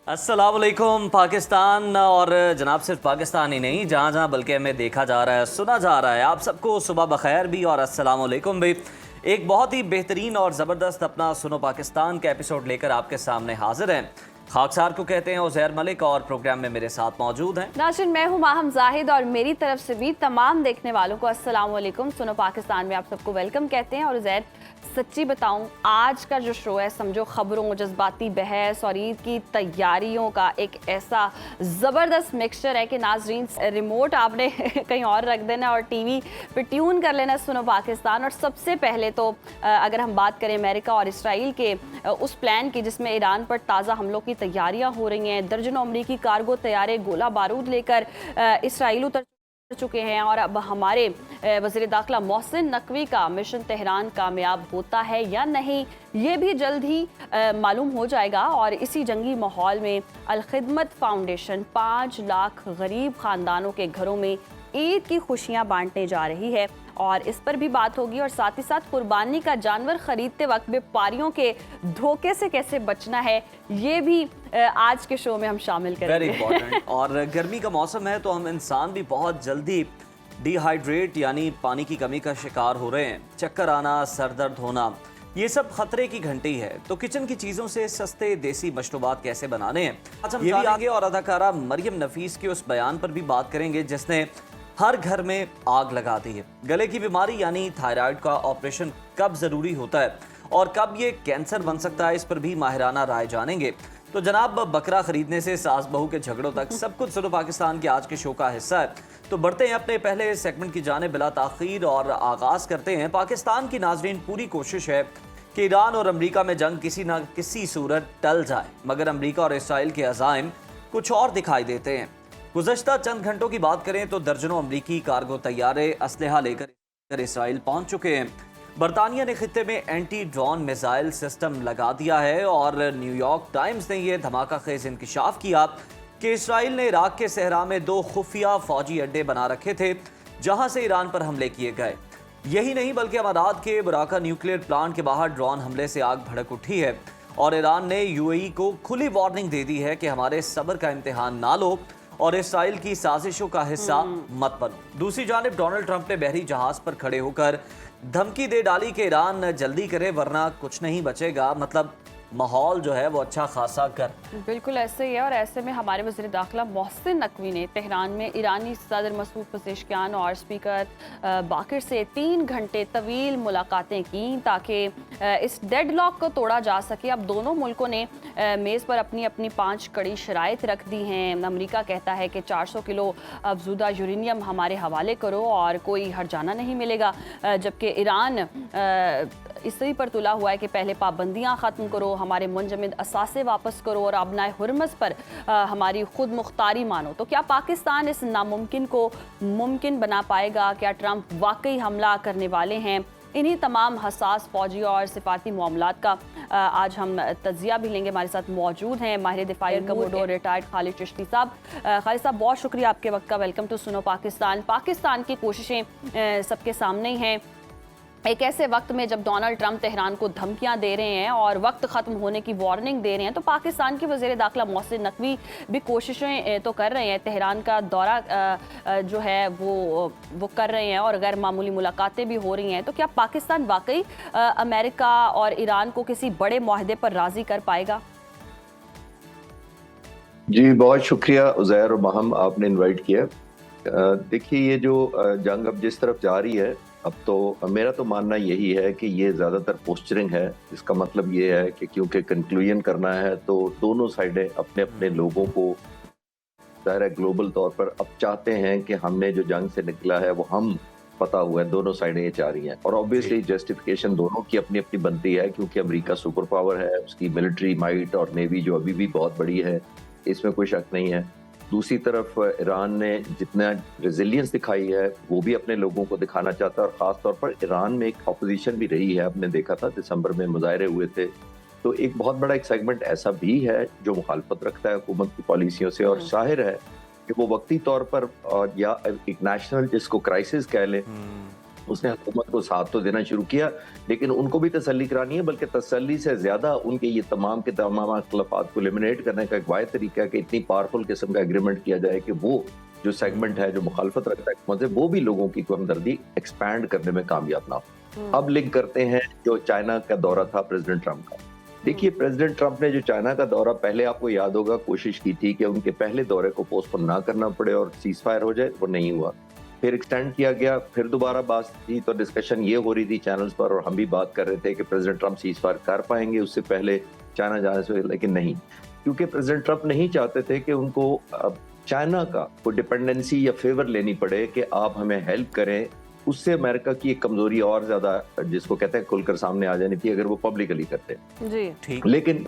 अस्सलामुअलैकुम पाकिस्तान। और जनाब सिर्फ पाकिस्तान ही नहीं, जहाँ जहाँ बल्कि हमें देखा जा रहा है, सुना जा रहा है, आप सबको सुबह बखैर भी और अस्सलामुअलैकुम भी। एक बहुत ही बेहतरीन और ज़बरदस्त अपना सुनो पाकिस्तान का एपिसोड लेकर आपके सामने हाजिर हैं। खाकसार को कहते हैं उज़ैर मलिक और प्रोग्राम में मेरे साथ मौजूद हैं नाज़रीन, मैं हूँ माहम जाहिद और मेरी तरफ से भी तमाम देखने वालों को अस्सलाम वालेकुम। सुनो पाकिस्तान में आप सबको वेलकम कहते हैं। और उज़ैर, सच्ची बताऊं, आज का जो शो है समझो खबरों, जज्बाती बहस और ईद की तैयारियों का एक ऐसा ज़बरदस्त मिक्सचर है कि नाज़रीन रिमोट आपने कहीं और रख देना और टीवी पे ट्यून कर लेना सुनो पाकिस्तान। और सबसे पहले तो अगर हम बात करें अमेरिका और इसराइल के उस प्लान की जिसमें ईरान पर ताज़ा हमलों की तैयारियां हो रही हैं। दर्जनों अमरीकी कार्गो तैयारे गोला बारूद लेकर इसराइल उतर चुके हैं और अब हमारे वज़ीर दाखिला मोहसिन नकवी का मिशन तेहरान कामयाब होता है या नहीं, ये भी जल्द ही मालूम हो जाएगा। और इसी जंगी माहौल में अल खिदमत फाउंडेशन 5 लाख गरीब ख़ानदानों के घरों में ईद की खुशियां बांटने जा रही है और इस पर भी बात होगी। और साथ ही साथ कुर्बानी का जानवर खरीदते वक्त व्यापारियों के धोखे से कैसे बचना है, ये भी आज के शो में हम शामिल करेंगे। Very important. और गर्मी का मौसम है तो हम इंसान भी बहुत जल्दी डिहाइड्रेट यानी पानी की कमी का शिकार हो रहे हैं। चक्कर आना, सर दर्द होना, ये सब खतरे की घंटी है। तो किचन की चीज़ों से सस्ते देसी मशरूबात कैसे बनाने हैं, आज हम ये भी आगे। और अदाकारा मरियम नफीस के उस बयान पर भी बात करेंगे जिसने हर घर में आग लगा दी है। गले की बीमारी यानी थायराइड का ऑपरेशन कब ज़रूरी होता है और कब ये कैंसर बन सकता है, इस पर भी माहिराना राय जानेंगे। तो जनाब, बकरा खरीदने से सास बहू के झगड़ों तक सब कुछ सुनो पाकिस्तान के आज के शो का हिस्सा है। तो बढ़ते हैं अपने पहले सेगमेंट की जाने बिला ताखीर और आगाज़ करते हैं। पाकिस्तान की नाजरीन पूरी कोशिश है कि ईरान और अमरीका में जंग किसी न किसी सूरत टल जाए, मगर अमरीका और इसराइल के अज़ाइम कुछ और दिखाई देते हैं। गुज़श्ता चंद घंटों की बात करें तो दर्जनों अमरीकी कार्गो तैयारे असलहा लेकर इसराइल पहुंच चुके हैं। बरतानिया ने खित्ते में एंटी ड्रोन मिसाइल सिस्टम लगा दिया है और न्यूयॉर्क टाइम्स ने यह धमाका खेज इंकशाफ किया कि इसराइल ने इराक के सहरा में 2 खुफिया फौजी अड्डे बना रखे थे जहां से ईरान पर हमले किए गए। यही नहीं बल्कि अमारात के बुराका न्यूक्लियर प्लांट के बाहर ड्रोन हमले से आग भड़क उठी है और ईरान ने यूएई को खुली वार्निंग दे दी है कि हमारे सब्र का इम्तिहान ना लो और इसराइल की साजिशों का हिस्सा मत बनो। दूसरी जानिब डोनाल्ड ट्रंप ने बहरी जहाज पर खड़े होकर धमकी दे डाली कि ईरान जल्दी करे वरना कुछ नहीं बचेगा। मतलब माहौल जो है वो अच्छा खासा कर बिल्कुल ऐसे ही है। और ऐसे में हमारे वज़ीर दाखिला मोहसिन नकवी ने तेहरान में ईरानी सदर मसूद पज़ेश्कियान और स्पीकर बाकिर से 3 घंटे तवील मुलाकातें की ताकि इस डेडलॉक को तोड़ा जा सके। अब दोनों मुल्कों ने मेज़ पर अपनी अपनी 5 कड़ी शराइत रख दी हैं। अमरीका कहता है कि 400 किलो अफजुदा यूरेनियम हमारे हवाले करो और कोई हर्जाना नहीं मिलेगा, जबकि ईरान इसी पर तुला हुआ है कि पहले पाबंदियाँ ख़त्म करो, हमारे मुंजमद असासे वापस करो और अबनाए हुर्मस पर हमारी खुद मुख्तारी मानो। तो क्या पाकिस्तान इस नामुमकिन को मुमकिन बना पाएगा? क्या ट्रंप वाकई हमला करने वाले हैं? इन्हीं तमाम हसास फौजी और सिफारती मामलात का आज हम तजिया भी लेंगे। हमारे साथ मौजूद हैं माहिर दिफाई कमोडोर रिटायर्ड खालिद चिश्ती साहब। खालिद साहब, बहुत शुक्रिया आपके वक्त का। वेलकम टू सुनो पाकिस्तान। पाकिस्तान की कोशिशें सबके सामने ही हैं। एक ऐसे वक्त में जब डोनाल्ड ट्रंप तेहरान को धमकियां दे रहे हैं और वक्त ख़त्म होने की वार्निंग दे रहे हैं, तो पाकिस्तान के वज़ीर दाखिला मोहसिन नकवी भी कोशिशें तो कर रहे हैं। तेहरान का दौरा जो है वो कर रहे हैं और गैर मामूली मुलाकातें भी हो रही हैं। तो क्या पाकिस्तान वाकई अमेरिका और ईरान को किसी बड़े मुआहदे पर राज़ी कर पाएगा? जी, बहुत शुक्रिया उज़ैर और महम, आपने इनवाइट किया। देखिए, ये जो जंग अब जिस तरफ जा रही है, अब तो मेरा तो मानना यही है कि ये ज़्यादातर पोस्चरिंग है। इसका मतलब ये है कि क्योंकि कंक्लूजन करना है तो दोनों साइडें अपने अपने लोगों को ज़ाहिर है ग्लोबल तौर पर अब चाहते हैं कि हमने जो जंग से निकला है वो हम पता हुआ है, दोनों साइडें ये चाह रही हैं। और ऑब्वियसली जस्टिफिकेशन दोनों की अपनी अपनी बनती है क्योंकि अमेरिका सुपर पावर है, उसकी मिलिट्री माइट और नेवी जो अभी भी बहुत बड़ी है, इसमें कोई शक नहीं है। दूसरी तरफ ईरान ने जितना रेजिलियंस दिखाई है वो भी अपने लोगों को दिखाना चाहता है और ख़ास तौर पर ईरान में एक अपोजिशन भी रही है। आपने देखा था दिसंबर में मुजाहरे हुए थे, तो एक बहुत बड़ा एक सेगमेंट ऐसा भी है जो मुखालफत रखता है हुकूमत की पॉलिसियों से। और जाहिर है कि वो वक्ती तौर पर या एक नेशनल जिसको क्राइसिस कह लें उसने हुकूमत को साथ तो देना शुरू किया, लेकिन उनको भी तसल्ली करानी है, बल्कि तसल्ली से ज़्यादा उनके ये तमाम के तमाम अख्तलाफात को एलिमिनेट करने का एक वाहिद तरीका है कि इतनी पावरफुल किस्म का एग्रीमेंट किया जाए कि वो जो सेगमेंट है जो मुखालफत रखता है हुकूमत से, वो भी लोगों की हमदर्दी एक्सपैंड करने में कामयाब ना हो। अब लिंक करते हैं जो चाइना का दौरा था प्रेसिडेंट ट्रंप का। देखिए, प्रेसिडेंट ट्रंप ने जो चाइना का दौरा, पहले आपको याद होगा, कोशिश की थी कि उनके पहले दौरे को पोस्टपोन ना करना पड़े और सीज फायर हो जाए, वो नहीं हुआ। फिर एक्सटेंड किया गया, फिर दोबारा बात थी तो डिस्कशन ये हो रही थी चैनल्स पर और हम भी बात कर रहे थे कि प्रेसिडेंट ट्रंप सीज फायर कर पाएंगे उससे पहले चाइना जाने से, लेकिन नहीं, क्योंकि प्रेसिडेंट ट्रंप नहीं चाहते थे कि उनको चाइना का कोई डिपेंडेंसी या फेवर लेनी पड़े कि आप हमें हेल्प करें। उससे अमेरिका की एक कमजोरी और ज्यादा, जिसको कहते हैं, खुलकर सामने आ जानी थी अगर वो पब्लिकली करते जी। ठीक। लेकिन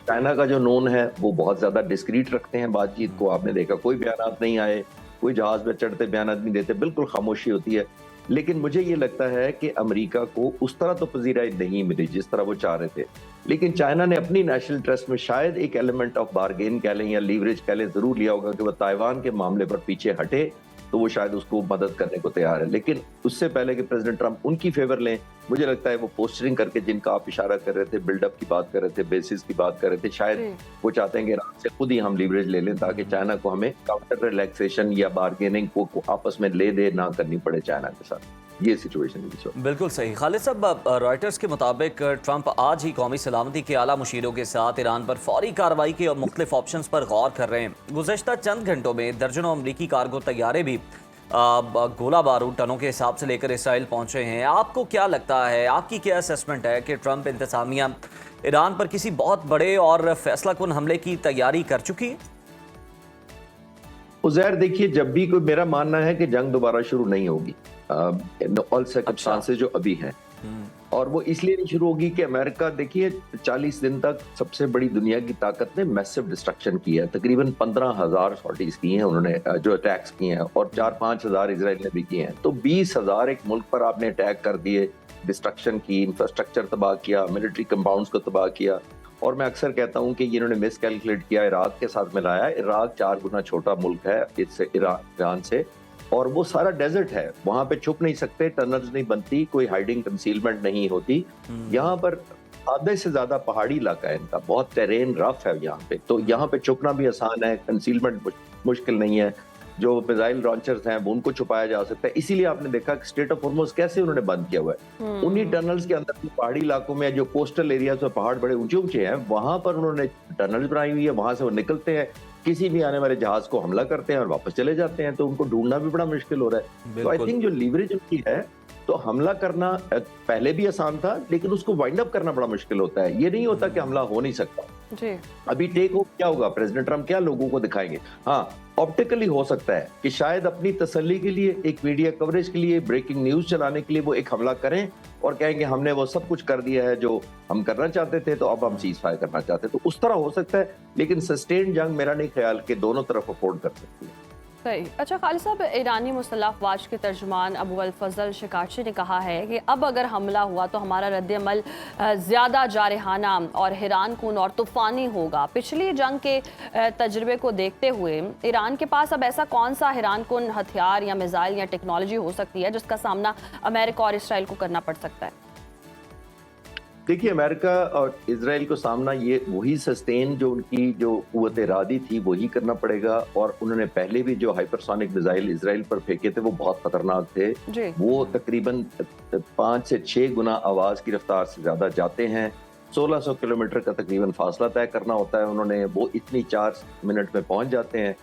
चाइना का जो नोन है वो बहुत ज्यादा डिस्क्रीट रखते हैं बातचीत को। आपने देखा कोई बयानात नहीं आए, कोई जहाज में चढ़ते बयानात नहीं देते, बिल्कुल खामोशी होती है। लेकिन मुझे ये लगता है कि अमेरिका को उस तरह तो पजीराई नहीं मिली जिस तरह वो चाह रहे थे, लेकिन चाइना ने अपनी नेशनल इंटरेस्ट में शायद एक एलिमेंट ऑफ बार्गेन कह लें या लीवरेज कह लें जरूर लिया होगा कि वो ताइवान के मामले पर पीछे हटे, तो वो शायद उसको मदद करने को तैयार है। लेकिन उससे पहले कि प्रेसिडेंट ट्रंप उनकी फेवर लें, मुझे लगता है वो पोस्टरिंग करके, जिनका आप इशारा कर रहे थे, बिल्डअप की बात कर रहे थे, बेसिस की बात कर रहे थे, शायद वो चाहते हैं कि ईरान से खुद ही हम लीवरेज ले लें ताकि चाइना को हमें काउंटर रिलैक्सेशन या बार्गेनिंग को आपस में ले दे ना करनी पड़े चाइना के साथ। ये सिचुएशन है। बिल्कुल सही। खालिद साहब, रॉयटर्स के मुताबिक ट्रंप आज ही कौमी सलामती के आला मुशीरों के साथ ईरान पर फौरी कार्रवाई के और मुख्तलिफ ऑप्शंस पर गौर कर रहे हैं। गुज़श्ता चंद घंटों में दर्जनों अमरीकी कार्गो तैयारे भी गोला बारूद टनों के हिसाब से लेकर इसराइल पहुंचे हैं। आपको क्या लगता है, आपकी क्या असेसमेंट है कि ट्रंप इंतजामिया ईरान पर किसी बहुत बड़े और फैसलाकुन हमले की तैयारी कर चुकी है? उज़ैर, देखिए, जब भी कोई, मेरा मानना है कि जंग दोबारा शुरू नहीं होगी ऑल सर्कमस्टांसेस जो अभी हैं, और वो इसलिए नहीं शुरू होगी कि अमेरिका, देखिए, 40 दिन तक सबसे बड़ी दुनिया की ताकत ने मैसिव डिस्ट्रक्शन किया है। तकरीबन 15,000 सॉर्टीज की हैं उन्होंने, जो अटैक्स किए हैं, और 4-5 हज़ार इसराइल ने भी किए हैं। तो 20,000 एक मुल्क पर आपने अटैक कर दिए, डिस्ट्रक्शन की, इंफ्रास्ट्रक्चर तबाह किया, मिलिट्री कंपाउंड्स को तबाह किया। और मैं अक्सर कहता हूं कि इन्होंने मिस कैलकुलेट किया, इराक के साथ मिलाया। इराक 4 गुना छोटा मुल्क है इससे, ईरान से, और वो सारा डेजर्ट है, वहां पे छुप नहीं सकते, टनल्स नहीं बनती, कोई हाइडिंग कंसीलमेंट नहीं होती। यहाँ पर आधे से ज्यादा पहाड़ी इलाका है इनका, बहुत टेरेन रफ है यहाँ पे, तो यहाँ पे छुपना भी आसान है, कंसीलमेंट मुश्किल नहीं है। जो मिसाइल लॉन्चर्स हैं वो उनको छुपाया जा सकता है। इसीलिए आपने देखा कि स्ट्रेट ऑफ हॉर्मुज़ कैसे उन्होंने बंद किया हुआ है। उन्हीं टनल्स के अंदर पहाड़ी इलाकों में, जो कोस्टल एरियाज में पहाड़ बड़े ऊंचे ऊंचे हैं, वहां पर उन्होंने टनल्स बनाई हुई है, वहां से वो निकलते हैं, किसी भी आने वाले जहाज को हमला करते हैं और वापस चले जाते हैं। तो उनको ढूंढना भी बड़ा मुश्किल हो रहा है। तो आई थिंक जो लीवरेज उनकी है, तो हमला करना पहले भी आसान था, लेकिन उसको वाइंड अप करना बड़ा मुश्किल होता है। ये नहीं होता कि हमला हो नहीं सकता जी। अभी टेक ओवर क्या होगा, प्रेसिडेंट ट्रंप क्या लोगों को दिखाएंगे? हाँ, ऑप्टिकली हो सकता है कि शायद अपनी तसल्ली के लिए, एक मीडिया कवरेज के लिए, ब्रेकिंग न्यूज चलाने के लिए वो एक हमला करें और कहेंगे हमने वो सब कुछ कर दिया है जो हम करना चाहते थे, तो अब हम सीज फायर करना चाहते हैं। तो उस तरह हो सकता है, लेकिन सस्टेन जंग मेरा नहीं ख्याल कि दोनों तरफ अफोर्ड कर सकती है। सही। अच्छा खालिद साहब, ईरानी मुसल्लह अफ़वाज के तर्जुमान अबू अल फजल शिकारची ने कहा है कि अब अगर हमला हुआ तो हमारा रद्द-ए-अमल ज़्यादा जारहाना और हैरानकुन और तूफ़ानी होगा। पिछली जंग के तजर्बे को देखते हुए ईरान के पास अब ऐसा कौन सा हैरानकुन हथियार या मिसाइल या टेक्नोलॉजी हो सकती है जिसका सामना अमेरिका और इसराइल को करना पड़ सकता है? देखिए, अमेरिका और इजराइल को सामना ये वही सस्टेन जो उनकी जो कुव्वत इरादी थी वही करना पड़ेगा। और उन्होंने पहले भी जो हाइपरसोनिक मिसाइल इजराइल पर फेंके थे वो बहुत खतरनाक थे। वो तकरीबन 5 से 6 गुना आवाज की रफ्तार से ज्यादा जाते हैं। 1600 किलोमीटर का तकरीबन फासला तय करना होता है उन्होंने, वो इतनी 4 मिनट में पहुंच जाते हैं।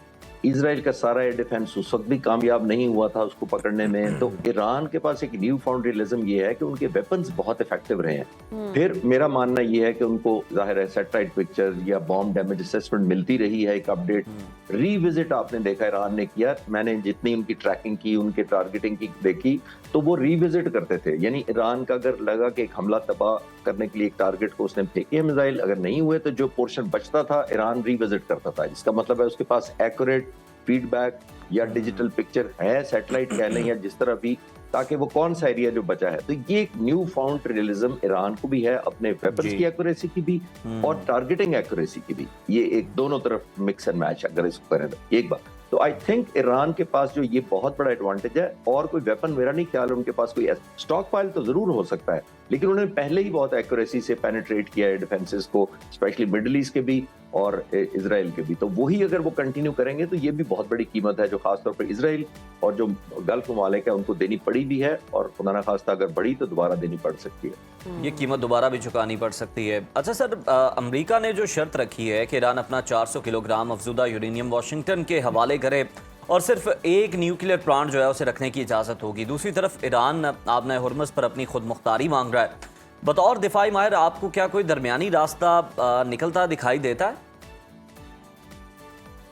इजराइल का सारा एयर डिफेंस उस वक्त भी कामयाब नहीं हुआ था उसको पकड़ने में। तो ईरान के पास एक न्यू फाउंड रियलिज्म ये है कि उनके वेपन्स बहुत इफेक्टिव रहे हैं। फिर मेरा मानना ये है कि उनको जाहिर है सैटेलाइट पिक्चर या बॉम्ब डैमेज असेसमेंट मिलती रही है, एक अपडेट रीविजिट आपने देखा ईरान ने किया। मैंने जितनी उनकी ट्रैकिंग की, उनके टारगेटिंग की देखी, तो वो रीविजिट करते थे। यानी ईरान का अगर लगा कि एक हमला तबाह करने के लिए एक टारगेट को उसने फेंके मिसाइल, अगर नहीं हुए तो जो पोर्शन बचता था ईरान रीविजिट करता था। इसका मतलब है उसके पास एक्यूरेट फीडबैक या डिजिटल पिक्चर है, सैटेलाइट कह लें या जिस तरह भी, ताकि वो कौन सा एरिया जो बचा है। तो ये एक न्यू फाउंड रियलिज्म ईरान को भी है, अपने वेपन्स की एक्यूरेसी की भी और टारगेटिंग एक्यूरेसी की भी। ये एक दोनों तरफ मिक्स एंड मैच अगर इसको करें तो। एक बात तो आई थिंक ईरान के पास जो ये बहुत बड़ा एडवांटेज है, और कोई वेपन मेरा नहीं ख्याल उनके पास कोई स्टॉक पाइल तो जरूर हो सकता है, लेकिन उन्होंने पहले ही बहुत एक्यूरेसी से पेनिट्रेट किया है डिफेंसेस को, स्पेशली मिडिल ईस्ट के भी और इजराइल के भी। तो वही अगर वो कंटिन्यू करेंगे तो ये भी बहुत बड़ी कीमत है जो खासतौर पर इजराइल और जो गल्फ ममालिक है उनको देनी पड़ी भी है, और खुदा ना खास्ता अगर बढ़ी तो दोबारा देनी पड़ सकती है। ये कीमत दोबारा भी चुकानी पड़ सकती है। अच्छा सर, अमेरिका ने जो शर्त रखी है कि ईरान अपना 400 किलोग्राम अफजुदा यूरेनियम वाशिंगटन के हवाले करे और सिर्फ एक न्यूक्लियर प्लांट जो है उसे रखने की इजाज़त होगी, दूसरी तरफ ईरान आबना हुर्मुज़ पर अपनी खुद मुख्तारी मांग रहा है। बतौर दिफाई माहिर आपको क्या कोई दरमियानी रास्ता निकलता दिखाई देता है?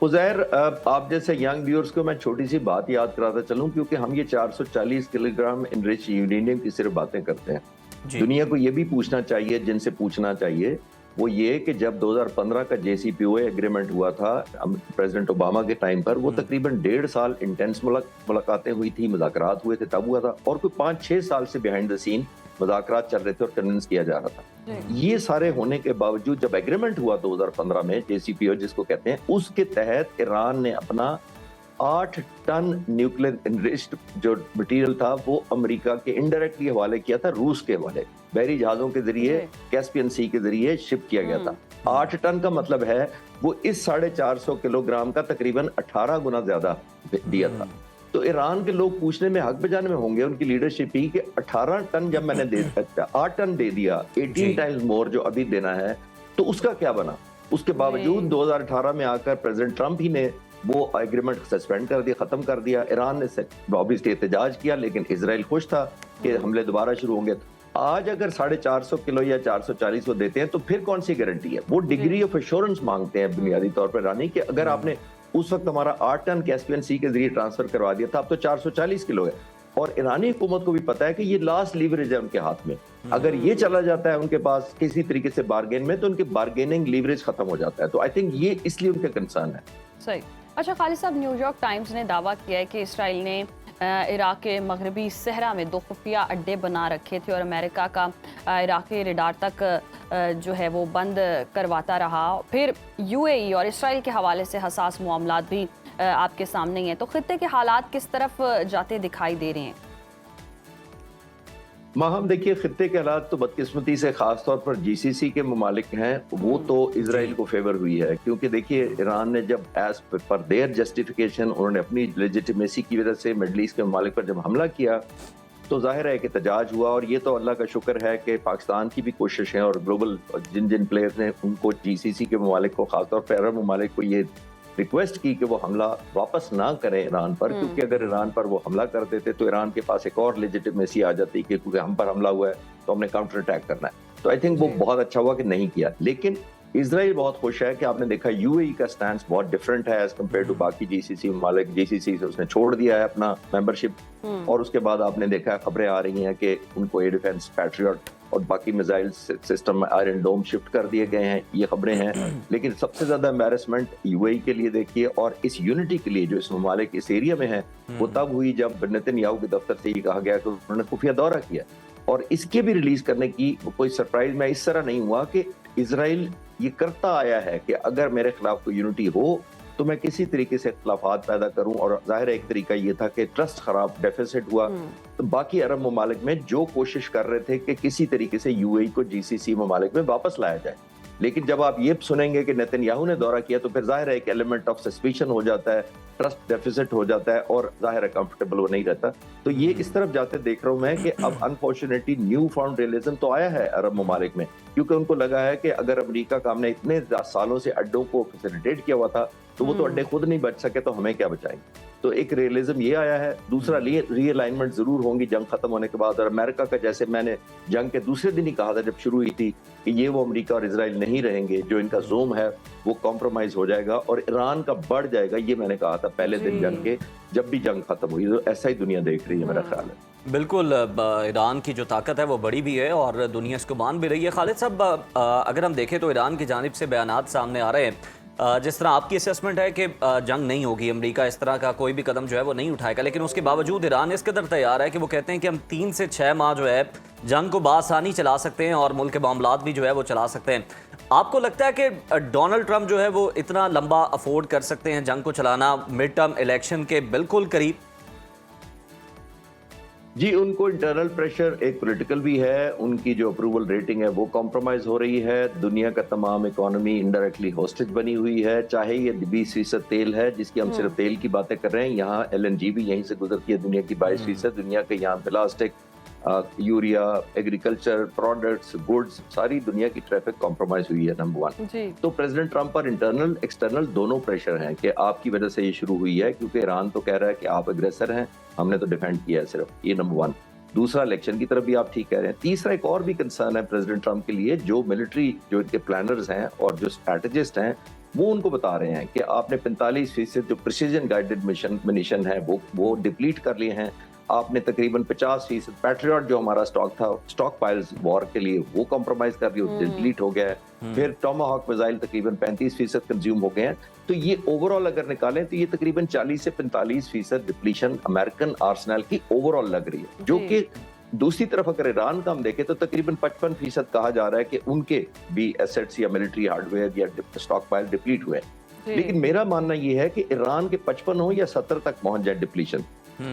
उज़ैर, आप जैसे यंग व्यूअर्स को मैं छोटी सी बात याद कराता चलूं, क्योंकि हम ये 440 किलोग्राम इनरिच यूरेनियम की सिर्फ बातें करते हैं। दुनिया को ये भी पूछना चाहिए, जिनसे पूछना चाहिए वो ये कि जब 2015 का JCPOA एग्रीमेंट हुआ था प्रेसिडेंट ओबामा के टाइम पर, वो तकरीबन 1.5 साल इंटेंस मुलाकातें हुई थी, मुज़ाकरात हुए थे, तब हुआ था, और कोई 5-6 साल से बिहाइंड द सीन मुज़ाकरात चल रहे थे और कन्विंस किया जा रहा था। ये सारे होने के बावजूद जब एग्रीमेंट हुआ 2015 में, JCPOA जिसको कहते हैं, उसके तहत ईरान ने अपना 8 टन न्यूक्लियर एनरिच्ड जो मटेरियल था वो अमेरिका के इनडायरेक्टली हवाले किया था, रूस के हवाले, बहरी जहाजों के जरिए, कैस्पियन सी के जरिए शिप किया गया था। 8 टन का मतलब है वो इस 450 किलोग्राम का तकरीबन 18 गुना ज्यादा दिया था। तो ईरान के लोग पूछने में, हक बजाने में होंगे उनकी लीडरशिप ही कि 18 टन जब मैंने दे 8 टन दे दिया, 18 टाइम्स मोर जो अभी देना है, तो उसका क्या बना? उसके बावजूद 2018 में आकर प्रेसिडेंट ट्रंप ही ने वो एग्रीमेंट सस्पेंड कर दिया, खत्म कर दिया। ईरान ने ऑब्वियसली एहतजाज किया, लेकिन इजराइल खुश था कि हमले दोबारा शुरू होंगे। आज अगर 450 किलो या 440 को देते हैं तो फिर कौन सी गारंटी है? वो डिग्री ऑफ एश्योरेंस मांगते हैं बुनियादी तौर पर रानी, कि अगर आपने उस वक्त हमारा 8 टन कैस्पियन सी के जरिए ट्रांसफर करवा दिया था, अब तो 440 किलो है। और ईरानी हुकूमत को भी पता है कि ये लास्ट लीवरेज है उनके हाथ में। अगर ये चला जाता है उनके पास किसी तरीके से बार्गेन में, तो उनके बार्गेनिंग लीवरेज खत्म हो जाता है। तो आई थिंक ये इसलिए उनके कंसर्न है। सही। अच्छा खालिद साहब, न्यूयॉर्क टाइम्स ने दावा किया है कि इसराइल ने इराक के मगरबी सहरा में 2 खुफिया अड्डे बना रखे थे और अमेरिका का इराकी रडार तक जो है वो बंद करवाता रहा। फिर UAE और इसराइल के हवाले से हसास मामलात भी आपके सामने ही हैं। तो खित्ते के हालात किस तरफ जाते दिखाई दे रहे हैं? हम देखिए, खित्ते के हालात तो बदकिस्मती से खासतौर पर GCC के ममालिक हैं, वो तो इसराइल को फेवर हुई है, क्योंकि देखिए ईरान ने जब एज पर देयर जस्टिफिकेशन उन्होंने अपनी लेजिटिमेसी की वजह से मिडल ईस्ट के ममालिक पर जब हमला किया, तो जाहिर है कि एहतजाज हुआ। और ये तो अल्लाह का शुक्र है कि पाकिस्तान की भी कोशिश है और ग्लोबल जिन जिन प्लेयर्स ने उनको GCC के ममालिक को, खासतौर पर अरब ममालिक को ये रिक्वेस्ट की कि वो हमला वापस ना करें ईरान पर, क्योंकि अगर ईरान पर वो हमला कर देते तो ईरान के पास एक और लेजिटिमेसी आ जाती कि क्योंकि हम पर हमला हुआ है तो हमने काउंटर अटैक करना है। तो आई थिंक वो बहुत अच्छा हुआ कि नहीं किया। लेकिन इसराइल बहुत खुश है कि आपने देखा UAE का स्टैंड बहुत डिफरेंट है एज कम्पेयर टू बाकी GCC ममालिक। GCC से उसने छोड़ दिया है अपना मेंबरशिप, और उसके बाद आपने देखा खबरें आ रही हैं कि उनको एयर डिफेंस पैट्रियट और बाकी मिसाइल सिस्टम में आयरन डोम शिफ्ट कर दिए गए हैं, ये खबरें हैं। लेकिन सबसे ज्यादा एम्बैरेसमेंट UAE के लिए देखिए, और इस यूनिटी के लिए जो इस ममालिक इस एरिया में है, वो तब हुई जब नेतन्याहू के दफ्तर से ये कहा गया कि उन्होंने खुफिया दौरा किया। और इसके भी रिलीज करने की कोई सरप्राइज में इस तरह नहीं हुआ कि इसराइल ये करता आया है कि अगर मेरे खिलाफ कोई यूनिटी हो तो मैं किसी तरीके से इख्तलाफात पैदा करूं। और जाहिर है एक तरीका ये था कि ट्रस्ट खराब, डेफिसिट हुआ, तो बाकी अरब ममालिक में जो कोशिश कर रहे थे कि किसी तरीके से UAE को GCC ममालिक में वापस लाया जाए। लेकिन जब आप ये सुनेंगे कि नेतन्याहू ने दौरा किया, तो फिर जाहिर है एक एलिमेंट ऑफ सस्पिशन हो जाता है, ट्रस्ट डेफिसिट हो जाता है, और जाहिर है कंफर्टेबल वो नहीं रहता। तो ये इस तरफ जाते देख रहा हूं मैं कि अब अनफॉर्चुनेटली न्यू फाउंड रियलिज्म तो आया है अरब ममालिक में, क्योंकि उनको लगा है कि अगर अमेरिका का हमने इतने सालों से अड्डों को फैसिलिटेट किया हुआ था, तो वो तो अड्डे खुद नहीं बच सके, तो हमें क्या बचाएंगे। तो एक रियलिज्म ये आया है। दूसरा, रीअलाइनमेंट जरूर होंगी जंग खत्म होने के बाद। और अमेरिका का, जैसे मैंने जंग के दूसरे दिन ही कहा था जब शुरू हुई थी, कि ये वो अमेरिका और इजराइल नहीं रहेंगे, जो इनका जोम है वो कॉम्प्रोमाइज हो जाएगा और ईरान का बढ़ जाएगा। ये मैंने कहा था पहले दिन जंग के, जब भी जंग खत्म हुई। तो ऐसा ही दुनिया देख रही है, मेरा ख्याल है। बिल्कुल, ईरान की जो ताकत है वो बड़ी भी है और दुनिया इसको मान भी रही है। खालिद साहब, अगर हम देखें तो ईरान की जानिब से बयानात सामने आ रहे हैं, जिस तरह आपकी असेसमेंट है कि जंग नहीं होगी, अमेरिका इस तरह का कोई भी कदम जो है वो नहीं उठाएगा, लेकिन उसके बावजूद ईरान इस कदर तैयार है कि वो कहते हैं कि हम 3 से 6 माह जो है जंग को बासानी चला सकते हैं और मुल्क के मामलात भी जो है वो चला सकते हैं। आपको लगता है कि डोनाल्ड ट्रंप जो है वो इतना लंबा अफोर्ड कर सकते हैं जंग को चलाना मिड टर्म इलेक्शन के बिल्कुल करीब? जी, उनको इंटरनल प्रेशर एक पॉलिटिकल भी है, उनकी जो अप्रूवल रेटिंग है वो कॉम्प्रोमाइज हो रही है, दुनिया का तमाम इकोनॉमी इनडायरेक्टली होस्टेज बनी हुई है, चाहे ये 20% तेल है जिसकी हम सिर्फ तेल की बातें कर रहे हैं, यहाँ LNG भी यहीं से गुजरती है, दुनिया की 22%, दुनिया के यहाँ plastic, urea, agriculture products, goods, सारी दुनिया की ट्रैफिक कॉम्प्रोमाइज हुई है, नंबर 1। तो प्रेसिडेंट ट्रंप पर इंटरनल एक्सटर्नल दोनों प्रेशर हैं कि आपकी वजह से ये शुरू हुई है, क्योंकि ईरान तो कह रहा है कि आप अग्रेसर हैं, हमने तो डिफेंड किया है सिर्फ, ये नंबर 1। दूसरा, इलेक्शन की तरफ भी आप ठीक कह रहे हैं। तीसरा एक और भी कंसर्न है प्रेसिडेंट ट्रंप के लिए, जो मिलिट्री जो इनके प्लानर्स हैं और जो स्ट्रैटेजिस्ट हैं वो उनको बता रहे हैं कि आपने 45% जो प्रिसीजन गाइडेड मिशन है वो डिप्लीट कर लिए हैं, आपने तकरीबन 50% पैट्रियट जो हमारा स्टॉक था, स्टॉक पाइल्स वॉर के लिए, वो कॉम्प्रोमाइज कर दिए, डिलीट हो गया है। फिर टोमाहॉक मिसाइल तकरीबन 35% कंज्यूम हो गए हैं। तो ये ओवरऑल अगर निकालें तो ये तकरीबन 40 से 45% डिप्लीशन अमेरिकन आर्सेनल की ओवरऑल लग रही है, जो कि दूसरी तरफ अगर ईरान का हम देखें तो तकरीबन 55% कहा जा रहा है कि उनके भी एसेट्स या मिलिट्री हार्डवेयर या स्टॉक पाइल डिप्लीट हुए हैं। लेकिन मेरा मानना यह है कि ईरान के 55 हो या 70 तक पहुंच जाए डिप्लीशन,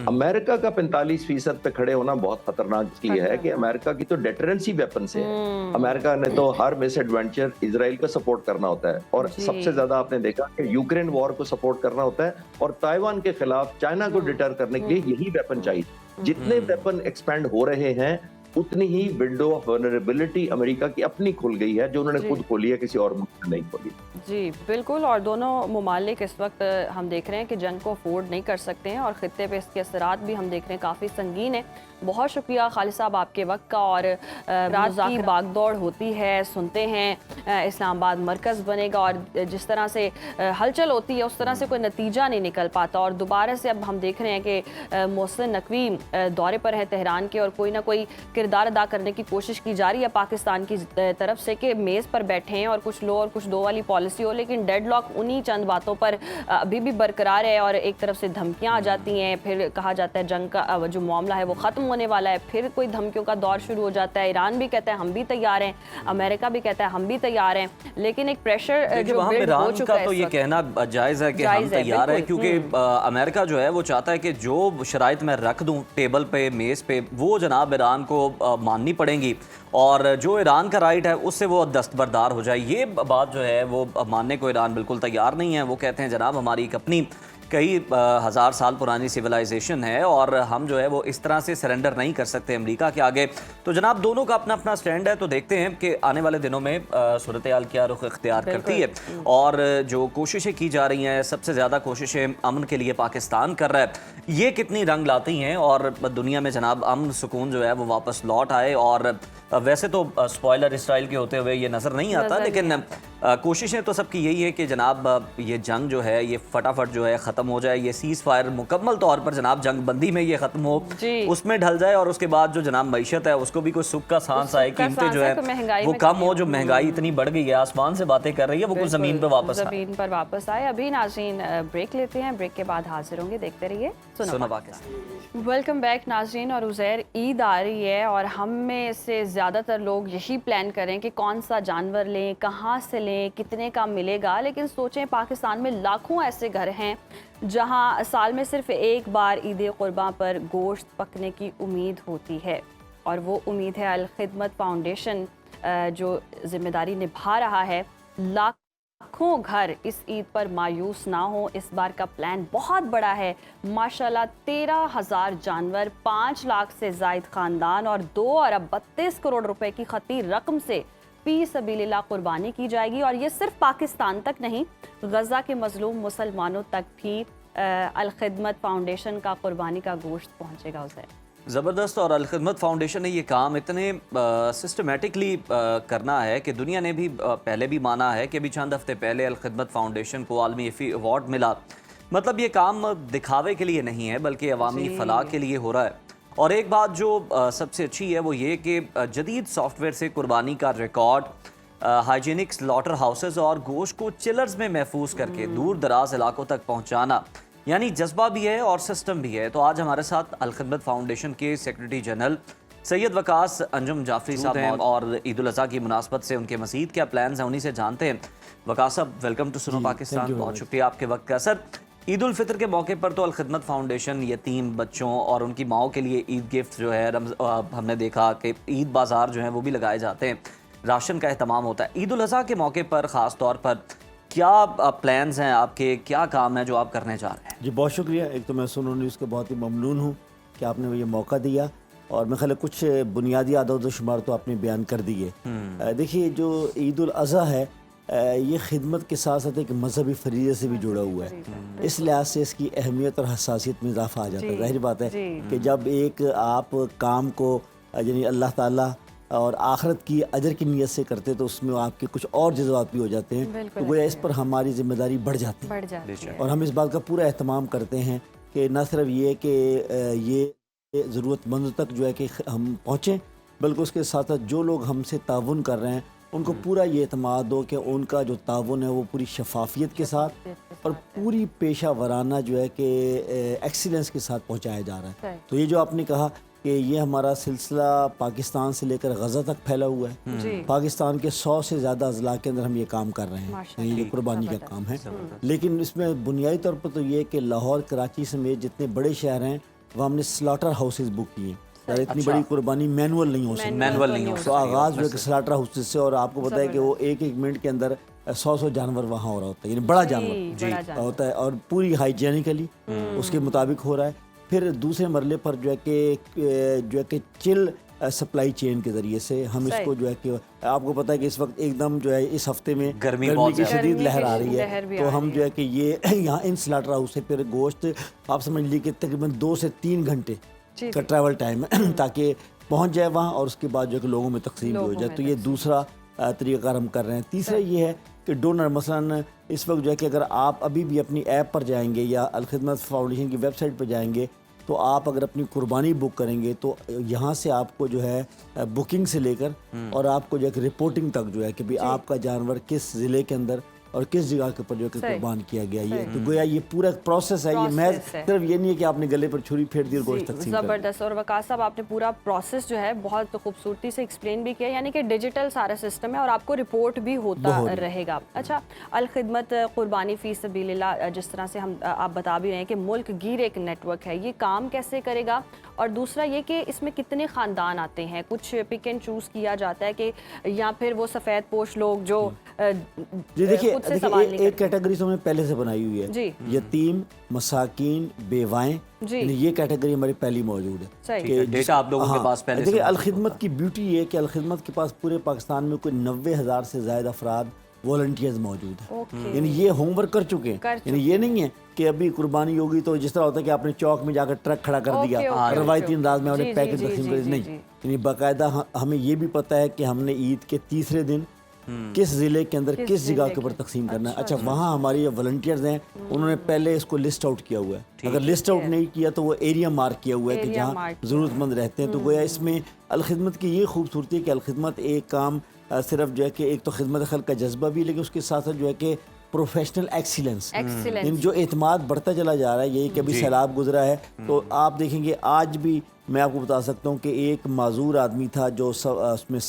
अमेरिका का 45% पे खड़े होना बहुत खतरनाक इसलिए है कि अमेरिका की तो डेटरेंसी वेपन से है। अमेरिका ने तो हर मिस एडवेंचर इजराइल का सपोर्ट करना होता है, और सबसे ज्यादा आपने देखा कि यूक्रेन वॉर को सपोर्ट करना होता है, और ताइवान के खिलाफ चाइना को डिटर करने के लिए यही वेपन चाहिए। जितने वेपन एक्सपैंड हो रहे हैं उतनी ही विंडो ऑफ वल्नरेबिलिटी अमेरिका की अपनी खुल गई है, जो उन्होंने खुद खोली है, किसी और मुल्क ने नहीं खोली। जी बिल्कुल, और दोनों ममालिक इस वक्त हम देख रहे हैं कि जंग को अफोर्ड नहीं कर सकते हैं, और खित्ते पे इसके असरात भी हम देख रहे हैं काफ़ी संगीन है। बहुत शुक्रिया खालिद साहब आपके वक्त का, और रात की बागदौड़ होती है, सुनते हैं इस्लामाबाद मरकज़ बनेगा, और जिस तरह से हलचल होती है उस तरह से कोई नतीजा नहीं निकल पाता, और दोबारा से अब हम देख रहे हैं कि मोहसिन नकवी दौरे पर है तेहरान के, और कोई ना कोई किरदार अदा करने की कोशिश की जा रही है पाकिस्तान की तरफ से कि मेज़ पर बैठे हैं और कुछ लो और कुछ दो वाली पॉलिसी हो, लेकिन डेडलॉक उन्हीं चंद बातों पर अभी भी बरकरार है, और एक तरफ से धमकियाँ आ जाती हैं, फिर कहा जाता है जंग का जो मामला है वो ख़त्म होने वाला है, फिर कोई धमकियों का दौर शुरू हो जाता है। ईरान भी कहता है हम भी तैयार हैं, अमेरिका भी कहता है हम भी तैयार हैं, लेकिन एक प्रेशर जो बिल्ड हो चुका है, तो ये कहना जायज़ है कि हम तैयार हैं, क्योंकि अमेरिका जो है वो चाहता है कि जो शराइत मैं रख दूं टेबल पे, मेज़ पे, वो जनाब ईरान को माननी पड़ेंगी, और जो ईरान का राइट है उससे वो दस्तबरदार हो जाए। ये बात जो है वो मानने को ईरान बिल्कुल तैयार नहीं है। वो कहते हैं जनाब हमारी एक अपनी कई हज़ार साल पुरानी सिविलाइजेशन है, और हम जो है वो इस तरह से सरेंडर नहीं कर सकते अमेरिका के आगे। तो जनाब दोनों का अपना अपना स्टैंड है, तो देखते हैं कि आने वाले दिनों में सूरत हाल क्या रुख इख्तियार करती है, और जो कोशिशें की जा रही हैं, सबसे ज़्यादा कोशिशें अमन के लिए पाकिस्तान कर रहा है, ये कितनी रंग लाती हैं, और दुनिया में जनाब अमन सुकून जो है वो वापस लौट आए। और वैसे तो स्पॉइलर इसराइल के होते हुए ये नज़र नहीं आता, लेकिन कोशिशें तो सबकी यही है कि जनाब ये जंग जो है ये फटाफट जो है ख़त्म हो जाए, ये सीज़ फायर मुकम्मल तौर पर जनाब जंग बंदी में ये ख़त्म हो, उसमें ढल जाए, और उसके बाद जो जनाब मईशत है उसको भी कोई सुख का सांस आए, कीमतें जो है वो कम हो, जो महंगाई इतनी बढ़ गई है, आसमान से बातें कर रही है, वो कुछ ज़मीन पर वापस आए। अभी नाज़रीन ब्रेक लेते हैं, ब्रेक के बाद हाजिर होंगे, देखते रहिए सुनो पाकिस्तान। वेलकम बैक नाज़रीन, और उज़ैर ईद आ रही है, और हम में से ज़्यादातर लोग यही प्लान करें कि कौन सा जानवर लें, कहाँ से लें, कितने का मिलेगा, लेकिन सोचें पाकिस्तान में लाखों ऐसे घर हैं जहां साल में सिर्फ एक बार ईद कुर्बान पर गोश्त पकने की उम्मीद होती है, और वो उम्मीद है अल खिदमत फाउंडेशन जो जिम्मेदारी निभा रहा है। लाखों घर इस ईद पर मायूस ना हो, इस बार का प्लान बहुत बड़ा है। माशाल्लाह 13,000 जानवर, 5 लाख से जायद खानदान, और 2 अरब 32 करोड़ रुपए की खती रकम से फी सबीलिल्लाह कुर्बानी की जाएगी, और ये सिर्फ पाकिस्तान तक नहीं, गजा के मजलूम मुसलमानों तक भी अल खिदमत फाउंडेशन का कुर्बानी का गोश्त पहुंचेगा। उसे ज़बरदस्त, और अल खिदमत फाउंडेशन ने ये काम इतने सिस्टमेटिकली करना है कि दुनिया ने भी पहले भी माना है कि अभी चंद हफ्ते पहले अल खिदमत फाउंडेशन को आलमी ईफ़ी अवार्ड मिला। मतलब ये काम दिखावे के लिए नहीं है, बल्कि अवामी फलाह के लिए हो रहा है। और एक बात जो सबसे अच्छी है वो ये कि जदीद सॉफ्टवेयर से कुर्बानी का रिकॉर्ड, हाइजीनिक स्लॉटर हाउसेस और गोश्त को चिलर्स में महफूज करके दूर दराज इलाकों तक पहुंचाना, यानी जज्बा भी है और सिस्टम भी है। तो आज हमारे साथ अल खिदमत फाउंडेशन के सेक्रेटरी जनरल सैयद वकास अंजुम जाफरी साहब हैं और ईद उल अज़हा की मुनासबत से उनके मज़ीद क्या प्लान्स हैं उन्हीं से जानते हैं। वकास साहब, वेलकम टू सुनो पाकिस्तान, बहुत शुक्रिया आपके वक्त का। सर, ईद उल फितर के मौके पर तो अल खिदमत फाउंडेशन यतीम बच्चों और उनकी माओं के लिए ईद गिफ्ट जो है हमने देखा कि ईद बाज़ार जो है वो भी लगाए जाते हैं, राशन का अहतमाम होता है। ईद उल अज़हा के मौके पर ख़ास तौर पर क्या प्लान्स हैं आपके, क्या काम है जो आप करने जा रहे हैं? जी बहुत शुक्रिया। एक तो मैं सुनो न्यूज़ को बहुत ही ममनून हूँ कि आपने मुझे मौका दिया, और मैं ख्याल है कुछ बुनियादी आदत व शुमार तो आपने बयान कर दिए। देखिए, जो ईद उल अज़हा है ये खिदमत के साथ साथ एक मजहबी फरीज़े से भी जुड़ा हुआ है। इस लिहाज से इसकी अहमियत और हसासियत में इजाफा आ जाता है। जाहिर बात है कि जब एक आप काम को यानी अल्लाह ताला और आखिरत की अजर की नीयत से करते तो उसमें आपके कुछ और जज्बात भी हो जाते हैं, तो गोया इस पर हमारी जिम्मेदारी बढ़ जाती है और हम इस बात का पूरा एहतमाम करते हैं कि न सिर्फ ये कि ये ज़रूरतमंद तक जो है कि हम पहुँचें, बल्कि उसके साथ साथ जो लोग हमसे ताउन कर रहे हैं उनको पूरा ये एतमाद हो कि उनका जो ताउन है वो पूरी शफाफियत के साथ और पूरी पेशा वराना जो है कि एक्सीलेंस के साथ पहुँचाया जा रहा है। तो ये जो आपने कहा कि ये हमारा सिलसिला पाकिस्तान से लेकर गज़ा तक फैला हुआ है। पाकिस्तान के 100 से ज़्यादा अजला के अंदर हम ये काम कर रहे हैं, ये कुर्बानी का काम है। लेकिन इसमें बुनियादी तौर पर तो ये कि लाहौर, कराची समेत जितने बड़े शहर हैं वहाँ हमने स्लॉटर हाउसेज बुक किए हैं। इतनी बड़ी कुर्बानी मैनुअल नहीं हो सकती, तो आगाज़ जो है स्लॉटर हाउसेज से, और आपको पता है कि वो एक मिनट के अंदर 100 जानवर वहाँ हो रहा होता है, यानी बड़ा जानवर होता है और पूरी हाइजीनिकली उसके मुताबिक हो रहा है। फिर दूसरे मरले पर जो है कि चिल सप्लाई चेन के ज़रिए से हम इसको जो है कि आपको पता है कि इस वक्त एकदम जो है इस हफ्ते में गर्मी की शदीद लहर आ रही है, तो हम जो है कि ये यहाँ इन स्लॉटर हाउस से फिर गोश्त आप समझ लीजिए कि तकरीबन 2 से 3 घंटे का ट्रैवल टाइम है ताकि पहुँच जाए वहाँ और उसके बाद जो है कि लोगों में तकसीम भी हो जाए। तो ये दूसरा तरीक़ाकार हम कर रहे हैं। तीसरा ये है कि डोनर, मसलन इस वक्त जो है कि अगर आप अभी भी अपनी ऐप पर जाएंगे या अल खिदमत फाउंडेशन की वेबसाइट पर जाएंगे तो आप अगर अपनी कुर्बानी बुक करेंगे तो यहाँ से आपको जो है बुकिंग से लेकर और आपको जो है रिपोर्टिंग तक जो है कि भाई आपका जानवर किस ज़िले के अंदर और किस जगह के ऊपर जो है कुर्बान किया गया, ये तो गोया ये पूरा प्रोसेस है। ये महज सिर्फ ये नहीं है कि आपने गले पर छुरी फेर दी और गोश्त तकसीम कर। ज़बरदस्त। और वकास साहब, आपने पूरा प्रोसेस जो है बहुत खूबसूरती से एक्सप्लेन भी किया, यानी कि डिजिटल सारा सिस्टम है और आपको रिपोर्ट भी होता रहेगा। अच्छा, अल खिदमत कुर्बानी फ़ी सबीलिल्लाह, जिस तरह से हम आप बता भी रहे हैं कि मुल्क गिर एक नेटवर्क है, ये काम कैसे करेगा? और दूसरा ये कि इसमें कितने ख़ानदान आते हैं? कुछ पिक एंड चूज़ किया जाता है कि या फिर वो सफ़ेद पोश लोग जो जी देखिए एक कैटेगरी तो हमने पहले से बनाई हुई है, यतीम, मसाकीन, बेवाएं, ये कैटेगरी हमारी पहली मौजूद है कि डेटा आप लोगों के पास पहले से। देखिए, अल खिदमत की ब्यूटी ये कि अल खिदमत के पास पूरे पाकिस्तान में कोई 90,000 से ज़्यादा अफराद वॉलंटियर्स मौजूद हैं, यानी ये होमवर्क कर चुके हैं। यानी ये नहीं है कि अभी कुर्बानी होगी तो जिस तरह होता है कि आपने चौक में जाकर ट्रक खड़ा कर दिया रवायती अंदाज में आपने पैकेट तकसीम कर, नहीं, यानी बाकायदा हमें ये भी पता है कि हमने ईद के तीसरे दिन किस ज़िले के अंदर किस जगह के ऊपर तकसीम करना है। अच्छा, वहाँ हमारे जो वॉलंटियर्स हैं उन्होंने पहले इसको लिस्ट आउट किया हुआ है। अगर लिस्ट आउट नहीं किया तो वो एरिया मार्क किया हुआ है कि जहाँ ज़रूरतमंद रहते हैं। तो गोया इसमें अल खिदमत की ये खूबसूरती है कि अल खिदमत एक काम सिर्फ जो है कि एक तो खिदमत खल्क का जज्बा भी, लेकिन उसके साथ साथ जो है कि प्रोफेशनल एक्सीलेंस, जो एतमाद बढ़ता चला जा रहा है। यही कि अभी सैलाब गुजरा है तो आप देखेंगे आज भी मैं आपको बता सकता हूँ कि एक माजूर आदमी था जो उसमें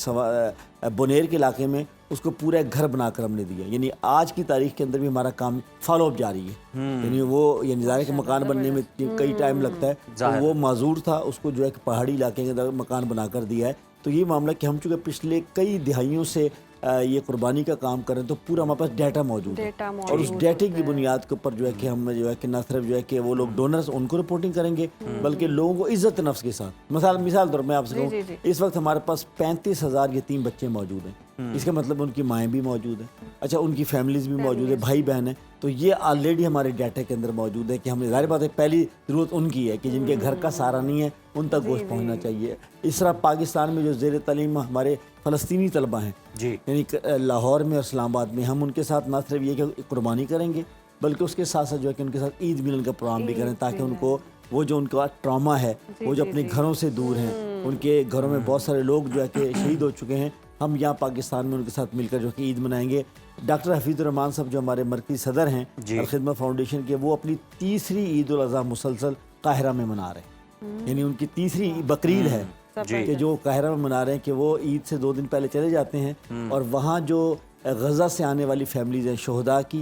बुनेर के इलाके में उसको पूरा एक घर बनाकर हमने दिया। यानी आज की तारीख के अंदर भी हमारा काम फॉलो अप जारी है। यानी वो ये नज़ारे के मकान बनने में कई टाइम लगता है, तो वो माजूर था, उसको जो है कि पहाड़ी इलाके के अंदर मकान बनाकर दिया है। तो ये मामला कि हम चूँकि पिछले कई दिहाइयों से ये कुर्बानी का काम करें तो पूरा हमारे पास डाटा मौजूद है और उस डाटे की बुनियाद के ऊपर जो है कि हम जो है कि न सिर्फ जो है कि वो लोग डोनर्स उनको रिपोर्टिंग करेंगे बल्कि लोगों को इज्जत नफ्स के साथ, मिसाल तौर मैं आपसे कहूँ इस वक्त हमारे पास 35,000 यतीम बच्चे मौजूद हैं। इसका मतलब उनकी माएँ भी मौजूद हैं, अच्छा उनकी फैमिलीज भी मौजूद है, भाई बहन है। तो ये ऑलरेडी हमारे डाटा के अंदर मौजूद है कि हमें ज़ाहिर बात है पहली ज़रूरत उनकी है कि जिनके घर का सहारा नहीं है उन तक गोश्त पहुँचना चाहिए। इस तरह पाकिस्तान में जो ज़ेर तलीम हमारे फ़लस्तीनी तलबा हैं, यानी लाहौर में और इस्लामाबाद में, हम उनके साथ न सिर्फ ये कि कुर्बानी करेंगे बल्कि उसके साथ साथ जो है कि उनके साथ ईद मिलन का प्रोग्राम भी करें ताकि उनको वो जो उनका ट्रॉमा है, वो जो अपने घरों से दूर हैं, उनके घरों में बहुत सारे लोग जो है कि शहीद हो चुके हैं, हम यहाँ पाकिस्तान में उनके साथ मिलकर जो कि ईद मनाएंगे। डॉक्टर हफीज़ुर रहमान साहब जो हमारे मरकज़ी सदर हैं अल खिदमत फाउंडेशन के, वो अपनी तीसरी ईद उल अज़हा मुसलसल काहिरा में मना रहे हैं, यानी उनकी तीसरी बकरीद है कि जो काहिरा में मना रहे हैं कि वो ईद से 2 दिन पहले चले जाते हैं और वहाँ जो गज़ा से आने वाली फैमिलीज़ हैं, शोहदा की,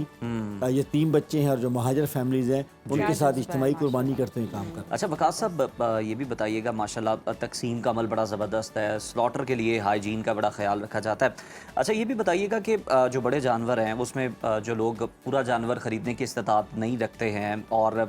यतीम बच्चे हैं और जो महाजर फैमिलीज़ हैं, उनके साथ इज्तिमाई कुर्बानी करते हुए काम करते हैं। अच्छा वकास साहब, ये भी बताइएगा, माशाल्लाह तकसीम का अमल बड़ा ज़बरदस्त है, स्लॉटर के लिए हाइजीन का बड़ा ख्याल रखा जाता है। अच्छा ये भी बताइएगा कि जो बड़े जानवर हैं उसमें जो लोग पूरा जानवर ख़रीदने की इस्तात नहीं रखते हैं और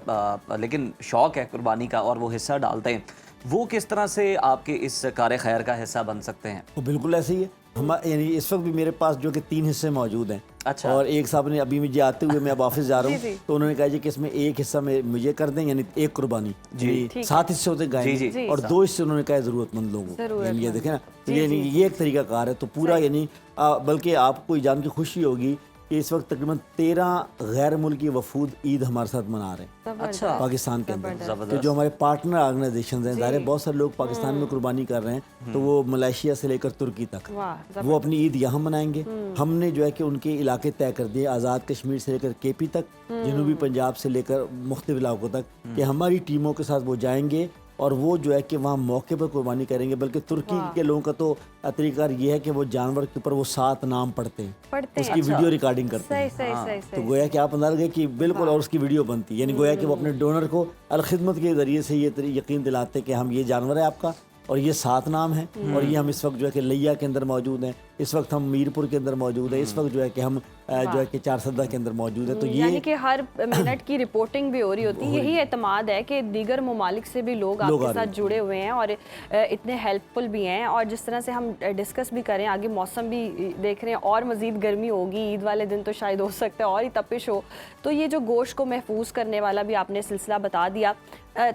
लेकिन शौक़ है कुर्बानी का और वो हिस्सा डालते हैं, वो किस तरह से आपके इस कार खैर का हिस्सा बन सकते हैं? वो बिल्कुल ऐसे ही है। यानी इस वक्त भी मेरे पास जो कि 3 हिस्से मौजूद हैं। अच्छा। और एक साहब ने अभी मुझे आते हुए मैं अब ऑफिस जा रहा हूँ तो उन्होंने कहा जी कि इसमें एक हिस्सा में मुझे कर दें, यानी एक कुर्बानी जी 7 हिस्से होते गाय जी। और 2 हिस्से उन्होंने कहा ज़रूरतमंद लोगों को। यानी ये देखें ना, तो ये एक तरीका कार है। तो पूरा यानी बल्कि आपको जान के खुशी होगी कि इस वक्त तकरीबन 13 गैर मुल्की वफूद ईद हमारे साथ मना रहे हैं। अच्छा। पाकिस्तान के अंदर तो जो हमारे पार्टनर ऑर्गेनाइजेशन हैं, ज़ाहिर बहुत सारे लोग पाकिस्तान में कुर्बानी कर रहे हैं, तो वो मलेशिया से लेकर तुर्की तक वो अपनी ईद यहाँ मनाएंगे। हमने जो है कि उनके इलाके तय कर दिए, आज़ाद कश्मीर से लेकर केपी तक, जनूबी पंजाब से लेकर मुख्तलिफ इलाकों तक, कि हमारी टीमों के साथ वो जाएंगे और वो जो है कि वहाँ मौके पर कुर्बानी करेंगे। बल्कि तुर्की के लोगों का तो तरीका ये है कि वो जानवर के ऊपर वो 7 नाम पढ़ते हैं, उसकी वीडियो रिकॉर्डिंग करते हैं। तो गोया कि आप अंदाज़ा लगाइए कि बिल्कुल, और उसकी वीडियो बनती है, यानी गोया कि वो अपने डोनर को अलखिदमत के ज़रिए से ये यकीन दिलाते हैं कि हम ये जानवर है आपका और ये 7 नाम है और ये हम इस वक्त जो है कि लिया के अंदर मौजूद हैं, इस वक्त हम मीरपुर के अंदर मौजूद है, इस वक्त जो है कि हम जो है कि 4 सदा के अंदर मौजूद है। तो ये यानी कि हर मिनट की रिपोर्टिंग भी हो रही होती है। यही एतमाद है कि दीगर ममालिक से भी लोग आपके साथ जुड़े हुए हैं और इतने हेल्पफुल भी हैं। और जिस तरह से हम डिस्कस भी करें, आगे मौसम भी देख रहे हैं और मज़ीद गर्मी होगी, ईद वाले दिन तो शायद हो सकता है और ही तपिश हो। तो ये जो गोश्त को महफूज करने वाला भी आपने सिलसिला बता दिया,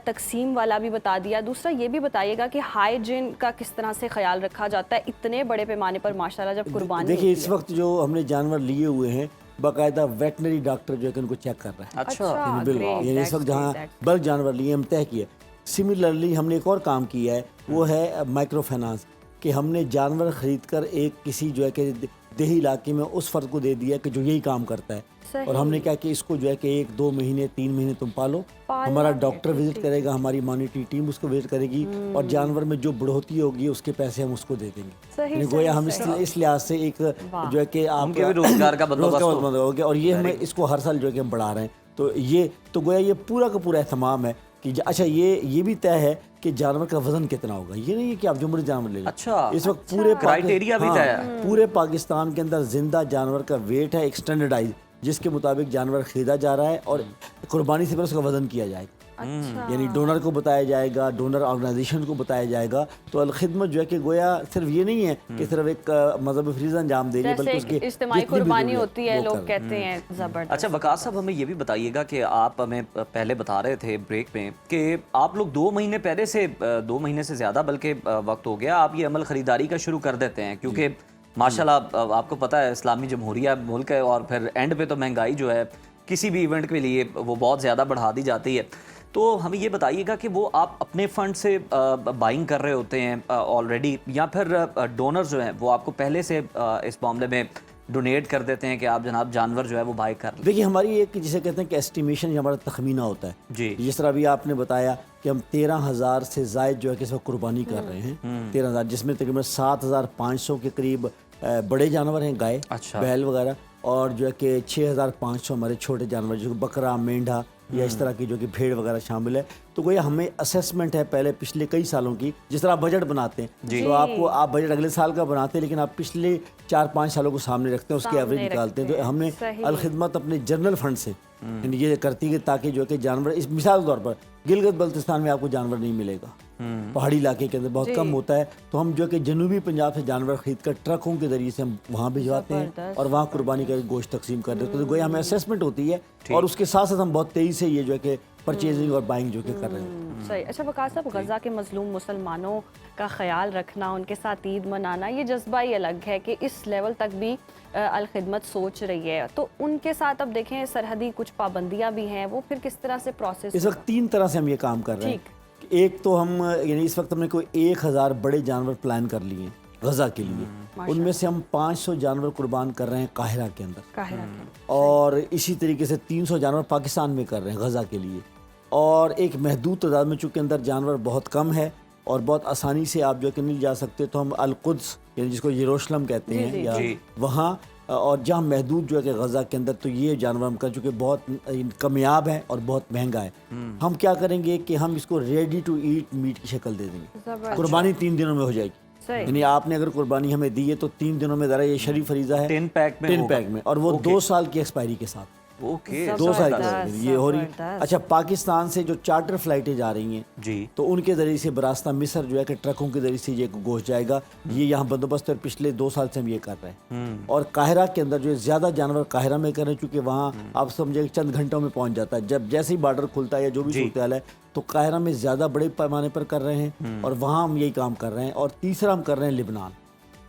तकसीम वाला भी बता दिया। दूसरा ये भी बताइएगा कि हाइजीन का किस तरह से ख्याल रखा जाता है इतने बड़े पैमाने पर माशाल्लाह जब कुर्बानी। देखिए इस वक्त जो हमने जानवर लिए हुए हैं, बाकायदा वेटनरी डॉक्टर जो है कि उनको चेक कर रहा है। अच्छा। यानी इस वक्त जहाँ बल्क जानवर लिए हम तय किया। सिमिलरली हमने एक और काम किया है, वो है माइक्रो फाइनेंस, कि हमने जानवर खरीद कर एक किसी जो है कि देही इलाके में उस फर्द को दे दिया कि जो यही काम करता है, और हमने क्या कि इसको जो है कि 1-2 महीने 3 महीने तुम पालो, हमारा डॉक्टर विजिट करेगा, हमारी मॉनिटरिंग टीम उसको विजिट करेगी और जानवर में जो बढ़ोतरी होगी उसके पैसे हम उसको दे देंगे। गोया हम इस लिहाज से एक जो है कि आपके रोजगार का बंदोबस्त हो गया और ये हमें इसको हर साल जो है कि हम बढ़ा रहे हैं। तो ये तो गोया ये पूरा का पूरा एहतमाम है कि अच्छा ये भी तय है कि जानवर का वजन कितना होगा। ये नहीं है कि आप जो मर्जी जानवर ले लें। अच्छा। इस वक्त पूरे क्राइटेरिया भी तय है। पूरे पाकिस्तान के अंदर जिंदा जानवर का वेट है एक स्टैंडर्डाइज, जिसके मुताबिक जानवर खरीदा जा रहा है और कुर्बानी से पहले उसका वजन किया जाएगा। यानी डोनर को बताया जाएगा, डोनर ऑर्गेनाइजेशन को बताया जाएगा। तो अलखिदमत जो है कि गोया सिर्फ ये नहीं है कि सिर्फ एक मजहबी फरीज़ा अंजाम दे रही है, बल्कि उसकी इज्तिमाई कुर्बानी होती है, लोग कहते हैं। जबरदस्त। अच्छा वकास साहब, हमें ये भी बताइएगा कि आप हमें पहले बता रहे थे ब्रेक में कि आप लोग 2 महीने पहले से 2 महीने से ज़्यादा बल्कि वक्त हो गया, आप ये अमल ख़रीदारी का शुरू कर देते हैं, क्योंकि माशाल्लाह आपको पता है इस्लामी जमहूरिया मुल्क है और फिर एंड पे तो महंगाई जो है किसी भी इवेंट के लिए वो बहुत ज़्यादा बढ़ा दी जाती है। तो हमें ये बताइएगा कि वो आप अपने फंड से बाइंग कर रहे होते हैं ऑलरेडी, या फिर डोनर जो हैं वो आपको पहले से इस मामले में डोनेट कर देते हैं कि आप जनाब जानवर जो है वो बाई कर लें? देखिए हमारी एक जिसे कहते हैं कि एस्टिमेशन, हमारा तखमीना होता है जी। जिस तरह अभी आपने बताया कि हम 13,000 से ज़ायद जो है कि इस वक्त कुर्बानी कर रहे हैं, 13,000, जिसमें तकरीबन 7,500 के करीब बड़े जानवर हैं, गाय, बैल वगैरह, और जो है कि 6,500 हमारे छोटे जानवर जो बकरा, मेंढा या इस तरह की जो कि भेड़ वगैरह शामिल है। तो कोई हमें असेसमेंट है पहले पिछले कई सालों की, जिस तरह आप बजट बनाते हैं तो आप बजट अगले साल का बनाते हैं, लेकिन आप पिछले 4-5 सालों को सामने रखते हैं, उसकी एवरेज निकालते हैं। तो हमने अलखिदमत अपने जनरल फंड से ये करती है ताकि जो कि जानवर, इस मिसाल के तौर पर गिलगित बल्तिस्तान में आपको जानवर नहीं मिलेगा, पहाड़ी इलाके के अंदर बहुत कम होता है, तो हम जो कि जनूबी पंजाब से जानवर खरीद कर ट्रकों के जरिए से हम वहाँ भिजवाते हैं और वहाँ कुर्बानी करके गोश्त तकसीम कर देते हैं। तो गोया हमें असेसमेंट होती है और उसके साथ साथ हम बहुत तेज़ी से ये जो है कि परचेजिंग और बाइंग जो कि कर रहे हैं। सही। अच्छा वकास साहब, गज़ा के मजलूम मुसलमानों का ख्याल रखना, उनके साथ ईद मनाना, ये जज्बा ही अलग है कि इस लेवल तक भी अलखिदमत सोच रही है। तो उनके साथ अब देखें सरहदी कुछ पाबंदियाँ भी हैं, वो फिर किस तरह से प्रोसेस? इस वक्त 3 तरह से हम ये काम कर रहे हैं। एक तो हम यानी इस वक्त हमने कोई 1,000 बड़े जानवर प्लान कर लिए हैं गज़ा के लिए, उनमें से हम 500 जानवर कुर्बान कर रहे हैं काहिरा के अंदर, और इसी तरीके से 300 जानवर पाकिस्तान में कर रहे हैं गज़ा के लिए, और एक महदूद तादाद में चूँकि अंदर जानवर बहुत कम है और बहुत आसानी से आप जो है कि नहीं जा सकते, तो हम अल-कुद्स यानी जिसको यरूशलेम कहते हैं या जी। वहाँ, और जहाँ महदूद जो है कि गज़ा के अंदर, तो ये जानवर हम कर चुके, बहुत कमियाब है और बहुत महंगा है। हम क्या करेंगे कि हम इसको रेडी टू ईट मीट की शक्ल दे देंगे। कुर्बानी 3 दिनों में हो जाएगी। यानी आपने अगर कुर्बानी हमें दी है तो 3 दिनों में ज़रा, ये शरीफ फरीज़ा है, 10 पैक में 10 पैक में, और वो 2 साल की एक्सपायरी के साथ। ओके, 2 साल जबरदस्त, की ये हो रही। जबरदस्त। अच्छा, पाकिस्तान से जो चार्टर फ्लाइटें जा रही हैं जी, तो उनके ज़रिए से बरास्ता मिस्र जो है कि ट्रकों के ज़रिए से ये गोश्त जाएगा। ये यहाँ बंदोबस्त है, पिछले 2 साल से हम ये कर रहे हैं। और काहिरा के अंदर जो है ज़्यादा जानवर काहिरा में कर रहे हैं, चूँकि वहाँ आप समझे चंद घंटों में पहुँच जाता है। जब जैसे ही बॉर्डर खुलता है या जो भी सूरत हाल है, तो काहिरा में ज़्यादा बड़े पैमाने पर कर रहे हैं, और वहाँ हम यही काम कर रहे हैं। और तीसरा हम कर रहे हैं लेबनान,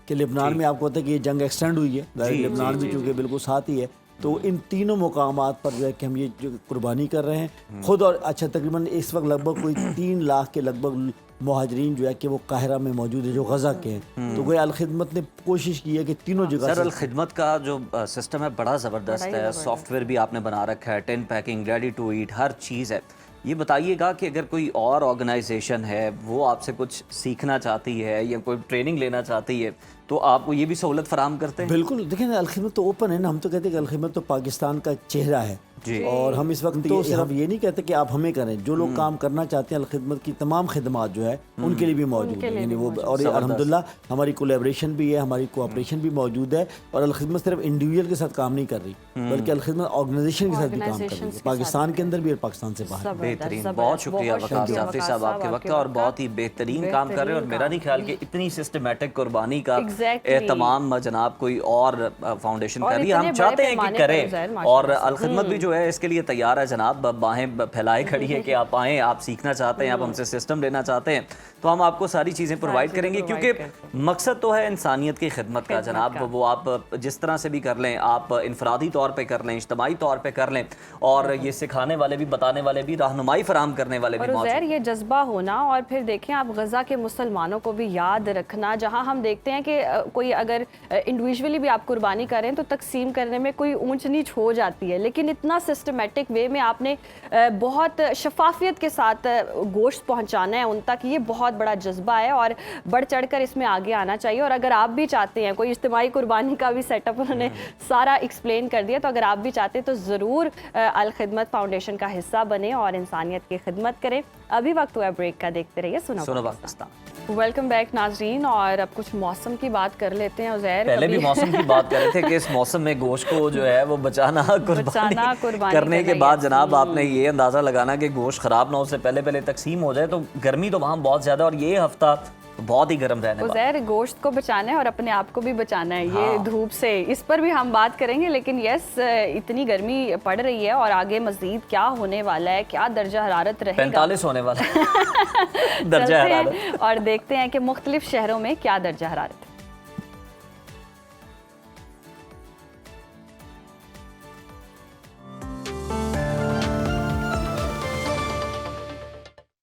कि लेबनान में आपको पता है कि ये जंग एक्सटेंड हुई है, लेबनान भी चूँकि बिल्कुल साथ ही है। तो इन तीनों मुकामात पर जो है कि हम ये जो कुर्बानी कर रहे हैं खुद। और अच्छा, तकरीबन इस वक्त लगभग कोई 3 लाख के लगभग मुहाजिरीन जो है कि वो काहिरा में मौजूद है, जो गज़ा के हैं। तो कोई अल-खिदमत ने कोशिश की है कि तीनों जगह सर अल-खिदमत का जो सिस्टम है बड़ा ज़बरदस्त है। सॉफ्टवेयर भी आपने बना रखा है, 10 पैकिंग, रेडी टू ईट, हर चीज़ है। ये बताइएगा कि अगर कोई और ऑर्गेनाइजेशन है वो आपसे कुछ सीखना चाहती है या कोई ट्रेनिंग लेना चाहती है, तो आपको ये भी सहूलत फराहम करते हैं? बिल्कुल, देखिए ना, अल-खिदमत तो ओपन है ना। हम तो कहते हैं कि अल-खिदमत तो पाकिस्तान का चेहरा है। जी। और हम इस वक्त तो सिर्फ ये नहीं कहते कि आप हमें करें, जो लोग काम करना चाहते हैं अल-खिदमत की तमाम खिदमत जो है उनके लिए भी मौजूद है। यानी वो, और अल्हम्दुलिल्लाह हमारी कोलैबोरेशन भी है, हमारी कोऑपरेशन भी मौजूद है। और अल-खिदमत सिर्फ इंडिविजुअल के साथ काम नहीं कर रही, बल्कि अल-खिदमत ऑर्गेनाइजेशन के साथ भी काम कर रही है, पाकिस्तान के अंदर भी और पाकिस्तान से बाहर। बेहतरीन, बहुत शुक्रिया वकास जाफरी साहब आपके वक्त का, और बहुत ही बेहतरीन काम कर रहे हैं। और मेरा नहीं ख्याल कि इतनी सिस्टमेटिक कुर्बानी का एहतमाम जनाब कोई और फाउंडेशन कर रही है। हम चाहते हैं कि करें, और अल-खिदमत भी जो है इसके लिए तैयार है जनाब, बाहें फैलाए खड़ी है कि आप आएँ, आप सीखना चाहते हैं, आप हमसे सिस्टम लेना चाहते हैं, तो हम आपको सारी चीज़ें प्रोवाइड करेंगे। क्योंकि मकसद तो है इंसानियत की खिदमत का जनाब, वो आप जिस तरह से भी कर लें, आप इनफरादी तौर पे कर लें, इज्तमाही तौर पे कर लें, और ये सिखाने वाले भी, बताने वाले भी, रहनुमाई फराहम करने वाले भी मौजूद हैं। ये जज्बा होना, और फिर देखें आप गज़ा के मुसलमानों को भी याद रखना, जहाँ हम देखते हैं कि कोई अगर इंडिविजुअली भी आप कुर्बानी करें तो तकसीम करने में कोई ऊंच नीच हो जाती है, लेकिन इतना सिस्टमेटिक वे में आपने बहुत शफाफियत के साथ गोश्त पहुंचाना है उन तक, ये बहुत बड़ा जज्बा है और बढ़ चढ़कर इसमें आगे आना चाहिए। और अगर आप भी चाहते हैं, कोई इज्तिमाई कुर्बानी का भी सेटअप उन्होंने सारा एक्सप्लेन कर दिया, तो अगर आप भी चाहते हैं तो ज़रूर अल-खिदमत फाउंडेशन का हिस्सा बने और इंसानियत की खिदमत करें। अभी वक्त हुआ ब्रेक का, देखते रहिए सुनो पाकिस्तान। वेलकम बैक नाजरीन, और अब कुछ मौसम की बात कर लेते हैं। उज़ैर, पहले भी मौसम की बात कर रहे थे कि इस मौसम में गोश्त को जो है वो बचाना कुर्बानी करने के बाद जनाब आपने ये अंदाज़ा लगाना कि गोश्त ख़राब ना हो, उससे पहले पहले तकसीम हो जाए। तो गर्मी तो वहाँ बहुत ज़्यादा, और ये हफ्ता बहुत ही गर्म रहने वाला है। उज़ैर, गोश्त को बचाना है और अपने आप को भी बचाना है ये धूप से, इस पर भी हम बात करेंगे। लेकिन यस, इतनी गर्मी पड़ रही है और आगे मजीद क्या होने वाला है, क्या दर्जा हरारत रहेगा, 45 होने वाला है दर्जा हरारत, और देखते हैं कि मुख्तलिफ शहरों में क्या दर्जा हरारत है।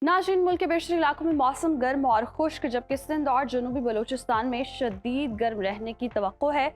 नाज़रीन, मुल्क के बेशतर इलाकों में मौसम गर्म और खुश्क, जबकि सिंध और जनूबी बलूचिस्तान में शदीद गर्म रहने की तवक्को है।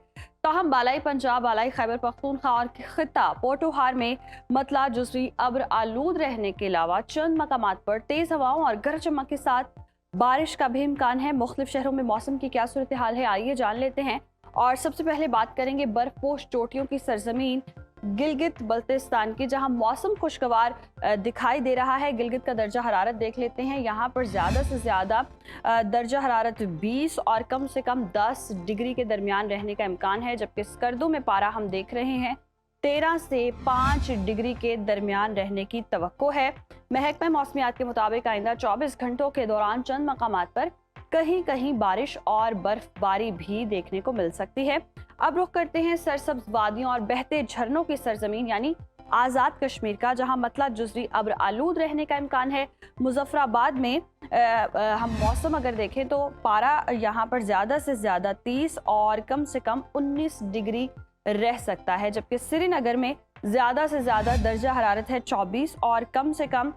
ताहम बालाई पंजाब, बालाई खैबर पख्तूनख्वा और खित्ता पोटोहार में मतला जुज़वी अब्र आलूद रहने के अलावा चंद मकामात पर तेज़ हवाओं और गरज चमक के साथ बारिश का भी इम्कान है। मुख्तलिफ शहरों में मौसम की क्या सूरत हाल है, आइए जान लेते हैं। और सबसे पहले बात करेंगे बर्फपोश चोटियों की सरजमीन गिलगित बल्तिस्तान की, जहां मौसम खुशगवार दिखाई दे रहा है। गिलगित का दर्जा हरारत देख लेते हैं। यहां पर ज़्यादा से ज़्यादा दर्जा हरारत 20 और कम से कम 10 डिग्री के दरमियान रहने का इम्कान है, जबकि स्कर्दो में पारा हम देख रहे हैं 13 से 5 डिग्री के दरमियान रहने की तवक्को है। महकमा मौसमियात के मुताबिक आइंदा 24 घंटों के दौरान चंद मकामात पर कहीं कहीं बारिश और बर्फबारी भी देखने को मिल सकती है। अब रुख करते हैं सरसब्ज वादियों और बहते झरनों की सरजमीन यानी आज़ाद कश्मीर का, जहां मतला जुज़वी अब्र आलूद रहने का इम्कान है। मुजफ्फराबाद में हम मौसम अगर देखें तो पारा यहां पर ज़्यादा से ज़्यादा 30 और कम से कम 19 डिग्री रह सकता है, जबकि श्रीनगर में ज़्यादा से ज़्यादा दर्जा हरारत है 24 और कम से कम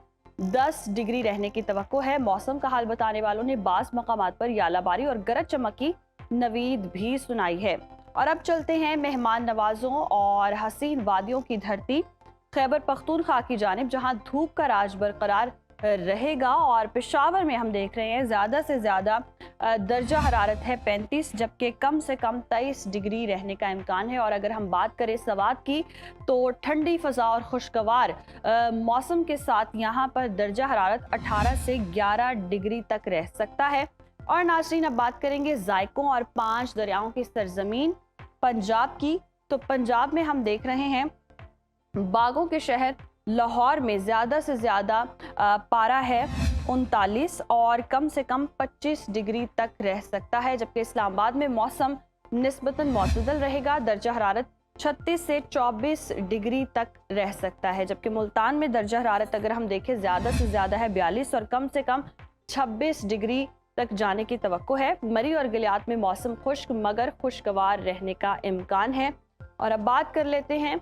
10 डिग्री रहने की तवक्को है। मौसम का हाल बताने वालों ने बाज़ मकामात पर यालाबारी और गरज चमक की नवीद भी सुनाई है। और अब चलते हैं मेहमान नवाजों और हसीन वादियों की धरती खैबर पख्तूनख्वा की जानिब, जहां धूप का राज बरकरार रहेगा। और पेशावर में हम देख रहे हैं ज़्यादा से ज़्यादा दर्जा हरारत है 35, जबकि कम से कम 23 डिग्री रहने का इम्कान है। और अगर हम बात करें सवात की तो ठंडी फ़ज़ा और खुशगवार मौसम के साथ यहाँ पर दर्जा हरारत 18 से 11 डिग्री तक रह सकता है। और नाज़रीन, अब बात करेंगे जायकों और 5 दरियाओं की सरजमीन पंजाब की। तो पंजाब में हम देख रहे हैं बागों के शहर लाहौर में ज़्यादा से ज़्यादा पारा है 39 और कम से कम 25 डिग्री तक रह सकता है, जबकि इस्लामाबाद में मौसम निस्बतन मौतदल रहेगा। दर्जा हरारत 36 से 24 डिग्री तक रह सकता है, जबकि मुल्तान में दर्जा हरारत अगर हम देखें ज़्यादा से ज़्यादा है 42 और कम से कम 26 डिग्री तक जाने की तवक्को है। मरी और गलियात में मौसम खुश्क मगर खुशगवार रहने का इम्कान है। और अब बात कर लेते हैं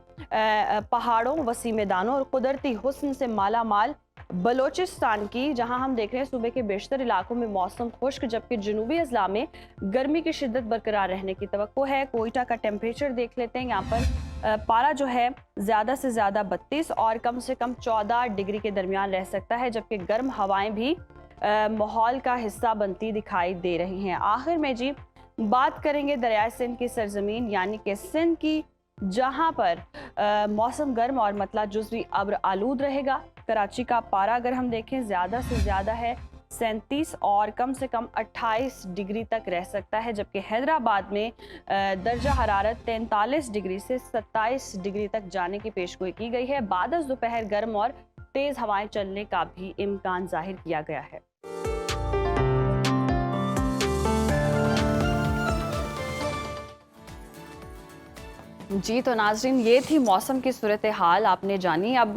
पहाड़ों, वसी मैदानों और कुदरती हुस्न से माला माल बलोचिस्तान की, जहां हम देख रहे हैं सूबे के बेशतर इलाकों में मौसम खुश्क, जबकि जनूबी अजला में गर्मी की शिद्दत बरकरार रहने की तवक्को है। कोयटा का टेम्परेचर देख लेते हैं, यहाँ पर पारा जो है ज़्यादा से ज़्यादा 32 और कम से कम 14 डिग्री के दरमियान रह सकता है, जबकि गर्म हवाएं भी माहौल का हिस्सा बनती दिखाई दे रही हैं। आखिर में जी बात करेंगे दरियाए सिंध की सरजमीन यानी कि सिंध की, जहां पर मौसम गर्म और मतला जुज़वी अब्र आलूद रहेगा। कराची का पारा अगर हम देखें ज़्यादा से ज़्यादा है 37 और कम से कम 28 डिग्री तक रह सकता है, जबकि हैदराबाद में दर्जा हरारत 43 डिग्री से 27 डिग्री तक जाने की पेशगोई की गई है। बाद दोपहर गर्म और तेज़ हवाएं चलने का भी इम्कान जाहिर किया गया है। जी तो नाजरीन, ये थी मौसम की सूरत हाल आपने जानी। अब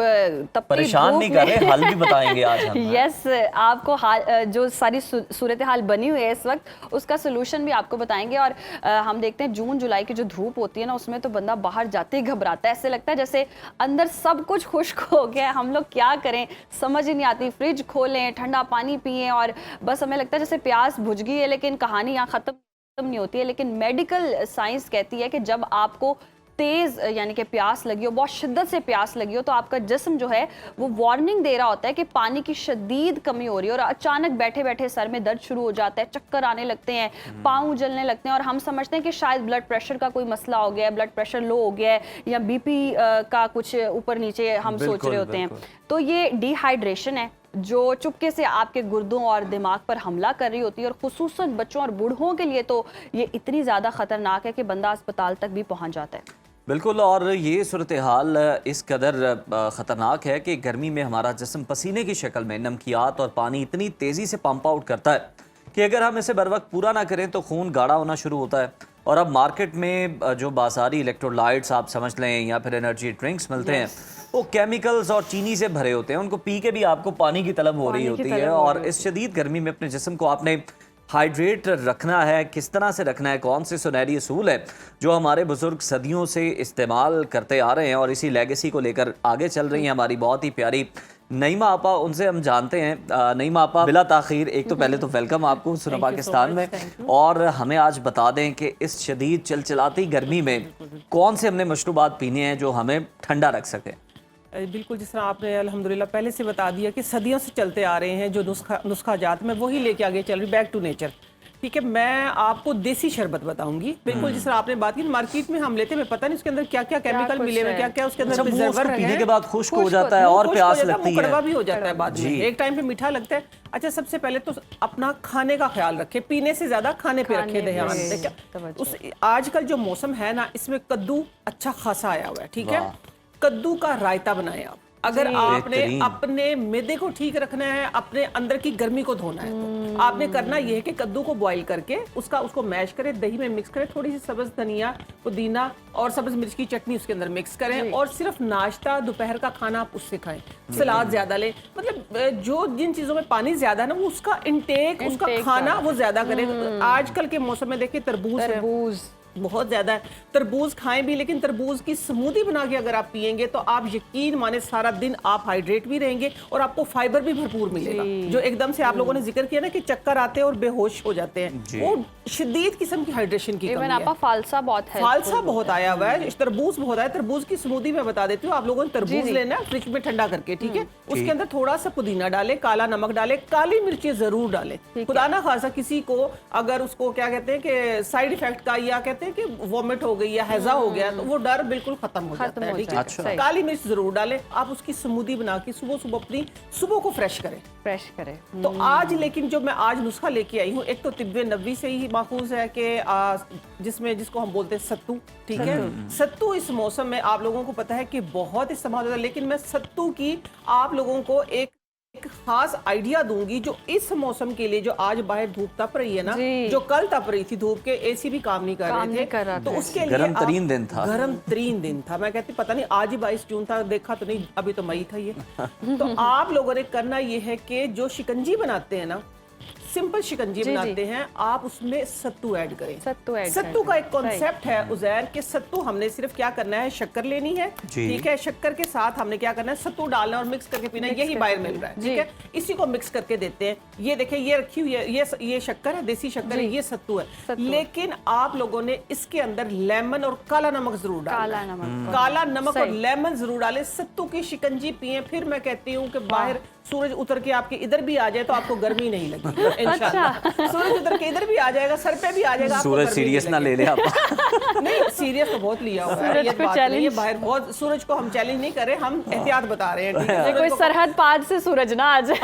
तब परेशान नहीं कर रहे, हाल भी बताएंगे आज हम। यस, आपको हाल जो सारी सूरत हाल बनी हुई है इस वक्त, उसका सोल्यूशन भी आपको बताएंगे। और हम देखते हैं जून जुलाई की जो धूप होती है ना, उसमें तो बंदा बाहर जाते ही घबराता है, ऐसे लगता है जैसे अंदर सब कुछ खुश्क हो गया है। हम लोग क्या करें समझ ही नहीं आती। फ्रिज खोलें, ठंडा पानी पिएं और बस हमें लगता है जैसे प्यास बुझ गई है, लेकिन कहानी यहाँ ख़त्म नहीं होती है। लेकिन मेडिकल साइंस कहती है कि जब आपको तेज़ यानी कि प्यास लगी हो, बहुत शिद्दत से प्यास लगी हो, तो आपका जिस्म जो है वो वार्निंग दे रहा होता है कि पानी की शदीद कमी हो रही है। और अचानक बैठे बैठे सर में दर्द शुरू हो जाता है, चक्कर आने लगते हैं, पाँव जलने लगते हैं और हम समझते हैं कि शायद ब्लड प्रेशर का कोई मसला हो गया है, ब्लड प्रेशर लो हो गया है या बीपी का कुछ ऊपर नीचे हम सोच रहे होते हैं। तो ये डिहाइड्रेशन है जो चुपके से आपके गुर्दों और दिमाग पर हमला कर रही होती है। और खुसूसन बच्चों और बूढ़ों के लिए तो ये इतनी ज़्यादा ख़तरनाक है कि बंदा अस्पताल तक भी पहुँच जाता है। बिल्कुल, और ये सूरत हाल इस कदर ख़तरनाक है कि गर्मी में हमारा जिस्म पसीने की शक्ल में नमकियात और पानी इतनी तेज़ी से पंप आउट करता है कि अगर हम इसे बर वक्त पूरा ना करें तो खून गाढ़ा होना शुरू होता है। और अब मार्केट में जो बाजारी इलेक्ट्रोलाइट्स आप समझ लें या फिर एनर्जी ड्रिंक्स मिलते हैं, वो केमिकल्स और चीनी से भरे होते हैं। उनको पी के भी आपको पानी की तलब हो रही होती है। और इस शदीद गर्मी में अपने जिस्म को आपने हाइड्रेट रखना है। किस तरह से रखना है, कौन से सुनहरी असूल है जो हमारे बुजुर्ग सदियों से इस्तेमाल करते आ रहे हैं और इसी लेगेसी को लेकर आगे चल रही हैं हमारी बहुत ही प्यारी नईमा आपा, उनसे हम जानते हैं। नईमा आपा, बिला ताखीर एक तो पहले तो वेलकम आपको सुना पाकिस्तान में, और हमें आज बता दें कि इस शदीद चिलचिलाती गर्मी में कौन से हमने मशरूबात पीने हैं जो हमें ठंडा रख सकें। बिल्कुल, जिस तरह आपने अल्हम्दुलिल्लाह पहले से बता दिया कि सदियों से चलते आ रहे हैं जो नुस्खा जात में वही लेके आगे चल रही, बैक टू नेचर। ठीक है, मैं आपको देसी शरबत बताऊंगी। बिल्कुल जिस तरह आपने बात की, मार्केट में हम लेते हैं, पता नहीं उसके अंदर क्या क्या केमिकल मिले हुए, क्या क्या उसके अंदर प्रिजर्वर है। पीने के बाद खुश्क हो जाता है और प्यास लगती है, कड़वा भी हो जाता है बाद में, एक टाइम पे मीठा लगता है। अच्छा, सबसे पहले तो अपना खाने का ख्याल रखें, पीने से ज्यादा खाने पे रखें ध्यान। उस आजकल जो मौसम है ना, इसमें कद्दू अच्छा खासा आया हुआ है। ठीक है, कद्दू का रायता बनाएं आप। अगर आपने अपने मैदे को ठीक रखना है, अपने अंदर की गर्मी को धोना है, तो आपने करना यह है कि कद्दू को बॉईल करके उसको मैश करें, दही में मिक्स करें, थोड़ी सी सब्ज धनिया, पुदीना और सब्ज मिर्च की चटनी उसके अंदर मिक्स करें और सिर्फ नाश्ता दोपहर का खाना आप उससे खाएं। सलाद ज्यादा लें, मतलब जो जिन चीजों में पानी ज्यादा है ना, उसका इंटेक उसका खाना वो ज्यादा करें। आजकल के मौसम में देखिए तरबूज बहुत ज्यादा है। तरबूज खाएं भी, लेकिन तरबूज की स्मूदी बना के अगर आप पिएंगे तो आप यकीन माने सारा दिन आप हाइड्रेट भी रहेंगे और आपको फाइबर भी भरपूर मिलेगा। जो एकदम से आप लोगों ने जिक्र किया ना कि चक्कर आते हैं और बेहोश हो जाते हैं, वो शदीद किस्म की हाइड्रेशन की कमी है। आपका फालसा बहुत है, फालसा बहुत आया हुआ है, तरबूज बहुत आया। तरबूज की स्मूदी मैं बता देती हूँ, आप लोगों ने तरबूज लेना है फ्रिज में ठंडा करके, ठीक है, उसके अंदर थोड़ा सा पुदीना डाले, काला नमक डाले, काली मिर्ची जरूर डाले। खुदा ना खासा किसी को अगर उसको क्या कहते हैं कि साइड इफेक्ट का या कहते हैं कि वॉमिट हो गई या हैजा हो गया, तो वो डर बिल्कुल खत्म हो जाता है, ठीक है। अच्छा। काली मिर्च जरूर डाले। आप उसकी स्मूदी बना के सुबह सुबह अपनी सुबह को फ्रेश करें। तो आज लेकिन जो मैं आज नुस्खा लेके आई हूँ, एक तो तिब्बे नबवी से ही माखूज है कि जिसको हम बोलते हैं सत्तू, ठीक है। सत्तू इस मौसम में आप लोगों को पता है कि बहुत इस्तेमाल होता है, लेकिन मैं सत्तू की आप लोगों को एक खास आइडिया दूंगी जो इस मौसम के लिए, जो आज बाहर धूप तप रही है ना, जो कल तप रही थी धूप के, एसी भी काम नहीं कर रहे थे, तो उसके लिए गरम तरीन दिन था। गरम तरीन दिन था। मैं कहती पता नहीं आज ही 22 जून था, देखा तो नहीं, अभी तो मई था ये। तो आप लोगों ने करना ये है कि जो शिकंजी बनाते हैं ना, सिंपल शिकंजी बनाते हैं, आप उसमें सत्तू ऐड करें। सत्तू का एक कॉन्सेप्ट है उजैर के, सत्तू हमने सिर्फ क्या करना है, शक्कर लेनी है, ठीक है, शक्कर के साथ हमने क्या करना है, सत्तू डालना और मिक्स करके पीना। यही बाहर मिल रहा है, ठीक है, इसी को मिक्स करके देते हैं। ये देखिए, ये रखी हुई है, ये शक्कर है, देसी शक्कर है, ये सत्तू है। लेकिन आप लोगों ने इसके अंदर लेमन और काला नमक जरूर डालें, काला नमक और लेमन जरूर डालें। सत्तू की शिकंजी पिए, फिर मैं कहती हूँ कि बाहर सूरज उतर के आपके इधर भी आ जाए तो आपको गर्मी नहीं लगेगी इंशाल्लाह। सूरज उतर के इधर भी आ जाएगा, सर पे भी आ जाएगा। सूरज सीरियस ना ले ले आप। नहीं, सीरियस तो बहुत लिया हुआ है, ये बात नहीं है। बाहर बहुत सूरज को हम चैलेंज नहीं कर रहे, हम एहतियात बता रहे हैं, ठीक है। कोई सरहद पार से सूरज ना आ जाए।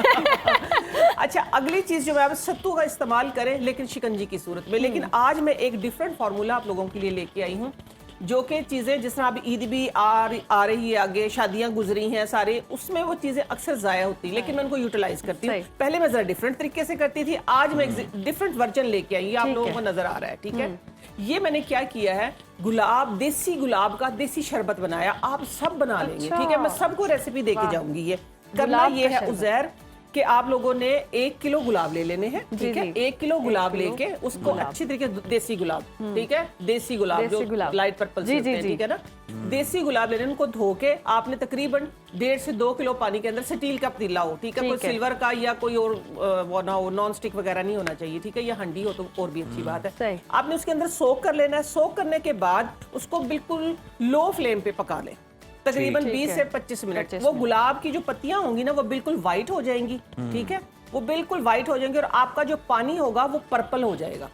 अच्छा, अगली चीज जो मैं सत्तू का इस्तेमाल करें, लेकिन शिकंजी की सूरत में। लेकिन आज मैं एक डिफरेंट फार्मूला आप लोगों के लिए लेके आई हूँ, जो कि चीज़ें जिस तरह अभी ईद भी आ रही है, आगे शादियां गुजरी हैं सारे, उसमें वो चीज़ें अक्सर ज़ाया होती हैं, लेकिन मैं उनको यूटिलाइज करती हूँ। पहले मैं ज़रा डिफरेंट तरीके से करती थी, आज मैं एक डिफरेंट वर्जन लेके आई, ये आप लोगों को नजर आ रहा है, ठीक है। ये मैंने क्या किया है, गुलाब, देसी गुलाब का देसी शरबत बनाया। आप सब बना लेंगे, ठीक है, मैं सबको रेसिपी देके जाऊंगी। ये करना ये है उजैर कि आप लोगों ने 1 किलो गुलाब ले लेने हैं, ठीक है। 1 किलो गुलाब लेके उसको अच्छी तरीके, देसी गुलाब, ठीक है, देसी गुलाब जो लाइट पर्पल से होते हैं, ठीक है ना। देसी गुलाब लेने, उनको धो के आपने तकरीबन 1.5 से 2 किलो पानी के अंदर, स्टील का पतीला हो, ठीक है, कोई सिल्वर का या कोई और वो ना हो, नॉन स्टिक वगैरह नहीं होना चाहिए, ठीक है, या हंडी हो तो और भी अच्छी बात है। आपने उसके अंदर सोक कर लेना है। सोक करने के बाद उसको बिल्कुल लो फ्लेम पे पका लें, तकरीबन 20 से 25 मिनट। वो गुलाब की जो पत्तियां होंगी ना, वो बिल्कुल व्हाइट हो जाएंगी, ठीक है, वो बिल्कुल व्हाइट हो जाएंगे और आपका जो पानी होगा वो पर्पल हो जाएगा,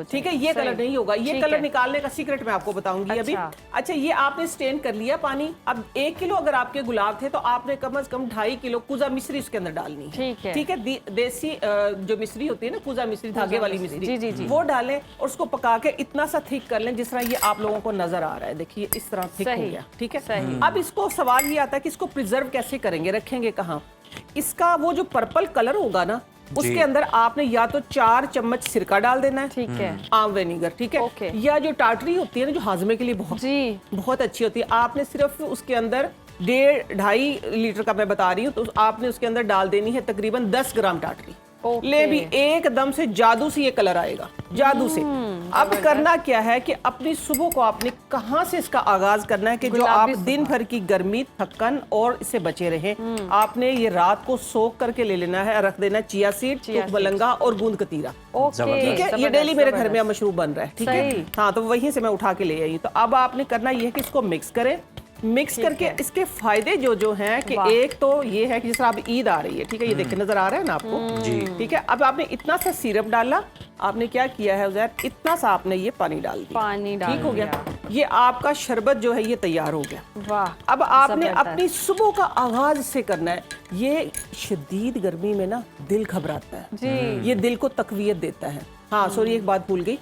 ठीक है। ये कलर नहीं होगा, ये कलर निकालने का सीक्रेट मैं आपको बताऊंगी अभी। अच्छा, ये आपने स्टेन कर लिया पानी। अब 1 किलो अगर आपके गुलाब थे तो आपने कम से कम 2.5 किलो कुजा मिश्री उसके अंदर डालनी है, ठीक है। देसी जो मिश्री होती है ना, कुजा मिश्री, धागे वाली मिश्री, वो डालें और उसको पका के इतना सा थिक कर लें जिस तरह ये आप लोगों को नजर आ रहा है। देखिए, इस तरह थिक हो गया, ठीक है। अब इसको सवाल ये आता है कि इसको प्रिजर्व कैसे करेंगे, रखेंगे कहाँ। इसका वो जो पर्पल कलर होगा ना, उसके अंदर आपने या तो 4 चम्मच सिरका डाल देना है, ठीक है, आम वेनिगर, ठीक है, या जो टाटरी होती है ना, जो हाजमे के लिए बहुत अच्छी होती है, आपने सिर्फ उसके अंदर 1.5 लीटर का मैं बता रही हूँ, तो आपने उसके अंदर डाल देनी है तकरीबन 10 ग्राम टाटरी। ले भी एकदम से जादू से ये कलर आएगा, जादू से। अब करना क्या है कि अपनी सुबह को आपने कहाँ से इसका आगाज करना है कि जो आप दिन भर की गर्मी, थकन और इससे बचे रहे, आपने ये रात को सोख करके ले लेना है, रख देना चिया सीड, तुकबलंगा और गूंद कतीरा, ठीक है। ये डेली मेरे घर में मशरूब बन रहा है, ठीक है। हाँ, तो वहीं से मैं उठा के ले आई। तो अब आपने करना ये है कि इसको मिक्स करें। मिक्स करके इसके फायदे जो हैं कि एक तो ये है कि जिस तरह अब ईद आ रही है, ठीक है, ये देखिए नजर आ रहा है ना आपको, ठीक है। अब आपने इतना सा सिरप डाला, आपने क्या किया है उजैर, इतना सा आपने ये पानी डाल दिया, ठीक हो गया। ये आपका शरबत जो है ये तैयार हो गया। वाह। अब आपने अपनी सुबह का आगाज से करना है। ये शदीद गर्मी में ना दिल घबराता है, ये दिल को तकवीयत देता है। हाँ, सॉरी, एक बात भूल गई,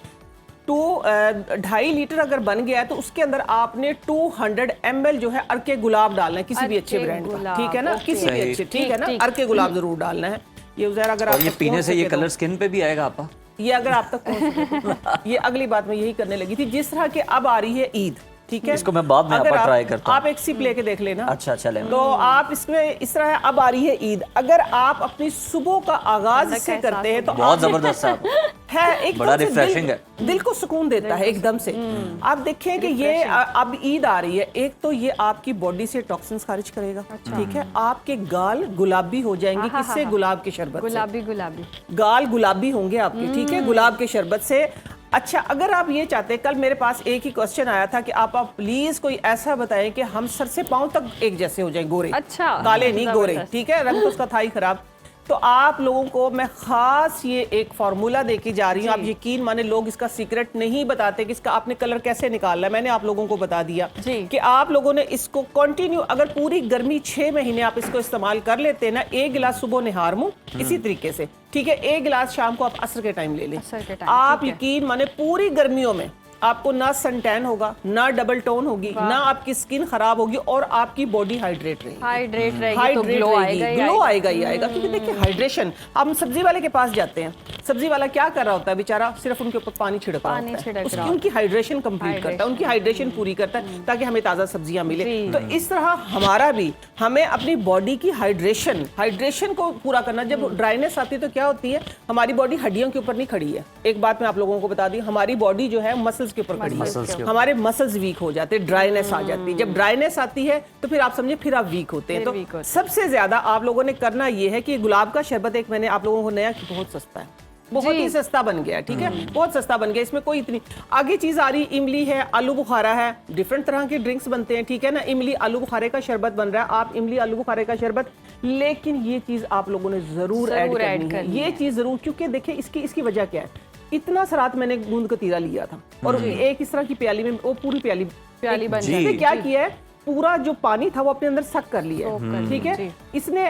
2.5 लीटर अगर बन गया है तो उसके अंदर आपने 200 ml जो है अर्के गुलाब डालना है, किसी भी अच्छे ब्रांड का, ठीक है ना, किसी भी अच्छे, ठीक है ना, अर्के गुलाब जरूर डालना है। ये उज़ैर अगर आप ये पीने से ये कलर स्किन पे भी आएगा आपा, ये अगर आप तक पहुंच सके। ये अगली बात मैं यही करने लगी थी, जिस तरह के अब आ रही है ईद, ठीक है। इसको मैं बाद में अगर ट्राई करता हूं। आप एक सिप लेके देख लेना। अच्छा चले। तो आप इसमें इस तरह है, अब आ रही है ईद, अगर आप अपनी सुबह का आगाज इससे करते हैं तो बहुत आप जबरदस्त साहब है, एक बड़ा दिल- रिफ्रेशिंग है। दिल को सुकून देता है एकदम से। आप देखें कि ये अब ईद आ रही है, एक तो ये आपकी बॉडी से टॉक्सिन्स खारिज करेगा, ठीक है। आपके गाल गुलाबी हो जाएंगे, किससे? गुलाब के शरबत से। गुलाबी गुलाबी गाल गुलाबी होंगे आपके, ठीक है, गुलाब के शरबत से। अच्छा, अगर आप ये चाहते हैं, कल मेरे पास एक ही क्वेश्चन आया था कि आप प्लीज कोई ऐसा बताएं कि हम सर से पांव तक एक जैसे हो जाएं, गोरे, अच्छा, काले नहीं गोरे, जबरदस्त। ठीक है, रंग तो उसका था ही खराब। तो आप लोगों को मैं खास ये एक फार्मूला देके जा रही हूँ। आप यकीन माने, लोग इसका सीक्रेट नहीं बताते कि इसका आपने कलर कैसे निकालना है। मैंने आप लोगों को बता दिया कि आप लोगों ने इसको कंटिन्यू, अगर पूरी गर्मी 6 महीने आप इसको इस्तेमाल कर लेते हैं ना, 1 गिलास सुबह निहार मुंह इसी तरीके से, ठीक है, 1 गिलास शाम को आप असर के टाइम ले लें। आप यकीन माने पूरी गर्मियों में आपको ना सन टैन होगा, ना डबल टोन होगी, ना आपकी स्किन खराब होगी, और आपकी बॉडी हाइड्रेट रहेगी। हाइड्रेट तो ग्लो आएगा ही आएगा। क्योंकि देखिए हाइड्रेशन, हम सब्जी वाले के पास जाते हैं, सब्जी वाला क्या कर रहा होता है बेचारा? सिर्फ उनके ऊपर पानी छिड़क रहा होता है, उसकी उनकी हाइड्रेशन कंप्लीट करता है, उनकी हाइड्रेशन पूरी करता है ताकि हमें ताज़ा सब्जियां मिले। तो इस तरह हमारा भी, हमें अपनी बॉडी की हाइड्रेशन को पूरा करना। जब ड्राइनेस आती है तो क्या होती है? हमारी बॉडी हड्डियों के ऊपर नहीं खड़ी है। एक बात मैं आप लोगों को बता दी, हमारी बॉडी जो है मसल्स के ऊपर खड़ी है। हमारे मसल्स वीक हो जाते हैं, ड्राइनेस आ जाती है। जब ड्राइनेस आती है तो फिर आप समझे फिर आप वीक होते हैं। तो सबसे ज्यादा आप लोगों ने करना यह है कि गुलाब का शरबत एक मैंने आप लोगों को नया, बहुत सस्ता है, बहुत ही सस्ता बन गया, ठीक है, बहुत सस्ता बन गया। इसमें कोई इतनी आगे चीज आ रही, इमली है, आलू बुखारा है, डिफरेंट तरह के ड्रिंक्स बनते हैं, ठीक है ना। इमली आलू बुखारे का शरबत बन रहा है, आप इमली आलू बुखारे का शरबत, लेकिन ये चीज आप लोगों ने जरूर ऐड करनी है, ये चीज जरूर। क्योंकि देखिए इसकी वजह क्या है? इतना सा रात मैंने गूंद कतीरा लिया था और एक इस तरह की प्याली में, वो पूरी प्याली बन गई। क्या किया है? पूरा जो पानी था वो अपने अंदर सक कर लिया है, ठीक है। इसने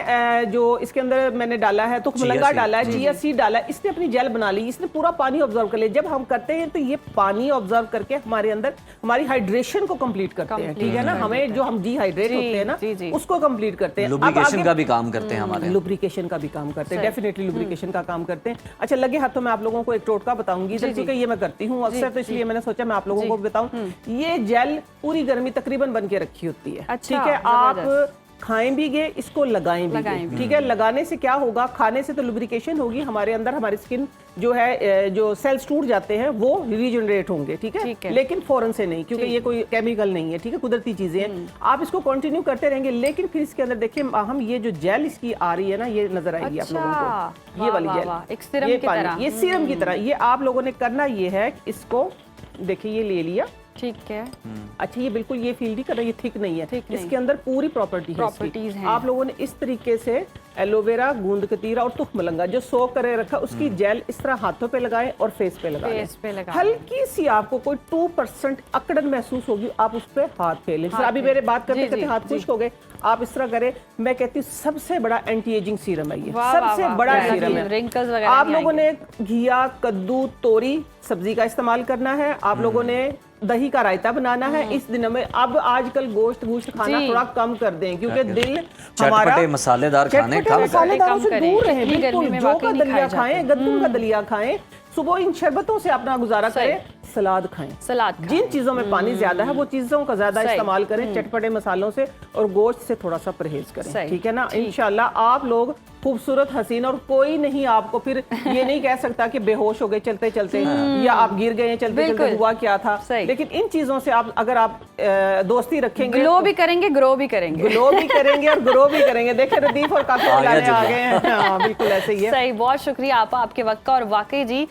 जो इसके अंदर मैंने डाला है तो मलंगा डाला है, चिया सीड डाला है, इसने अपनी जेल बना ली, इसने पूरा पानी ऑब्जर्व कर लिया। जब हम करते हैं तो ये पानी ऑब्जर्व करके हमारे अंदर हमारी हाइड्रेशन को कंप्लीट करते हैं, ठीक है ना। हमें जो हम डिहाइड्रेट होते हैं ना, उसको कंप्लीट करते हैं। लुब्रिकेशन का भी काम करते हैं हमारे, लुब्रिकेशन का भी काम करते हैं, डेफिनेटली लुब्रिकेशन का काम करते हैं। अच्छा, लगे हाथों में आप लोगों को एक टोटका बताऊंगी, क्योंकि ये मैं करती हूँ अक्सर, तो इसलिए मैंने सोचा मैं आप लोगों को बताऊं। ये जेल पूरी गर्मी तकरीबन बन के रखी होती है, ठीक है। आप खाएं भी गए, इसको लगाएं भी गए, ठीक है। लगाने से क्या होगा? खाने से तो लुब्रिकेशन होगी, हमारे अंदर हमारी स्किन जो है, जो सेल्स टूट जाते हैं वो रीजनरेट होंगे, ठीक है, लेकिन फौरन से नहीं, क्योंकि ये कोई केमिकल नहीं है, ठीक है, कुदरती चीजें हैं। आप इसको कंटिन्यू करते रहेंगे, लेकिन फिर इसके अंदर देखिए हम ये जो जेल इसकी आ रही है ना, ये नजर आएगी आप लोगों को, ये वाली जेल, एक सीरम की तरह, ये सीरम की तरह। ये आप लोगों ने करना ये है, इसको देखिए ये ले लिया, ठीक है। अच्छा, ये बिल्कुल ये फील नहीं कर रहा, ये थिक नहीं है, इसके अंदर पूरी प्रॉपर्टीज हैं। आप लोगों ने इस तरीके से एलोवेरा, गूंद कतीरा और तुख मलंगा जो सोक करे रखा, उसकी जेल इस तरह हाथों पे लगाएं और फेस पे लगाएं। हल्की सी आपको कोई 2% अकड़न महसूस होगी, आप उस पर हाथ फेर लें। अभी मेरे बात करते करते हाथ खुश्क हो गए, आप इस तरह करें। मैं कहती हूँ सबसे बड़ा एंटी एजिंग सीरम है ये, सबसे बड़ा सीरम है। आप लोगों ने घिया, कद्दू, तोरी सब्जी का इस्तेमाल करना है। आप लोगों ने दही का रायता बनाना है इस दिनों में। अब आजकल गोश्त खाना थोड़ा कम कर दें, क्योंकि दिल हमारा मसालेदार खाने मसालेदारों से दूर रहे। बिल्कुल, जौ का दलिया खाएं, गद्दू का दलिया खाएं, सुबह इन शरबतों से अपना गुजारा करें। सलाद खाएं, जिन चीजों में पानी ज्यादा है वो चीजों का ज्यादा इस्तेमाल करें, चटपटे मसालों से, और गोश्त से थोड़ा सा परहेज करें, ठीक है ना। इंशाल्लाह आप लोग खूबसूरत, हसीन, और कोई नहीं आपको फिर ये नहीं कह सकता कि बेहोश हो गए चलते चलते, या आप गिर गए चलते चलते, हुआ क्या था। लेकिन इन चीजों से आप अगर आप दोस्ती रखेंगे, ग्लो भी करेंगे, ग्रो भी करेंगे, और ग्रो भी करेंगे। देखे रदीफ और काफी आ गए हैं, बिल्कुल ऐसे ही है। सही, बहुत शुक्रिया आपके वक्त का। और वाकई जी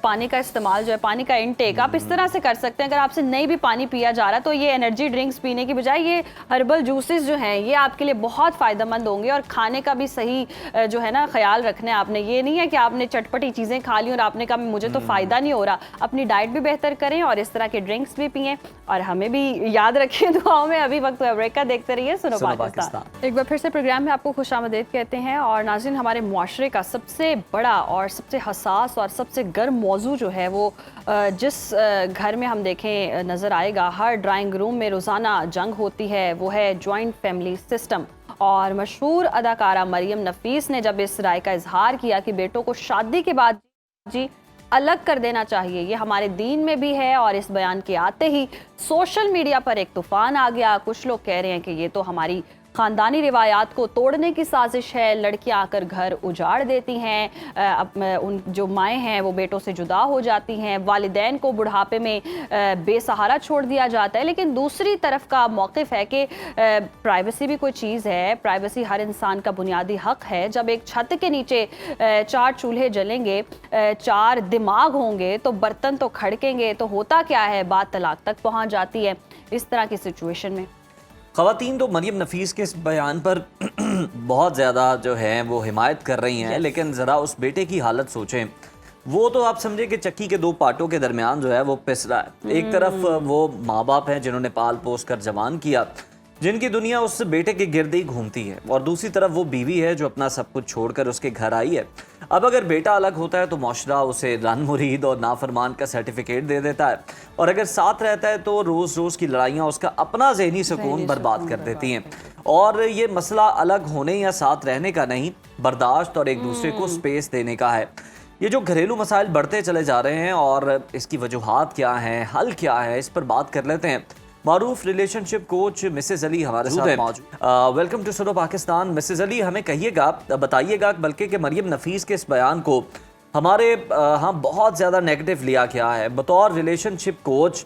पानी का इस्तेमाल जो है, पानी का इनटेक आप इस तरह से कर सकते हैं। अगर आपसे नहीं भी पानी पिया जा रहा तो ये एनर्जी ड्रिंक्स पीने की बजाय ये हर्बल जूसेस जो हैं ये आपके लिए बहुत फायदेमंद होंगे। और खाने का भी सही जो है ना ख्याल रखना है आपने। ये नहीं है कि आपने चटपटी चीज़ें खा ली और आपने कहा मुझे तो फ़ायदा नहीं हो रहा। अपनी डाइट भी बेहतर करें और इस तरह के ड्रिंक्स भी पिएं, और हमें भी याद रखें दुआओं में। अभी वक्त ब्रेक का, देखते रहिए सुनो पाकिस्तान। एक बार फिर से प्रोग्राम में आपको खुशामदीद कहते हैं। और नाज़रीन, हमारे मुआशरे का सबसे बड़ा और सबसे हसास और सबसे गर्म मौजू जो है वो जिस घर में हम देखें नज़र आएगा, हर ड्राइंग रूम में रोज़ाना जंग होती है, वो है जॉइंट फैमिली सिस्टम। और मशहूर अदाकारा मरियम नफीस ने जब इस राय का इजहार किया कि बेटों को शादी के बाद जी अलग कर देना चाहिए। ये हमारे दीन में भी है और इस बयान के आते ही सोशल मीडिया पर एक तूफान आ गया। कुछ लोग कह रहे हैं कि ये तो हमारी खानदानी रिवायात को तोड़ने की साजिश है, लड़कियां आकर घर उजाड़ देती हैं, उन जो माएँ हैं वो बेटों से जुदा हो जाती हैं, वालिदैन को बुढ़ापे में बेसहारा छोड़ दिया जाता है। लेकिन दूसरी तरफ का मौक़िफ़ है कि प्राइवेसी भी कोई चीज़ है, प्राइवेसी हर इंसान का बुनियादी हक़ है। जब एक छत के नीचे 4 चूल्हे जलेंगे, 4 दिमाग होंगे तो बर्तन तो खड़केंगे, तो होता क्या है, बात तलाक तक पहुँच जाती है। इस तरह की सिचुएशन में ख़वातीन तो मरियम नफीस के इस बयान पर बहुत ज़्यादा जो है वो हिमायत कर रही हैं, लेकिन ज़रा उस बेटे की हालत सोचें। वो तो आप समझे कि चक्की के 2 पार्टों के दरमियान जो है वो पिस रहा है। एक तरफ वो माँ बाप हैं जिन्होंने पाल पोस कर जवान किया, जिनकी दुनिया उस बेटे के गिर्द ही घूमती है, और दूसरी तरफ वो बीवी है जो अपना सब कुछ छोड़कर उसके घर आई है। अब अगर बेटा अलग होता है तो माशरा उसे रन मुरीद और नाफरमान का सर्टिफिकेट दे देता है, और अगर साथ रहता है तो रोज़ रोज़ की लड़ाइयाँ उसका अपना ज़हनी सुकून बर्बाद कर देती हैं। और ये मसला अलग होने या साथ रहने का नहीं, बर्दाश्त और एक दूसरे को स्पेस देने का है। ये जो घरेलू मसाइल बढ़ते चले जा रहे हैं और इसकी वजूहात क्या हैं, हल क्या है, इस पर बात कर लेते हैं। मारूफ रिलेशनशिप कोच मिसेज अली हमारे साथ मौजूद। वेलकम टू सुनो पाकिस्तान। मिसेज अली, हमें कहिएगा, बताइएगा बल्कि कि मरियम नफीस के इस बयान को हमारे यहाँ बहुत ज़्यादा नेगेटिव लिया गया है। बतौर रिलेशनशिप कोच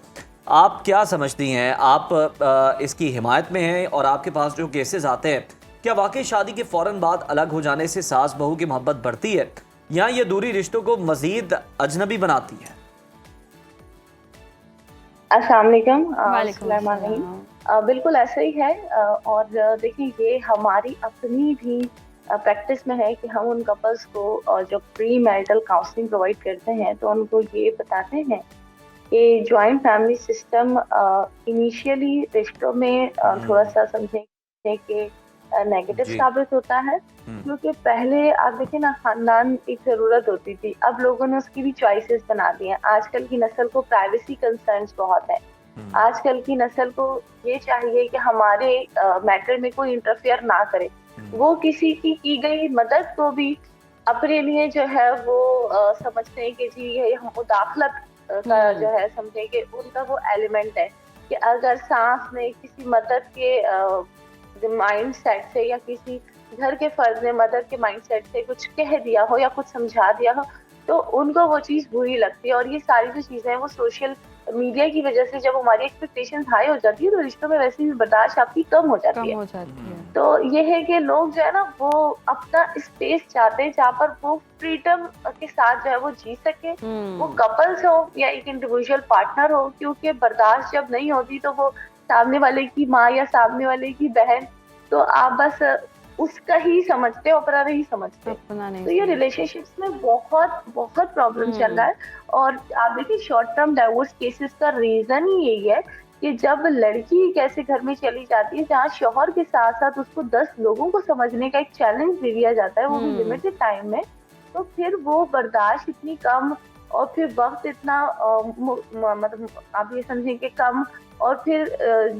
आप क्या समझती हैं? आप इसकी हिमायत में हैं, और आपके पास जो केसेस आते हैं, क्या वाकई शादी के फ़ौरन बाद अलग हो जाने से सास बहू की मोहब्बत बढ़ती है, या ये दूरी रिश्तों को मज़ीद अजनबी बनाती है? अस्सलाम वालेकुम। बिल्कुल ऐसा ही है। और देखिए, ये हमारी अपनी भी प्रैक्टिस में है कि हम उन कपल्स को जो प्री मैरिटल काउंसलिंग प्रोवाइड करते हैं तो उनको ये बताते हैं कि जॉइंट फैमिली सिस्टम इनिशियली रिश्तों में थोड़ा सा समझें कि नेगेटिव साबित होता है, क्योंकि पहले आप देखें ना, खानदान एक जरूरत होती थी, अब लोगों ने उसकी भी चॉइसेस बना दी हैं। आजकल की नस्ल को प्राइवेसी कंसर्न्स बहुत है। आजकल की नस्ल को ये चाहिए कि हमारे मैटर में कोई इंटरफेयर ना करे। वो किसी की गई मदद को भी अपने लिए जो है वो समझते हैं कि जी ये हम मुदाखलत का जो है समझे कि उनका वो एलिमेंट है कि अगर सास ने किसी मदद के माइंड सेट से या किसी घर के फर्ज ने मदर के माइंड सेट से कुछ कह दिया हो या कुछ समझा दिया हो तो उनको वो चीज़ बुरी लगती है। और ये सारी जो चीज़ें हैं वो सोशल मीडिया की वजह से जब हमारी एक्सपेक्टेशंस हाई हो जाती है तो रिश्तों में वैसे भी बर्दाश्त आपकी कम हो जाती है। तो ये है कि लोग जो है ना वो अपना स्पेस चाहते हैं जहाँ पर वो फ्रीडम के साथ जो है वो जी सके, वो कपल्स हो या एक इंडिविजुअल पार्टनर हो, क्योंकि बर्दाश्त जब नहीं होती तो वो सामने वाले की माँ या सामने वाले की बहन तो आप बस उसका ही समझते हो, अपना नहीं समझते। तो ये रिलेशनशिप्स में बहुत बहुत प्रॉब्लम चल रहा है। और आप देखिए शॉर्ट टर्म डाइवोर्स केसेस का रीजन ही यही है कि जब लड़की एक ऐसे घर में चली जाती है जहाँ शौहर के साथ साथ उसको 10 लोगों को समझने का एक चैलेंज दे दिया जाता है, वो भी लिमिटेड टाइम में, तो फिर वो बर्दाश्त इतनी कम और फिर वक्त इतना मतलब आप ये समझें कि कम, और फिर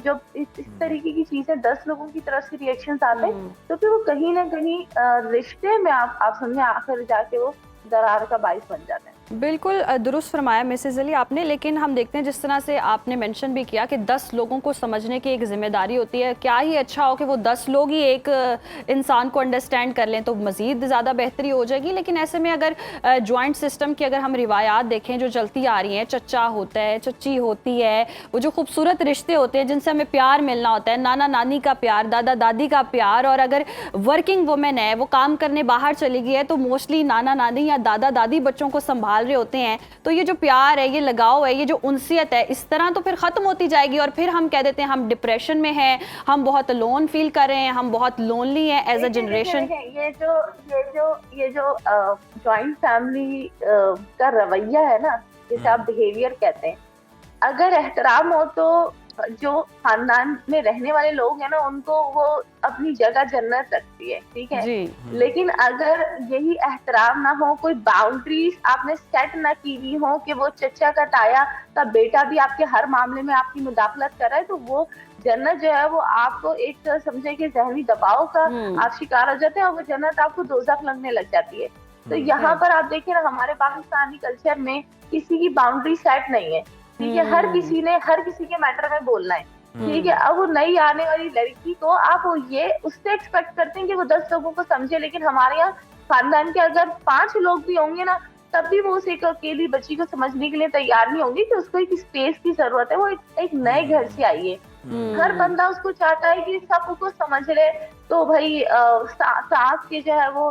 जब इस तरीके की चीजें 10 लोगों की तरफ से रिएक्शंस आते हैं तो फिर वो कहीं ना कहीं रिश्ते में आप समझे आखिर जाके वो दरार का बाइस बन जाता है। बिल्कुल दुरुस्त फरमाया मिसेज अली आपने, लेकिन हम देखते हैं जिस तरह से आपने मेंशन भी किया कि 10 लोगों को समझने की एक जिम्मेदारी होती है। क्या ही अच्छा हो कि वो 10 लोग ही एक इंसान को अंडरस्टैंड कर लें तो मज़ीद ज़्यादा बेहतरी हो जाएगी। लेकिन ऐसे में अगर जॉइंट सिस्टम की अगर हम रिवायात देखें जो चलती आ रही हैं, चचा होता है, चची होती है, वो जो खूबसूरत रिश्ते होते हैं जिनसे हमें प्यार मिलना होता है, नाना नानी का प्यार, दादा दादी का प्यार, और अगर वर्किंग वुमेन है वो काम करने बाहर चली गई है तो मोस्टली नाना नानी या दादा दादी बच्चों को संभाल रहे होते हैं, तो ये जो प्यार है, ये लगाव है, ये जो उनसियत है, इस तरह तो फिर खत्म होती जाएगी और फिर हम कह देते हैं हम डिप्रेशन में हैं, हम बहुत लोन फील कर रहे हैं, हम बहुत लोनली हैं एज अ जनरेशन। ये जो जॉइंट फैमिली का रवैया है ना, जिसे आप बिहेवियर कहते हैं, अगर एहतराम हो तो जो खानदान में रहने वाले लोग हैं ना उनको वो अपनी जगह जन्नत रखती है, ठीक है जी। लेकिन अगर यही एहतराम ना हो, कोई बाउंड्रीज आपने सेट ना की हुई हो कि वो चचा का ताया का बेटा भी आपके हर मामले में आपकी मुदाखलत कर रहा है, तो वो जन्नत जो है वो आपको एक समझे कि जहनी दबाव का आप शिकार हो जाते हैं और वो जन्नत आपको दोज़ख लगने लग जाती है। तो यहाँ पर आप देखिए ना, हमारे पाकिस्तानी कल्चर में किसी की बाउंड्री सेट नहीं है, ठीक है। हर किसी ने हर किसी के मैटर में बोलना है, ठीक है। अब वो नई आने वाली लड़की को आप ये उससे एक्सपेक्ट करते हैं कि वो 10 लोगों को समझे, लेकिन हमारे यहाँ खानदान के अगर 5 लोग भी होंगे ना, तब भी वो उस एक अकेली बच्ची को समझने के लिए तैयार नहीं होंगे कि उसको एक स्पेस की जरूरत है, वो एक नए घर से आई है। हर बंदा उसको चाहता है कि सब उसको समझ ले। तो भाई सास के जो है वो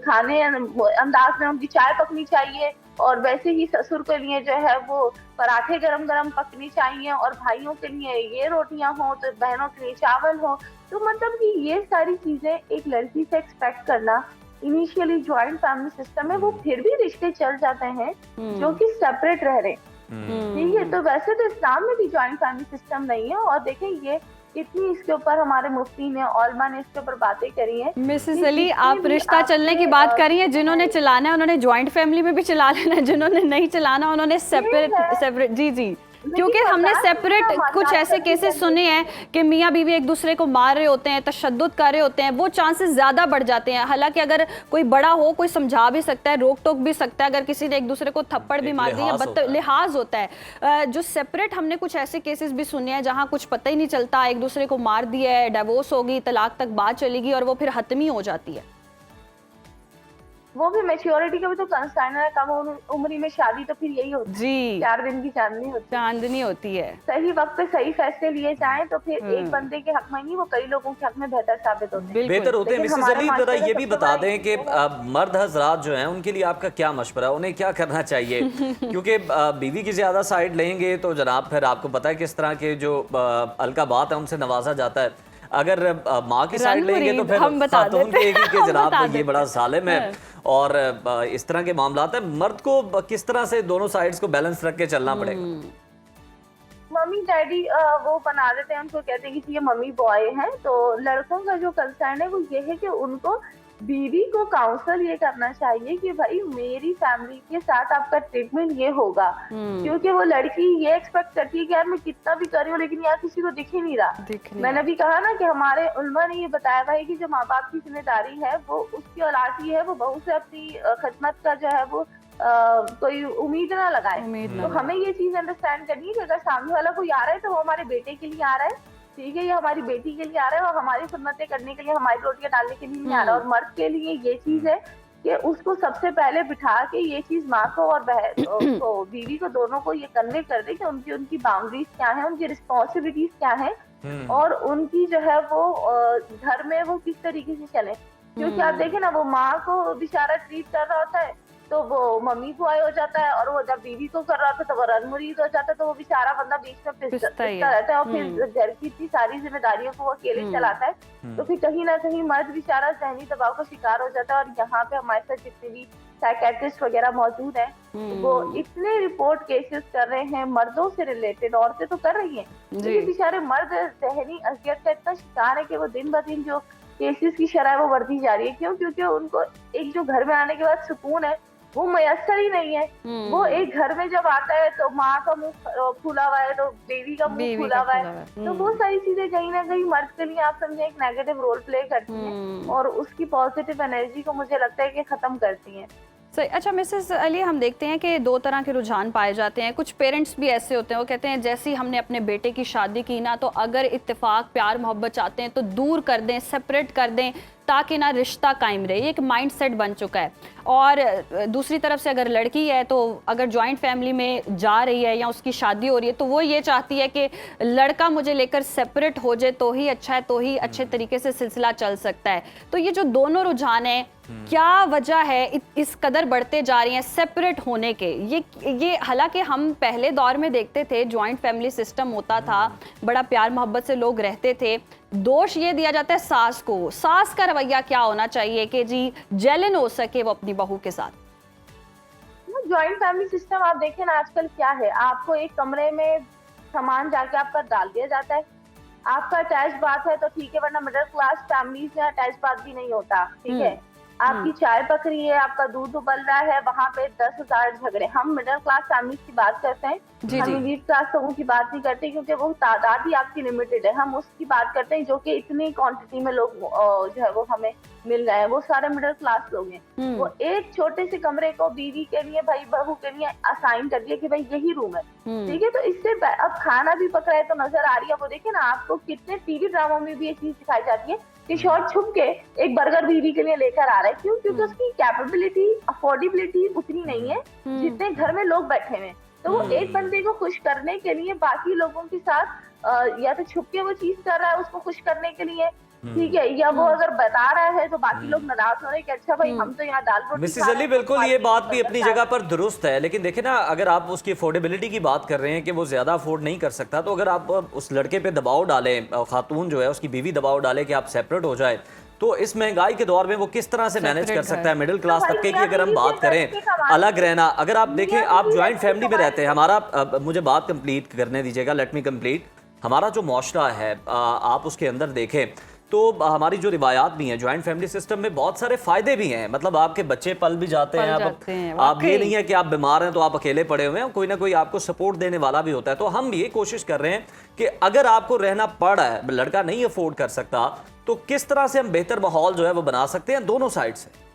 खाने अंदाज में उनकी चाय पकनी चाहिए, और वैसे ही ससुर के लिए जो है वो पराठे गरम गरम पकनी चाहिए, और भाइयों के लिए ये रोटियां हो तो बहनों के लिए चावल हो। तो मतलब कि ये सारी चीजें एक लड़की से एक्सपेक्ट करना, इनिशियली ज्वाइंट फैमिली सिस्टम में वो फिर भी रिश्ते चल जाते हैं जो कि सेपरेट रह रहे, ठीक है। तो वैसे तो इस्लाम में भी ज्वाइंट फैमिली सिस्टम नहीं है, और देखें ये कितनी इसके ऊपर हमारे मुफ्ती ने, औलमा ने इसके ऊपर बातें करी हैं। मिसेस अली, आप रिश्ता चलने की बात करी है, जिन्होंने चलाना है उन्होंने ज्वाइंट फैमिली में भी चला लेना है, जिन्होंने नहीं चलाना उन्होंने सेपरेट जी जी, क्योंकि हमने सेपरेट कुछ ऐसे केसेस सुने हैं कि मियाँ बीवी एक दूसरे को मार रहे होते हैं, तशद्दुद कर रहे होते हैं, वो चांसेस ज़्यादा बढ़ जाते हैं। हालांकि अगर कोई बड़ा हो, कोई समझा भी सकता है, रोक टोक भी सकता है, अगर किसी ने एक दूसरे को थप्पड़ भी मार दिया, लिहाज होता है। जो सेपरेट हमने कुछ ऐसे केसेस भी सुने हैं जहाँ कुछ पता ही नहीं चलता, एक दूसरे को मार दिया है, डिवोर्स होगी, तलाक तक बात चलेगी और वो फिर हतमी हो जाती है। वो भी मैच्योरिटी का भी तो कंसर्न है, कम उम्र में शादी तो फिर यही होती है जी, 4 दिन की चांदनी होती है। सही वक्त पे सही फैसले लिए जाएं तो फिर एक बंदे के हक में नहीं, वो कई लोगों के हक में बेहतर साबित होते हैं। मिसेस अली, जरा ये भी बता दें कि मर्द हजरात जो हैं उनके लिए आपका क्या मशवरा है, उन्हें क्या करना चाहिए? क्योंकि बीवी की ज्यादा साइड लेंगे तो जनाब फिर आपको पता है किस तरह के जो अलकाबात है उनसे नवाजा जाता है। अगर माँ की साइड लेंगे तो फिर खातून कहेगी कि जनाब ये बड़ा जालिम है, और इस तरह के मामलात है। मर्द को किस तरह से दोनों साइड्स को बैलेंस रख के चलना पड़ेगा? मम्मी डैडी वो बना देते हैं, उनको कहते हैं कि ये मम्मी बॉय हैं। तो लड़कों का जो कंसर्न है वो ये है कि उनको बीवी को काउंसल ये करना चाहिए कि भाई मेरी फैमिली के साथ आपका ट्रीटमेंट ये होगा, क्योंकि वो लड़की ये एक्सपेक्ट करती है कि यार मैं कितना भी कर रही हूँ लेकिन यार किसी को दिख ही नहीं रहा। मैंने भी कहा ना कि हमारे उलमा ने ये बताया भाई कि जो माँ बाप की जिम्मेदारी है वो उसकी औलाद की है, वो बहू से अपनी खिदमत का जो है वो कोई उम्मीद ना लगाए। तो हमें ये चीज अंडरस्टैंड करनी है कि अगर सामने वाला कोई आ रहा है तो वो हमारे बेटे के लिए आ रहा है, ठीक है, ये हमारी बेटी के लिए आ रहा है, और हमारी खिदमतें करने के लिए, हमारी रोटियां डालने के लिए नहीं आ रहा। और मर्द के लिए ये चीज है कि उसको सबसे पहले बिठा के ये चीज माँ को और बहन को, बीवी को, दोनों को ये कन्वे कर दे कि उनकी बाउंड्रीज क्या है, उनकी रिस्पॉन्सिबिलिटीज क्या है, और उनकी जो है वो घर में वो किस तरीके से चले। क्योंकि आप देखें ना, वो माँ को बेचारा ट्रीट कर रहा होता है तो वो मम्मी को आय हो जाता है, और वो जब बीवी को कर रहा था तो वो रनमुरीद हो जाता है, तो वो बेचारा बंदा बीच में पिसता रहता है, और फिर घर की इतनी सारी जिम्मेदारियों को वो अकेले चलाता है। तो फिर कहीं ना कहीं मर्द बेचारा जहनी दबाव का शिकार हो जाता है। और यहाँ पे हमारे साथ जितने भी साइकेट्रिस्ट वगैरह मौजूद हैं, वो इतने रिपोर्ट केसेस कर रहे हैं मर्दों से रिलेटेड, औरतें तो कर रही हैं, लेकिन बेचारे मर्द जहनी अजियत का इतना शिकार है कि वो दिन ब दिन जो केसेस की शरह वो बढ़ती जा रही है। क्यों? क्योंकि उनको एक जो घर में आने के बाद सुकून है वो मयसर ही नहीं है। वो एक घर में जब आता है तो माँ का मुंह फूला हुआ है, तो बेबी का मुंह फूला हुआ है, तो वो सारी चीजें कहीं ना कहीं मर्द के लिए आप समझे एक नेगेटिव रोल प्ले करती हैं, और उसकी पॉजिटिव एनर्जी को मुझे लगता है कि खत्म करती हैं। सही। अच्छा मिसेस अली, हम देखते हैं कि 2 तरह के रुझान पाए जाते हैं। कुछ पेरेंट्स भी ऐसे होते हैं, वो कहते हैं जैसे ही हमने अपने बेटे की शादी की ना, तो अगर इत्तेफाक प्यार मोहब्बत चाहते हैं तो दूर कर दें, सेपरेट कर दें, ताकि ना रिश्ता कायम रहे। ये एक माइंडसेट बन चुका है। और दूसरी तरफ से अगर लड़की है तो अगर जॉइंट फैमिली में जा रही है या उसकी शादी हो रही है तो वो ये चाहती है कि लड़का मुझे लेकर सेपरेट हो जाए तो ही अच्छा है, तो ही अच्छे तरीके से सिलसिला चल सकता है। तो ये जो दोनों रुझान हैं, क्या वजह है इस कदर बढ़ते जा रही हैं सेपरेट होने के? ये हालांकि हम पहले दौर में देखते थे जॉइंट फैमिली सिस्टम होता था, बड़ा प्यार मोहब्बत से लोग रहते थे। दोष ये दिया जाता है सास को। सास का रवैया क्या होना चाहिए कि जी जेलन हो सके वो अपनी बहू के साथ? जॉइंट फैमिली सिस्टम आप देखें ना आजकल क्या है, आपको एक कमरे में सामान जाके आपका डाल दिया जाता है, आपका अटैच बात है तो ठीक है, वरना मिडिल क्लास फैमिलीज में अटैच बात भी नहीं होता, ठीक है। आपकी चाय पक रही है, आपका दूध उबल रहा है, वहाँ पे 10,000 झगड़े। हम मिडिल क्लास फैमिली की बात करते हैं, हम मिडिल क्लास लोगों की बात नहीं करते, क्योंकि वो तादाद ही आपकी लिमिटेड है। हम उसकी बात करते हैं जो कि इतनी क्वांटिटी में लोग जो है वो हमें मिल रहे हैं, वो सारे मिडिल क्लास लोग हैं। वो एक छोटे से कमरे को बीवी के लिए, भाई बहू के लिए असाइन कर दिया कि भाई यही रूम है, ठीक है। तो इससे अब खाना भी पक रहा है तो नजर आ रही है। वो देखिए ना, आपको कितने टीवी ड्रामा में भी ये चीज दिखाई जाती है कि शॉर्ट छुप के एक बर्गर बीवी के लिए लेकर आ रहा है। क्यों? क्योंकि उसकी कैपेबिलिटी, अफोर्डेबिलिटी उतनी नहीं है जितने घर में लोग बैठे हुए। तो वो एक बंदे को खुश करने के लिए बाकी लोगों के साथ या तो छुप के वो चीज कर रहा है उसको खुश करने के लिए, ठीक है, या वो अगर बता रहा है तो बाकी लोग नाराज हो रहे हैं कि अच्छा भाई हम तो यहाँ दाल रोटी मिसेस अली, बिल्कुल ये बात भी अपनी जगह पर दुरुस्त है, लेकिन देखिए ना, अगर आप उसकी अफोर्डेबिलिटी की बात कर रहे हैं कि वो ज्यादा अफोर्ड नहीं कर सकता, तो अगर आप उस लड़के पे दबाव डालें, खातून जो है उसकी बीवी दबाव डाले कि आप सेपरेट हो जाए, तो इस महंगाई के दौर में वो किस तरह से मैनेज कर सकता है? मिडिल क्लास तबके की अगर हम बात करें, अलग रहना, अगर आप देखें आप ज्वाइंट फैमिली में रहते हैं, हमारा मुझे बात कंप्लीट करने दीजिएगा, लेट मी कंप्लीट। हमारा जो मुआशरा है आप उसके अंदर देखें तो हमारी जो रिवायात भी हैं, ज्वाइंट फैमिली सिस्टम में बहुत सारे फायदे भी हैं। मतलब आपके बच्चे पल भी जाते हैं, आप ये नहीं है कि आप बीमार हैं तो आप अकेले पड़े हुए हैं, कोई ना कोई आपको सपोर्ट देने वाला भी होता है। तो हम ये कोशिश कर रहे हैं कि अगर आपको रहना पड़ रहा है, लड़का नहीं अफोर्ड कर सकता, तो किस तरह से हम बेहतर माहौल जो है वो बना सकते हैं दोनों साइड से।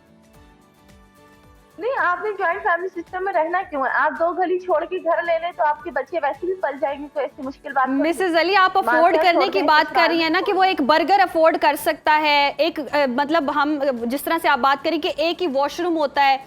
नहीं, आपने ज्वाइंट फैमिली सिस्टम में रहना क्यों है? आप 2 गली छोड़ के घर ले लें तो आपके बच्चे वैसे भी पल जाएंगे, तो ऐसी मुश्किल बात नहीं। मिसेस अली, आप अफोर्ड करने की बात कर रही हैं ना कि वो एक बर्गर अफोर्ड कर सकता है, एक मतलब हम जिस तरह से आप बात करें कि एक ही वॉशरूम होता है,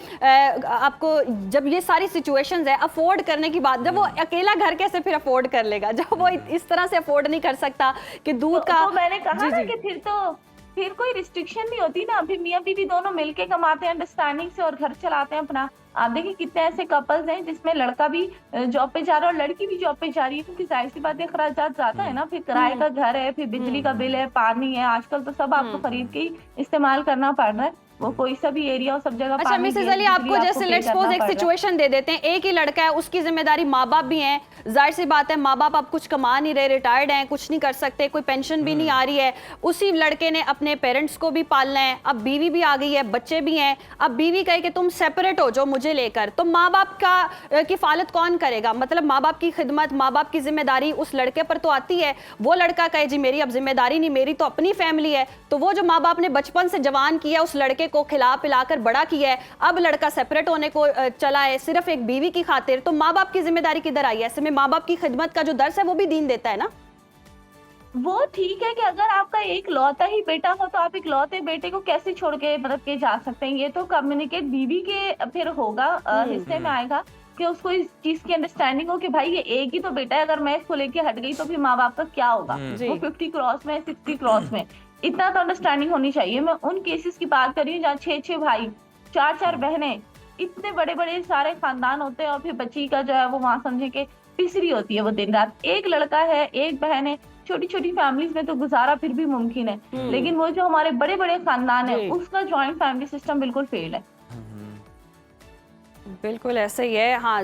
आपको जब ये सारी सिचुएशंस है अफोर्ड करने की बात, जब वो अकेला घर कैसे फिर अफोर्ड कर लेगा जब वो इस तरह से अफोर्ड नहीं कर सकता कि दूध का। तो मैंने कहा ना कि फिर कोई रिस्ट्रिक्शन नहीं होती ना। फिर मियाँ बीवी दोनों मिलके कमाते हैं अंडरस्टैंडिंग से और घर चलाते हैं अपना। आप देखिए कितने ऐसे कपल्स हैं जिसमें लड़का भी जॉब पे जा रहा है और लड़की भी जॉब पे जा रही है, क्योंकि जाहिर सी बात है खर्चात ज्यादा है ना। फिर किराए का घर है, फिर बिजली का बिल है, पानी है, आजकल तो सब आपको खरीद के ही इस्तेमाल करना पड़ रहा है। वो कोई सा भी एरिया और सब जगह। अच्छा मिसेस अली, आपको जैसे लेट्स सपोज एक सिचुएशन दे देते हैं, एक ही लड़का है, उसकी जिम्मेदारी माँ बाप भी हैं, जाहिर सी बात है माँ बाप अब कुछ कमा नहीं रहे, रिटायर्ड हैं, कुछ नहीं कर सकते, कोई पेंशन भी नहीं आ रही है, उसी लड़के ने अपने पेरेंट्स को भी पालना है, अब बीवी भी आ गई है, बच्चे भी हैं, अब बीवी कहे कि तुम सेपरेट हो जाओ मुझे लेकर, तो माँ बाप का किफालत कौन करेगा? मतलब माँ बाप की खिदमत, माँ बाप की जिम्मेदारी उस लड़के पर तो आती है। वो लड़का कहे जी मेरी अब जिम्मेदारी नहीं, मेरी तो अपनी फैमिली है, तो वो जो माँ बाप ने बचपन से जवान किया, उस लड़के को खिला पिला कर बड़ा किया है, अब लड़का सेपरेट होने को चला है सिर्फ एक बीवी की खातिर, तो माँ बाप की जिम्मेदारी किधर आई है? ऐसे में माँ बाप की खिदमत का जो दर्स है वो भी दीन देता है ना। वो ठीक है कि अगर आपका एक लौता ही बेटा हो तो आप एक लौते बेटे को कैसे छोड़ के मतलब के जा सकते हैं? ये तो कम्युनिकेट बीवी के फिर होगा, हिस्से में आएगा कि उसको इस चीज की अंडरस्टैंडिंग हो कि भाई ये एक ही तो बेटा है, अगर मैं इसको लेके हट गई तो फिर माँ बाप का क्या होगा? वो 50 क्रॉस में, 60 क्रॉस में, इतना तो अंडरस्टैंडिंग होनी चाहिए। मैं उन केसेस की बात कर रही हूँ जहाँ 6-6 भाई, 4-4 बहनें, इतने बड़े बड़े सारे खानदान होते हैं और फिर बच्ची का जो है वो वहां समझे कि पिसरी होती है वो दिन रात। एक लड़का है, एक बहन है, छोटी छोटी फैमिलीज में तो गुजारा फिर भी मुमकिन है, लेकिन वो जो हमारे बड़े बड़े खानदान है उसका जॉइंट फैमिली सिस्टम बिल्कुल फेल है। बिल्कुल ऐसे ही है। हाँ,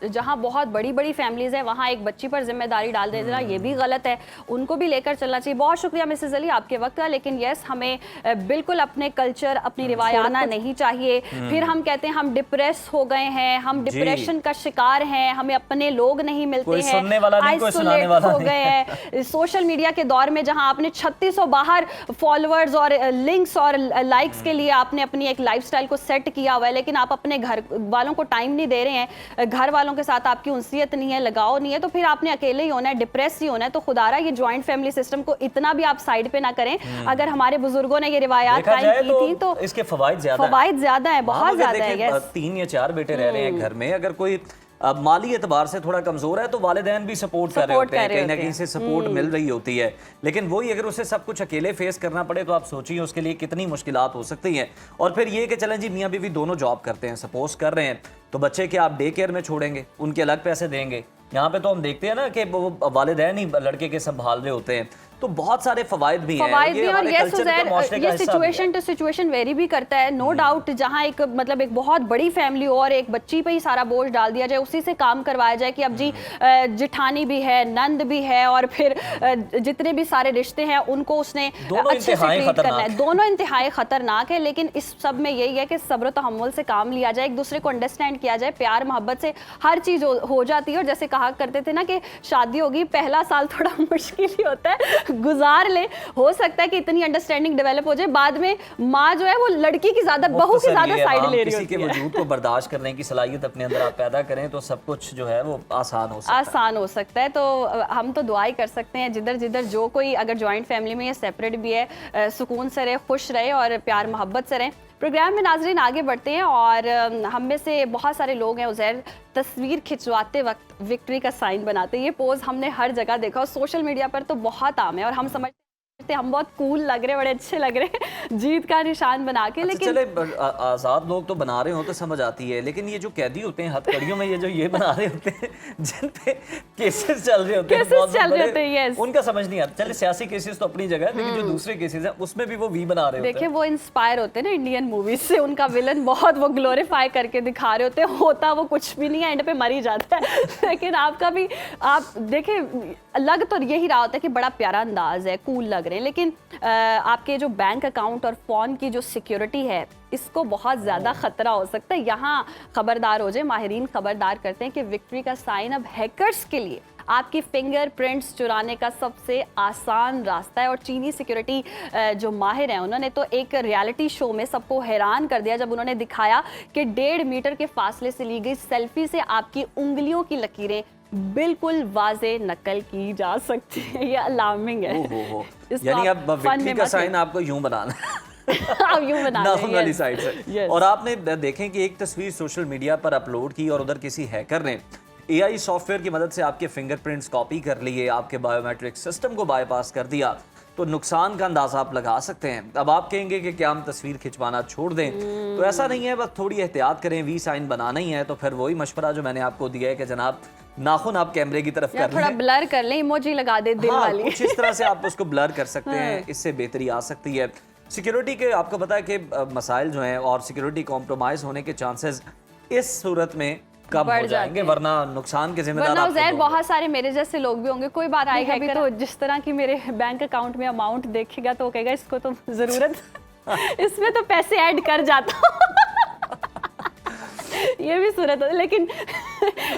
जहाँ बहुत बड़ी बड़ी फैमिलीज है वहाँ एक बच्ची पर जिम्मेदारी डाल देना ये भी गलत है, उनको भी लेकर चलना चाहिए। बहुत शुक्रिया मिसेस अली आपके वक्त का, लेकिन यस हमें बिल्कुल अपने कल्चर, अपनी रिवायत आना नहीं चाहिए। फिर हम कहते हैं हम डिप्रेस हो गए हैं, हम डिप्रेशन का शिकार हैं, हमें अपने लोग नहीं मिलते हैं, आइसोलेट हो गए हैं। सोशल मीडिया के दौर में जहाँ आपने 3600 बाहर फॉलोअर्स और लिंक्स और लाइक्स के लिए आपने अपनी एक लाइफस्टाइल को सेट किया हुआ है, लेकिन आप अपने घर वालों को टाइम नहीं दे रहे हैं, घर वालों के साथ आपकी उनसियत नहीं है, लगाव नहीं है, तो फिर आपने अकेले ही होना है, डिप्रेस ही होना है। तो खुदारा ये जॉइंट फैमिली सिस्टम को इतना भी आप साइड पे ना करें। अगर हमारे बुजुर्गों ने ये रिवायात कायम की थी तो इसके फवाइद ज्यादा है, बहुत ज्यादा है। 3 या 4 बेटे रह रहे हैं घर में, अगर कोई अब माली एतबार से थोड़ा कमजोर है तो वालिदैन भी सपोर्ट कर रहे होते हैं, कहीं ना कहीं से सपोर्ट मिल रही होती है, लेकिन वही अगर उसे सब कुछ अकेले फेस करना पड़े तो आप सोचिए उसके लिए कितनी मुश्किलात हो सकती हैं। और फिर ये कि चलें जी मियाँ बीवी दोनों जॉब करते हैं, सपोज कर रहे हैं, तो बच्चे के आप डे केयर में छोड़ेंगे, उनके अलग पैसे देंगे। यहाँ पे तो हम देखते हैं ना कि वो वालिदैन ही लड़के के संभाल रहे होते हैं, तो बहुत सारे फवायद भी हैं। फवायद भी और हमारे ये culture का, माशरे का ये हिस्सा भी सिचुएशन है। टू सिचुएशन वेरी भी करता है, नो डाउट। जहाँ एक मतलब एक बहुत बड़ी फैमिली हो और एक बच्ची पे ही सारा बोझ डाल दिया जाए, उसी से काम करवाया जाए कि अब जी जिठानी भी है, नंद भी है, और फिर जितने भी सारे रिश्ते हैं उनको उसने अच्छे से ट्रीट करना है। दोनों इंतहाई खतरनाक है, लेकिन इस सब में यही है कि सब्र तहम्मुल से काम लिया जाए, एक दूसरे को अंडरस्टैंड किया जाए, प्यार मोहब्बत से हर चीज हो जाती है। और जैसे कहा करते थे ना कि शादी होगी, पहला साल थोड़ा मुश्किल ही होता है, गुजार ले, हो सकता है कि इतनी अंडरस्टैंडिंग डेवलप हो जाए, बाद में माँ जो है वो लड़की की ज्यादा, बहू की ज्यादा साइड ले रही किसी के होती है। वजूद को बर्दाश्त करने की सलाहियत अपने अंदर आप पैदा करें तो सब कुछ जो है वो आसान हो सकता है। आसान हो सकता है। तो हम तो दुआ ही कर सकते हैं जिधर जिधर जो कोई अगर जॉइंट फैमिली में या सेपरेट भी है, सुकून से रहे, खुश रहे और प्यार मोहब्बत से रहें। प्रोग्राम में नाजरीन आगे बढ़ते हैं और हम में से बहुत सारे लोग हैं उज़ैर, तस्वीर खिंचवाते वक्त विक्ट्री का साइन बनाते हैं। ये पोज हमने हर जगह देखा और सोशल मीडिया पर तो बहुत आम है और हम समझते हम बहुत कूल लग रहे हैं, बड़े अच्छे लग रहे हैं जीत का निशान बना के। लेकिन चले आजाद लोग तो बना रहे हो तो समझ आती है, लेकिन ये जो कैदी होते हैं हथकड़ियों में, ये जो ये बना रहे होते हैं जिन पे केसेस चल रहे होते हैं, बहुत बड़े, यस, उनका समझ नहीं आता। चले सियासी केसेस तो अपनी जगह है, लेकिन जो दूसरे केसेस हैं उसमें भी वो वी बना रहे होते हैं। देखिए वो इंस्पायर होते हैं ना इंडियन मूवीज से, उनका विलन बहुत वो ग्लोरीफाई करके दिखा रहे होते हैं, होता वो कुछ भी नहीं है, एंड पे मर ही जाता है। लेकिन आपका भी आप देखिए लग तो यही रहा होता है कि बड़ा प्यारा अंदाज है, कूल लग रहे हैं, लेकिन आपके जो बैंक अकाउंट और फोन की जो सिक्योरिटी है इसको बहुत ज़्यादा ख़तरा हो सकता है। यहाँ खबरदार हो जाए, माहिरीन खबरदार करते हैं कि विक्ट्री का साइन अब हैकर्स के लिए आपकी फिंगरप्रिंट्स चुराने का सबसे आसान रास्ता है। और चीनी सिक्योरिटी जो माहिर हैं उन्होंने तो एक रियलिटी शो में सबको हैरान कर दिया जब उन्होंने दिखाया कि 1.5 मीटर के फासले से ली गई सेल्फी से आपकी उंगलियों की लकीरें बिल्कुल वाज़े नकल की जा सकती है। ये अलार्मिंग है। यानी अब विक्ट्री का साइन आपको यूं बनाना आप यूं बना नाखून वाली साइड से। और आपने देखें कि एक तस्वीर सोशल मीडिया पर अपलोड की और उधर किसी हैकर ने AI सॉफ्टवेयर की मदद से आपके फिंगरप्रिंट्स कॉपी कर लिए, आपके बायोमेट्रिक सिस्टम को बाईपास कर दिया, तो नुकसान का अंदाजा आप लगा सकते हैं। अब आप कहेंगे कि क्या हम तस्वीर खिंचवाना छोड़ दें, तो ऐसा नहीं है, बस थोड़ी एहतियात करें। वी साइन बनाना ही है तो फिर वही मशवरा जो मैंने आपको दिया है कि जनाब नाखून आप कैमरे की तरफ कर थोड़ा ब्लर कर लें, इमोजी लगा दे दिल वाली, कुछ इस तरह से आप उसको ब्लर कर सकते हैं, इससे बेहतरी आ सकती है। सिक्योरिटी के आपको पता है कि मसाइल जो हैं और सिक्योरिटी कॉम्प्रोमाइज होने के चांसेस इस सूरत में कम हो जाएंगे, वरना नुकसान के जिम्मेदार आप खुद बहुत सारे मेरे जैसे लोग भी होंगे। कोई बार आएगा भी तो जिस तरह की मेरे बैंक अकाउंट में अमाउंट देखेगा तो कहेगा इसको तो जरूरत इसमें तो पैसे ऐड कर जाता ये भी सूरत है। लेकिन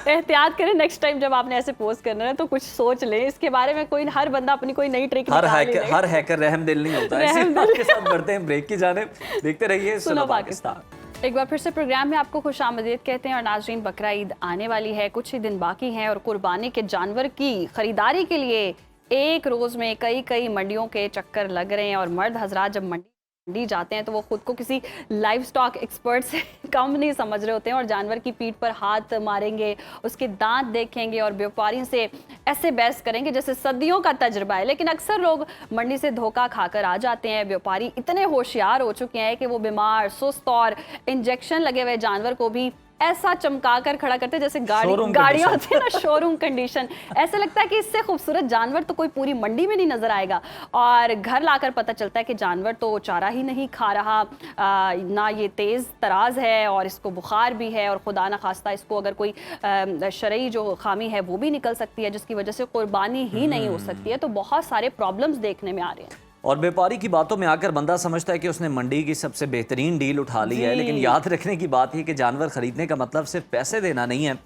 एहतियात करें नेक्स्ट टाइम जब आपने ऐसे पोस्ट करना है तो कुछ सोच लें इसके बारे में। कोई हर बंदा अपनी कोई नई ट्रिक हर हैकर रहम दिल नहीं होता है। आपके साथ बढ़ते हैं ब्रेक की जानिब, देखते रहिए सुनो पाकिस्तान। एक बार फिर से प्रोग्राम में आपको खुशामदीद कहते हैं। और नाजरीन, बकरा ईद आने वाली है, कुछ ही दिन बाकी हैं और कुर्बानी के जानवर की खरीदारी के लिए एक रोज़ में कई मंडियों के चक्कर लग रहे हैं। और मर्द हजरात जब मंडी जाते हैं तो वो खुद को किसी लाइव स्टॉक एक्सपर्ट से कम नहीं समझ रहे होते हैं और जानवर की पीठ पर हाथ मारेंगे, उसके दांत देखेंगे और व्यापारी से ऐसे बहस करेंगे जैसे सदियों का तजुर्बा है। लेकिन अक्सर लोग मंडी से धोखा खाकर आ जाते हैं। व्यापारी इतने होशियार हो चुके हैं कि वो बीमार, सुस्त और इंजेक्शन लगे हुए जानवर को भी ऐसा चमका कर खड़ा करते हैं जैसे गाड़ियां होती है ना, शोरूम कंडीशन। ऐसा लगता है कि इससे खूबसूरत जानवर तो कोई पूरी मंडी में नहीं नजर आएगा। और घर लाकर पता चलता है कि जानवर तो चारा ही नहीं खा रहा, ना ये तेज़ तराज है और इसको बुखार भी है, और खुदा न खास्ता इसको अगर कोई शरई जो खामी है वो भी निकल सकती है जिसकी वजह से कुर्बानी ही नहीं हो सकती है। तो बहुत सारे प्रॉब्लम्स देखने में आ रहे हैं। और व्यापारी की बातों में आकर बंदा समझता है कि उसने मंडी की सबसे बेहतरीन डील उठा ली है, लेकिन याद रखने की बात है कि जानवर खरीदने का मतलब सिर्फ पैसे देना नहीं है,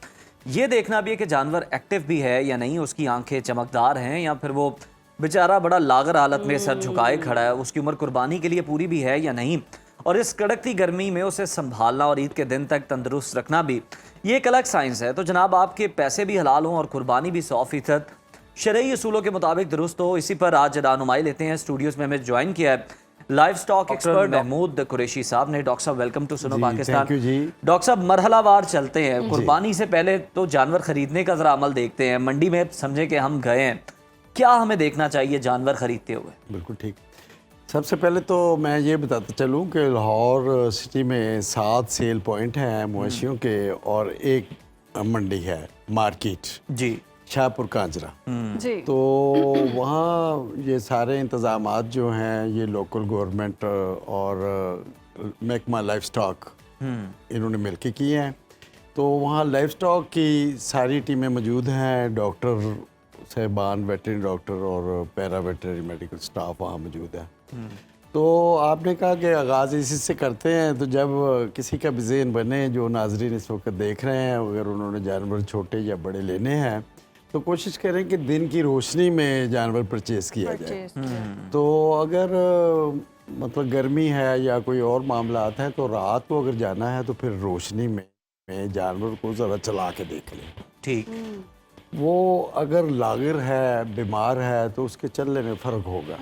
ये देखना भी है कि जानवर एक्टिव भी है या नहीं, उसकी आंखें चमकदार हैं या फिर वो बेचारा बड़ा लागर हालत में सर झुकाए खड़ा है, उसकी उम्र कुर्बानी के लिए पूरी भी है या नहीं। और इस कड़कती गर्मी में उसे संभालना और ईद के दिन तक तंदुरुस्त रखना भी ये एक अलग साइंस है। तो जनाब आपके पैसे भी हलाल हों और कुर्बानी भी 100% शरई असूलों के मुताबिक दुरुस्त हो, इसी पर आज रहनुमाई लेते हैं। स्टूडियोज में हमें ज्वाइन किया है livestock expert Mahmood Qureshi sahab ने। डॉक्टर साहब वेलकम टू सुनो पाकिस्तान। डॉक्टर साहब मरहलावार चलते हैं, कुर्बानी से पहले तो जानवर खरीदने का जरा अमल देखते हैं। मंडी में समझे कि हम गए हैं, क्या हमें देखना चाहिए जानवर खरीदते हुए? बिल्कुल ठीक। सबसे पहले तो मैं ये बताता चलूँ कि लाहौर सिटी में 7 सेल पॉइंट हैं मवेशियों के और एक मंडी है मार्केट जी। शाहपुर कांजरा। जी। तो वहाँ ये सारे इंतज़ामात जो हैं ये लोकल गवर्नमेंट और महकमा लाइफ स्टॉक इन्होंने मिलके किए हैं। तो वहाँ लाइफ स्टॉक की सारी टीमें मौजूद हैं, डॉक्टर साहबान, वेटरनरी डॉक्टर और पैरा वेटरनरी मेडिकल स्टाफ वहाँ मौजूद है। तो आपने कहा कि आगाज़ इसी से करते हैं, तो जब किसी का भी ज़हन बने, जो नाजरीन इस वक्त देख रहे हैं, अगर उन्होंने जानवर छोटे या बड़े लेने हैं तो कोशिश करें कि दिन की रोशनी में जानवर परचेज़ किया जाए। तो अगर मतलब गर्मी है या कोई और मामला आता है तो रात को अगर जाना है तो फिर रोशनी में जानवर को ज़रा चला के देख लें। ठीक। वो अगर लागिर है, बीमार है, तो उसके चलने में फ़र्क होगा।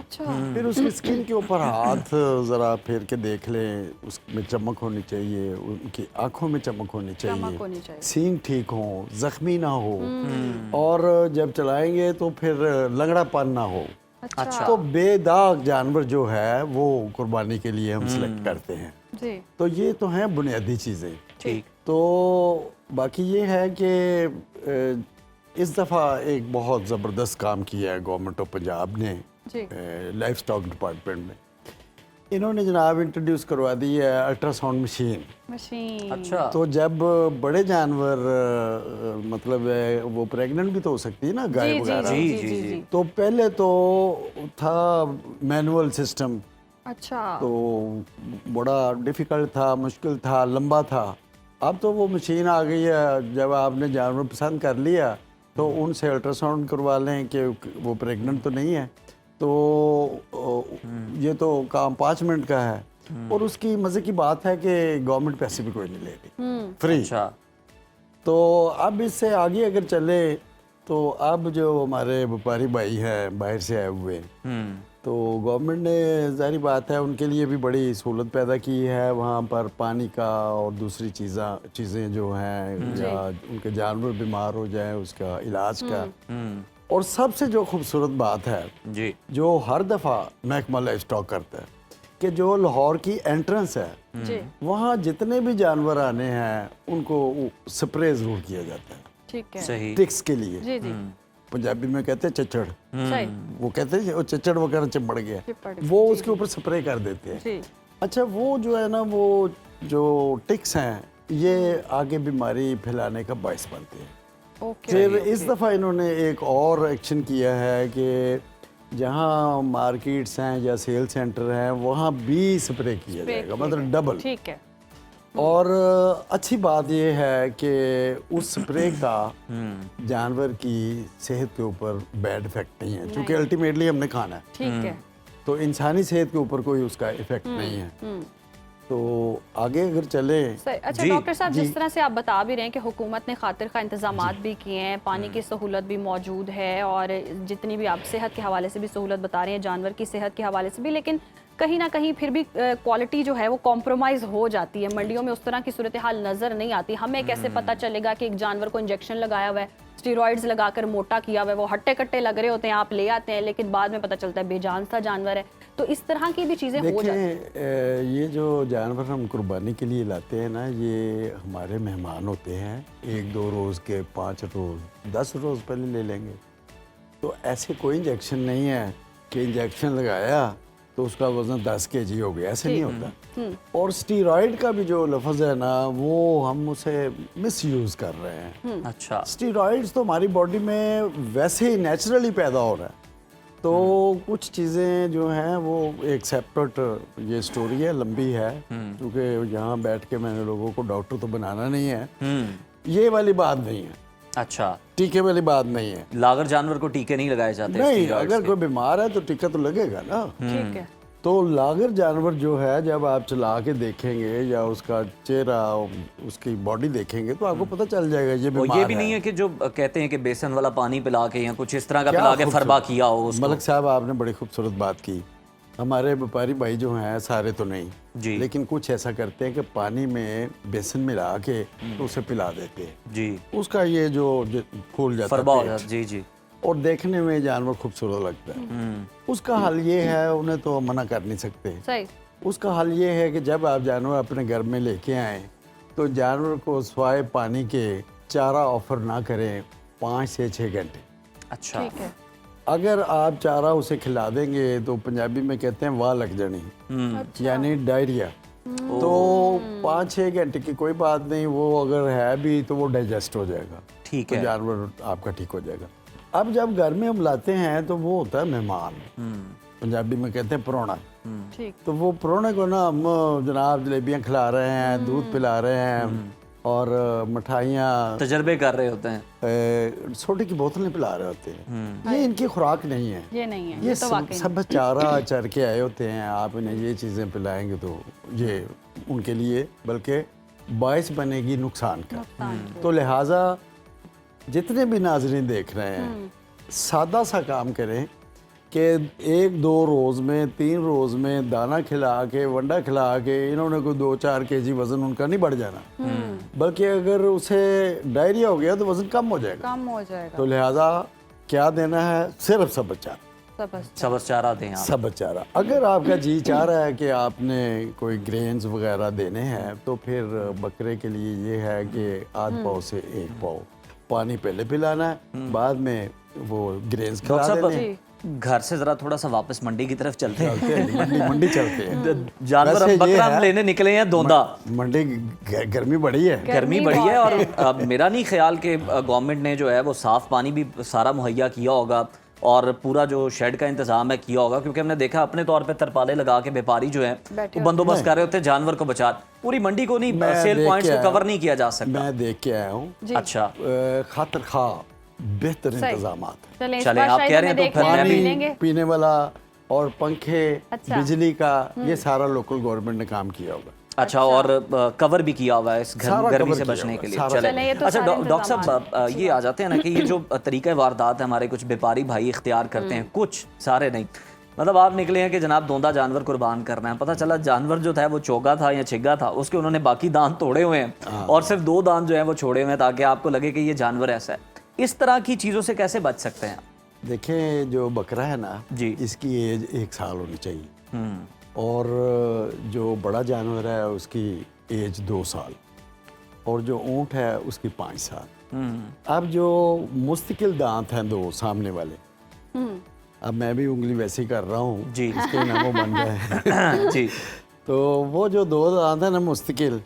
फिर उसकी स्किन के ऊपर हाथ ज़रा फेर के देख लें, उसमें चमक होनी चाहिए, उनकी आँखों में चमक होनी चाहिए, सींग ठीक हो, ज़ख्मी ना हो, और जब चलाएंगे तो फिर लंगड़ापन ना हो। अच्छा। तो बेदाग जानवर जो है वो कुर्बानी के लिए हम सिलेक्ट करते हैं। जी। तो ये तो हैं बुनियादी चीज़ें। ठीक। तो बाकी ये है कि इस दफ़ा एक बहुत ज़बरदस्त काम किया है गवर्नमेंट ऑफ पंजाब ने लाइफ स्टॉक डिपार्टमेंट में। इन्होंने जनाब इंट्रोड्यूस करवा दी है अल्ट्रासाउंड मशीन। अच्छा। तो जब बड़े जानवर मतलब वो प्रेग्नेंट भी तो हो सकती है ना, गाय वगैरह। जी जी जी। तो पहले तो था मैनुअल सिस्टम। अच्छा। तो बड़ा डिफ़िकल्ट था, मुश्किल था, लंबा था। अब तो वो मशीन आ गई है, जब आपने जानवर पसंद कर लिया तो उनसे अल्ट्रासाउंड करवा लें कि वो प्रेग्नेंट तो नहीं है। तो ये तो काम 5 मिनट का है। और उसकी मज़े की बात है कि गवर्नमेंट पैसे भी कोई नहीं ले रही, फ्री। अच्छा। तो अब इससे आगे अगर चले तो अब जो हमारे व्यापारी भाई हैं बाहर से आए हुए, तो गवर्नमेंट ने ज़ाहिर बात है उनके लिए भी बड़ी सहूलत पैदा की है वहाँ पर पानी का और दूसरी चीज़ें जो हैं, या उनके जानवर बीमार हो जाए उसका इलाज का। और सबसे जो खूबसूरत बात है जी, जो हर दफ़ा महकमा लाइफ स्टॉक करता है कि जो लाहौर की एंट्रेंस है वहाँ जितने भी जानवर आने हैं उनको स्प्रे ज़रूर किया जाता है। ठीक है। सही। टिक्स के लिए। जी जी। पंजाबी में कहते हैं चच्चड़। सही। वो कहते हैं वो चच्चड़ वगैरह चिपड़ गया, वो उसके ऊपर स्प्रे कर देते हैं। जी। अच्छा, वो जो है ना, वो जो टिक्स हैं ये आगे बीमारी फैलाने का बायस बनते हैं। फिर इस दफ़ा इन्होंने एक और एक्शन किया है कि जहाँ मार्केट्स हैं या सेल सेंटर हैं वहाँ भी स्प्रे किया जाएगा, मतलब डबल। ठीक है। और अच्छी बात यह है कि उस स्प्रे का जानवर की सेहत के ऊपर बैड इफेक्ट नहीं है, क्योंकि अल्टीमेटली हमने खाना है। ठीक है। तो इंसानी सेहत के ऊपर कोई उसका इफेक्ट नहीं है। तो आगे अगर चले। अच्छा डॉक्टर साहब, जिस तरह से आप बता भी रहे हैं कि हुकूमत ने खातिर का इंतजामात भी किए हैं, पानी की सहूलत भी मौजूद है, और जितनी भी आप सेहत के हवाले से भी सहूलत बता रहे हैं, जानवर की सेहत के हवाले से भी, लेकिन कहीं ना कहीं फिर भी क्वालिटी जो है वो कॉम्प्रोमाइज़ हो जाती है। मंडियों में उस तरह की सूरत हाल नज़र नहीं आती। हमें कैसे पता चलेगा कि एक जानवर को इंजेक्शन लगाया हुआ है, स्टीरॉइड्स लगाकर मोटा किया हुआ है, वो हट्टे कट्टे लग रहे होते हैं, आप ले आते हैं, लेकिन बाद में पता चलता है बेजान सा जानवर है। तो इस तरह की भी चीज़ें हो जाती हैं। ये जो जानवर हम कुर्बानी के लिए लाते हैं ना, ये हमारे मेहमान होते हैं, 1-2 रोज़ के, 5 रोज़, 10 रोज़ पहले ले लेंगे। तो ऐसे कोई इंजेक्शन नहीं है कि इंजेक्शन लगाया तो उसका वजन 10 kg हो गया, ऐसे नहीं होता। और स्टीरॉइड का भी जो लफ्ज़ है ना, वो हम उसे मिसयूज़ कर रहे हैं। अच्छा। स्टीरॉइड्स तो हमारी बॉडी में वैसे ही नेचुरली पैदा हो रहा है। तो कुछ चीज़ें जो हैं वो एक सेपरेट ये स्टोरी है, लंबी है, क्योंकि यहाँ बैठ के मैंने लोगों को डॉक्टर तो बनाना नहीं है, ये वाली बात नहीं है। अच्छा, टीके वाली बात नहीं है। लागर जानवर को टीके नहीं लगाए जाते? नहीं, अगर कोई बीमार है तो टीका तो लगेगा ना। ठीक है। तो लागर जानवर जो है, जब आप चला के देखेंगे या उसका चेहरा, उसकी बॉडी देखेंगे तो आपको पता चल जाएगा ये बीमार है। ये भी नहीं है कि जो कहते हैं कि बेसन वाला पानी पिला के या कुछ इस तरह का पिला के फरबा किया हो उसको। मलिक साहब, आपने बड़ी खूबसूरत बात की। हमारे व्यापारी भाई जो हैं, सारे तो नहीं जी, लेकिन कुछ ऐसा करते हैं कि पानी में बेसन मिला के तो उसे पिला देते हैं जी, उसका ये जो फूल जाता फरबा हो है जाता, जी जी, और देखने में जानवर खूबसूरत लगता है। उसका हल ये है, उन्हें तो मना कर नहीं सकते। सही। उसका हल ये है कि जब आप जानवर अपने घर में लेके आएँ तो जानवर को स्वाय पानी के चारा ऑफर ना करें, 5 से 6 घंटे। अच्छा, ठीक है। अगर आप चारा उसे खिला देंगे तो पंजाबी में कहते हैं वाह लग जानी, यानी डायरिया। तो 5-6 घंटे की कोई बात नहीं, वो अगर है भी तो वो डाइजेस्ट हो जाएगा, ठीक तो है। जानवर आपका ठीक हो जाएगा। अब जब घर में हम लाते हैं तो वो होता है मेहमान, पंजाबी में कहते हैं परोना। ठीक। तो वो परोने को ना हम जनाब जलेबियाँ खिला रहे हैं, दूध पिला रहे हैं और मिठाइयाँ, तजर्बे कर रहे होते हैं। सोडे की बोतलें पिला रहे होते हैं। ये इनकी खुराक नहीं है, ये नहीं है, ये तो वाकई सब चारा चर के आए होते हैं। आप इन्हें ये चीज़ें पिलाएंगे तो ये उनके लिए बल्कि बायस बनेगी नुकसान का। तो लिहाजा जितने भी नाजरीन देख रहे हैं, सादा सा काम करें कि 1-2 रोज़ में 3 रोज़ में दाना खिला के, वंडा खिला के इन्होंने कोई 2-4 kg वज़न उनका नहीं बढ़ जाना, बल्कि अगर उसे डायरिया हो गया तो वज़न कम हो जाएगा। तो लिहाजा क्या देना है, सिर्फ सब्ज़ चारा, सब्ज़ चारा दें आप। सब्ज़ चारा। अगर आपका जी चाह रहा है कि आपने कोई ग्रेन्स वगैरह देने हैं तो फिर बकरे के लिए ये है कि आध पाव से 1 पाव पानी पहले पिलाना है, बाद में वो ग्रेन्स खिला डॉक्टर देने। साहब, घर से जरा थोड़ा सा वापस मंडी की तरफ चलते हैं। मंडी चलते हैं। जानवर वैसे अब ये बकरा हम है, लेने निकले हैं दोंदा। मंडी गर्मी बड़ी है, गर्मी बढ़ी है और मेरा नहीं ख्याल कि गवर्नमेंट ने जो है वो साफ पानी भी सारा मुहैया किया होगा और पूरा जो शेड का इंतजाम है किया होगा, क्योंकि हमने देखा अपने तौर पे तरपाले लगा के व्यापारी जो है वो बंदोबस्त कर रहे होते हैं जानवर को बचा। पूरी मंडी को नहीं, सेल पॉइंट्स को कवर नहीं किया जा सकता। मैं देख के आया हूँ। अच्छा, खातिर खा बेहतर इंतजाम है। चले आप कह रहे हैं तो फिर मैं भी पानी पीने वाला और पंखे, अच्छा। बिजली का, ये सारा लोकल गवर्नमेंट ने काम किया होगा। अच्छा, और कवर भी किया हुआ है इस सारा गर्मी कवर से किया बचने हुआ के है, लिए। सारा चले ये तो अच्छा, सारे डॉक्टर साहब ये आ जाते हैं ना कि ये जो तरीका वारदात है हमारे कुछ व्यापारी भाई इख्तियार करते हैं, कुछ सारे नहीं। मतलब आप निकले हैं कि जनाब दोंदा जानवर कुर्बान करना है, पता चला जानवर जो था वो चोगा था या छिग्गा था, उसके उन्होंने बाकी दांत तोड़े हुए हैं और सिर्फ 2 दांत जो है वो छोड़े हुए हैं ताकि आपको लगे कि ये जानवर ऐसा है। इस तरह की चीज़ों से कैसे बच सकते हैं? देखें, जो बकरा है ना जी, इसकी एज 1 साल होनी चाहिए और जो बड़ा जानवर है उसकी एज 2 साल और जो ऊँट है उसकी 5 साल। अब जो मुस्तकिल दांत हैं 2 सामने वाले, अब मैं भी उंगली वैसी कर रहा हूँ जी, इसके ना वो बन जाए जी, तो वो जो 2 दांत है ना मुस्तकिल,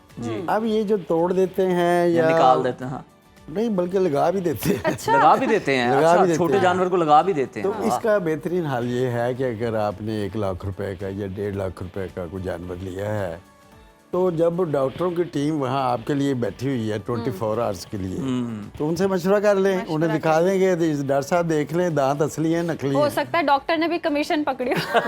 अब ये जो तोड़ देते हैं या निकाल देते हैं। हाँ, नहीं बल्कि लगा भी देते हैं। लगा भी देते हैं। लगा अच्छा, भी देते छोटे हैं। जानवर को लगा भी देते हैं। तो इसका बेहतरीन हल ये है कि अगर आपने 1 लाख रुपए का या 1.5 लाख रुपए का कोई जानवर लिया है तो जब डॉक्टरों की टीम वहाँ आपके लिए बैठी हुई है 24 आवर्स के लिए, तो उनसे मशवरा कर लें, उन्हें दिखा देंगे डॉक्टर साहब देख लें दांत असली हैं नकली हो हैं। सकता है डॉक्टर ने भी कमीशन पकड़ी हो।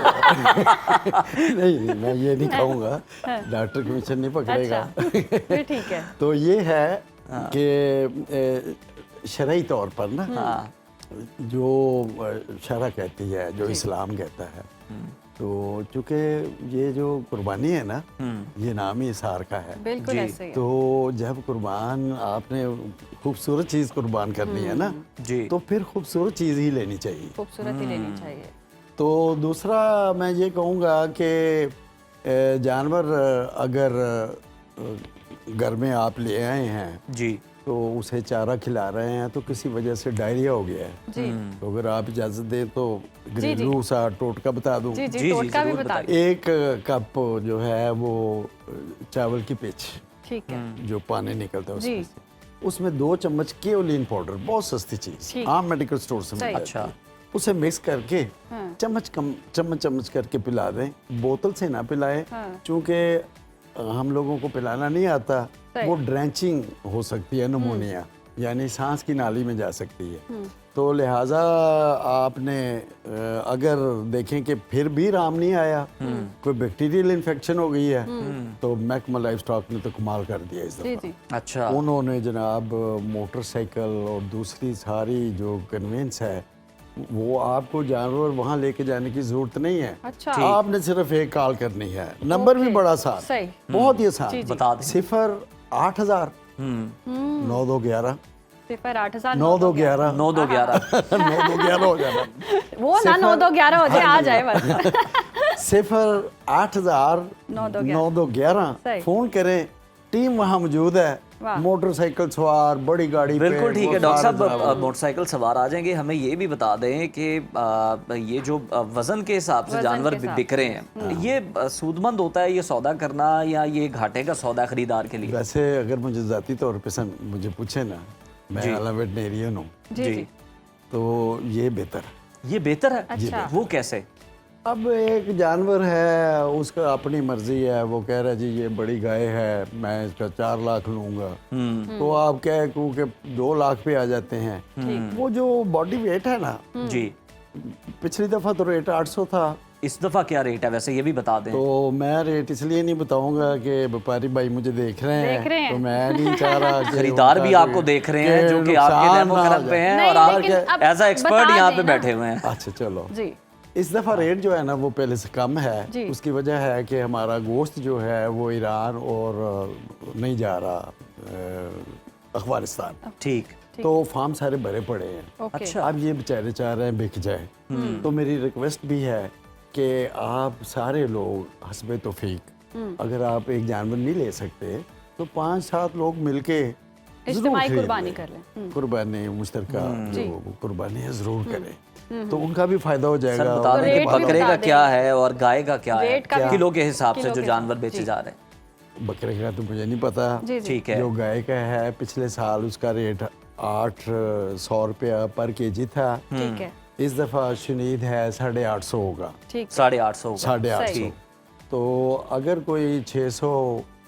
नहीं, मैं ये नहीं कहूँगा, डॉक्टर कमीशन नहीं पकड़ेगा। फिर ठीक है। तो ये है कि शरई तौर पर ना जो शरअ कहती है, जो इस्लाम कहता है, तो चूँकि ये जो कुर्बानी है ना, ये नाम ही इसार का है। बिल्कुल ऐसे ही है। तो जब कुर्बान आपने खूबसूरत चीज़ कुर्बान करनी है ना, जी, तो फिर खूबसूरत चीज़ ही लेनी चाहिए। खूबसूरत ही लेनी चाहिए। तो दूसरा मैं ये कहूँगा कि जानवर अगर घर में आप ले आए हैं जी, तो उसे चारा खिला रहे हैं तो किसी वजह से डायरिया हो गया है, जी, तो अगर आप इजाज़त दें तो घरेलू सा टोटका बता दूं। जी, जी, टोटका भी जरूर बता बताइए। 1 कप जो है वो चावल की पिच, ठीक है। जो पानी निकलता है जी। उसमें से, उसमें 2 चम्मच केओलिन पाउडर, बहुत सस्ती चीज़, ठीक। आम मेडिकल स्टोर से मिल सही। जाती है। अच्छा, उसे मिक्स करके हाँ। चम्मच करके पिला दें, बोतल से ना पिलाएं, हाँ। चूँकि हम लोगों को पिलाना नहीं आता, सही। वो ड्रेंचिंग हो सकती है, निमोनिया यानी सांस की नाली में जा सकती है। तो लिहाजा आपने अगर देखें कि फिर भी राम नहीं आया, कोई बैक्टीरियल इन्फेक्शन हो गई है, तो महकमा लाइफ स्टॉक ने तो कमाल कर दिया इस जी, दफा। जी। अच्छा, उन्होंने जनाब मोटरसाइकिल और दूसरी सारी जो कन्वेंस है वो आपको जानवर वहाँ लेके जाने की जरूरत नहीं है। अच्छा। आपने सिर्फ एक कॉल करनी है, नंबर भी बड़ा आसान, सही। बहुत ही आसान, बता दें। 0-8000 9211 0-8000 9211 9-2-11 9211 हो जाना। वो ना 9-2-11 हो जाए, आ जाए बस। 0-8000 9211 सही। फोन करें टीम वहाँ मौजूद है, मोटरसाइकिल सवार, बड़ी गाड़ी पे, बिल्कुल ठीक वो है डॉक्टर सारे साहब, जनाब। मोटरसाइकिल सवार आ जाएंगे। हमें ये भी बता दें कि ये जो वजन के हिसाब से वज़न जानवर के हिसाब बिक रहे हैं, ये सूदमंद होता है ये सौदा करना, या ये घाटे का सौदा खरीदार के लिए? वैसे अगर मुझे ज़ाती तौर पे मुझे पूछे ना, मैं आला वेटनेरियन हूँ, जी तो ये बेहतर है। ये बेहतर है? अच्छा। वो कैसे? अब एक जानवर है, उसका अपनी मर्जी है, वो कह रहा है जी ये बड़ी गाय है, मैं इसका 4 लाख लूंगा, तो आप क्या क्योंकि 2 लाख पे आ जाते हैं। वो जो बॉडी वेट है ना, जी, पिछली दफा तो रेट 800 था, इस दफा क्या रेट है वैसे ये भी बता दें। तो मैं रेट इसलिए नहीं बताऊंगा कि व्यापारी भाई मुझे देख रहे हैं, तो मैं नहीं चाह रहा कि खरीदार भी उनका आपको कोई- देख रहे हैं, जो कि आपके नुकसान डेमो ना हो क्लब पे जाए। हैं और नहीं, आप लेकिन अब एज अ एक्सपर्ट बता यहाँ पे दें ना। बैठे हुए हैं। अच्छा चलो, जी इस दफ़ा रेट जो है ना वो पहले से कम है। जी। उसकी वजह है कि हमारा गोश्त जो है वो ईरान और नहीं जा रहा अफगानिस्तान, ठीक, तो फार्म सारे भरे पड़े हैं। ओके अच्छा। अब ये बेचारे चाह रहे हैं बिक जाए, तो मेरी रिक्वेस्ट भी है कि आप सारे लोग हस्बे तौफीक, अगर आप एक जानवर नहीं ले सकते तो 5-7 लोग मिलके जरूर इज्तिमाई खरीद कुर्बानी लें। कर लें। कुर्बानी मुश्तरका जी। जो कुर्बानी है जरूर करें, तो उनका भी फायदा हो सर जाएगा। बता दें कि रेट भी बकरे बता का दें। क्या है और गाय का क्या है, रेट का भी- किलो के हिसाब से किलो जो के जानवर हिसाब, बेचे जी। जा रहे हैं। बकरे का तो मुझे नहीं पता। जी जी ठीक है, जो गाय का है पिछले साल उसका रेट 800 रुपया पर केजी था, ठीक है इस दफ़ा शुनीद है 850 होगा, ठीक 850 होगा। 850। सही। तो अगर कोई 600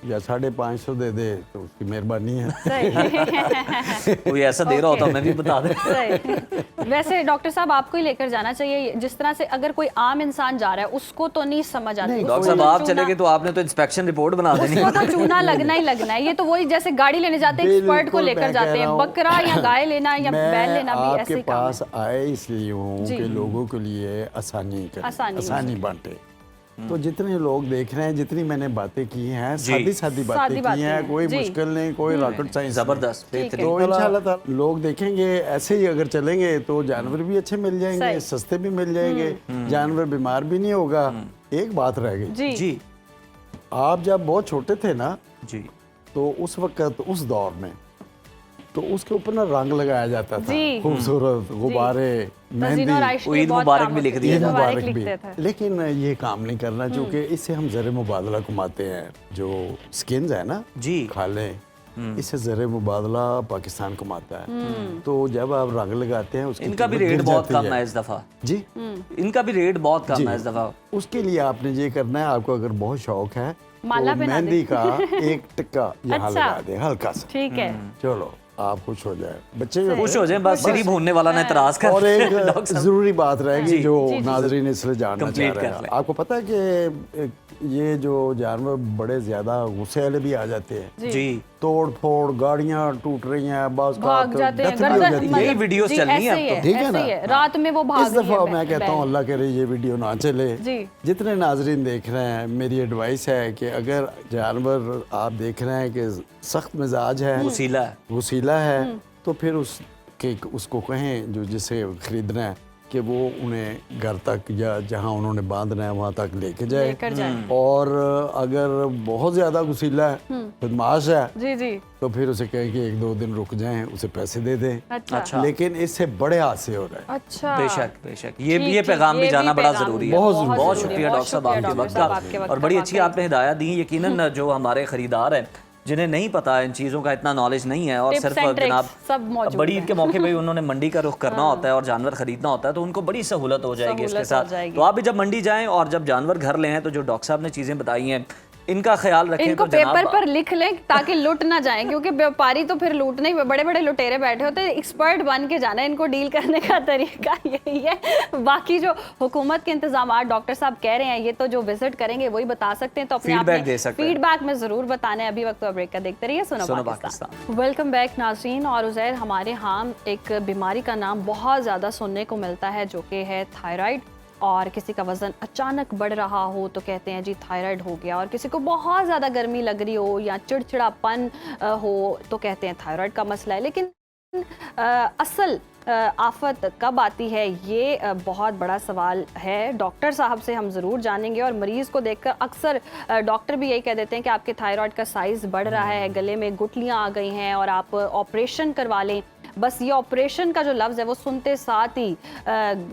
या 550 दे दे तो उसकी मेहरबानी है। सही कोई ऐसा दे रहा होता मैं भी बता दें। सही। वैसे डॉक्टर साहब आपको ही लेकर जाना चाहिए, जिस तरह से अगर कोई आम इंसान जा रहा है उसको तो नहीं समझ आती। नहीं, उसको डॉक्टर साहब तो आप चूना- चले गए तो आपने तो इंस्पेक्शन रिपोर्ट बना देनी। उसको तो चूना लगना ही लगना है। ये तो वही जैसे गाड़ी लेने जाते हैं, एक्सपर्ट को बिल्कुल, लेकर मैं जाते कह हैं, रहा हूँ। बकरा या गाय लेना या मैं बैल लेना भी ऐसे आपके ही काम पास आए इसलिए हूँ जी। कि लोगों के लिए आसानी करें, आसानी हो आसानी बांटे। तो जितने लोग देख रहे हैं, जितनी मैंने बातें की हैं, जी। सादी सादी बातें सादी की बातें हैं, हैं, कोई जी। मुश्किल नहीं, कोई रॉकेट साइंस जबरदस्त, ठीक है। बेहतरीन। तो इंशाल्लाह ताला लोग देखेंगे ऐसे ही अगर चलेंगे तो जानवर भी अच्छे मिल जाएंगे, सही। सस्ते भी मिल जाएंगे, जानवर बीमार भी नहीं होगा। एक बात रह गई, जी जी आप जब बहुत छोटे थे ना, जी तो उस वक्त उस दौर में तो उसके ऊपर ना रंग लगाया जाता था, जी। खूबसूरत गुब्बारे, तज़ीन और मेहंदी, आइश वो के ईद बहुत मुबारक काम भी लिख होते दिए थे। ईद ईद मुबारक मुबारक भी। लिखते थे। लेकिन ये काम नहीं करना, क्योंकि इससे हम ज़र मुबादला कमाते हैं। जो स्किन्स है ना, जी खालें, इससे ज़र मुबादला पाकिस्तान कमाता है। तो जब आप रंग लगाते हैं उसकी इनका भी कीमत रेट गिर बहुत जाती कम है इस दफा। जी। इनका भी रेट बहुत कम जी। है इस दफा। उसके लिए आपने ये करना है, आपको अगर बहुत शौक है माला तो पहना दे। मेहंदी का एक टिक्का यहाँ अच्छा। लगा दे हल्का सा, ठीक है चलो आप खुश हो जाए, बच्चे भी खुश हो जाए, बस सिरी भूनने वाला ना इतराज कर। और एक डॉक्टर साहब। जरूरी बात रहेगी जो जी, जी। नाजरीन इसलिए जानना चाह Complete रहे कर हैं। लें। आपको पता है कि ये जो जानवर बड़े ज्यादा गुस्से वाले भी आ जाते हैं, जी तोड़ फोड़, गाड़ियां टूट रही हैं, बास भाग जाते हैं, death भी हो गर्दन जाती है। यही मतलब- वीडियोस जी, चल रही हैं ऐसे ही अब तो। ठीक है ऐसे ना? ही है। रात में वो भाग इस रही है दफा बै- मैं कहता हूँ बैल। अल्लाह करे ये वीडियो ना चले। जी। जितने नाजरीन देख रहे हैं, मेरी एडवाइस है कि अगर जानवर आप देख रहे हैं कि सख्त मिजाज है, वसीला है। वसीला है, तो फिर उसको कहें जो जिसे खरीदना है कि वो उन्हें घर तक या जहां उन्होंने बांधना है वहां तक लेके जाए। लेकर जाए। और अगर बहुत ज्यादा गुस्सीला है, बदमाश है, जी जी तो फिर उसे कहें कि 1-2 दिन रुक जाएं, उसे पैसे दे दें। अच्छा अच्छा। लेकिन इससे बड़े हादसे हो रहे हैं। अच्छा बेशक बेशक, ये ठीक, ये पैगाम ठीक, भी ये जाना भी बड़ा पैगाम जरूरी है। है। बहुत जरूरी बहुत है। शुक्रिया बहुत डॉक्टर साहब शुक्रिया आपके डॉक्टर वक्त साहब, का। आपके वक्त और का बड़ी अच्छी वाकई। आपने हिदायत दी। यकीनन जो हमारे खरीदार हैं जिन्हें नहीं पता इन चीज़ों का इतना नॉलेज नहीं है और Tips सिर्फ and tricks जनाब सब मौजूद बड़ी हैं। ईद के मौके पे उन्होंने मंडी का रुख करना होता है और जानवर खरीदना होता है, तो उनको बड़ी सहूलत हो जाएगी इसके सहूलत हो साथ। जाएगी। तो आप भी जब मंडी जाएं और जब जानवर घर ले हैं तो जो डॉक्टर साहब ने चीज़ें बताई हैं इनका ख्याल रखें। इनको तो पेपर जनाब पर लिख लें ताकि लुट ना जाएं, क्योंकि व्यापारी तो फिर लूटने ही, बड़े बड़े लुटेरे बैठे होते हैं। एक्सपर्ट बन के जाना है, इनको डील करने का तरीका यही है। बाकी जो हुकूमत के इंतजाम डॉक्टर साहब कह रहे हैं ये तो जो विजिट करेंगे वही बता सकते हैं, तो अपने Feedback दे सकते हैं। फीडबैक में जरूर बताना है। अभी वक्त ब्रेक का देखते रहिए सुनो सुनो पाकिस्तान। वेलकम बैक नाज़रीन। और उज़ैर, हमारे यहाँ एक बीमारी का नाम बहुत ज़्यादा सुनने को मिलता है जो कि है थायराइड। और किसी का वज़न अचानक बढ़ रहा हो तो कहते हैं जी थायराइड हो गया, और किसी को बहुत ज़्यादा गर्मी लग रही हो या चिड़चिड़ापन हो तो कहते हैं थायराइड का मसला है। लेकिन असल आफत कब आती है, ये बहुत बड़ा सवाल है। डॉक्टर साहब से हम ज़रूर जानेंगे। और मरीज़ को देखकर अक्सर डॉक्टर भी यही कह देते हैं कि आपके थायराइड का साइज़ बढ़ रहा है, गले में गुठलियाँ आ गई हैं और आप ऑपरेशन करवा लें। बस ये ऑपरेशन का जो लफ्ज़ है वो सुनते साथ ही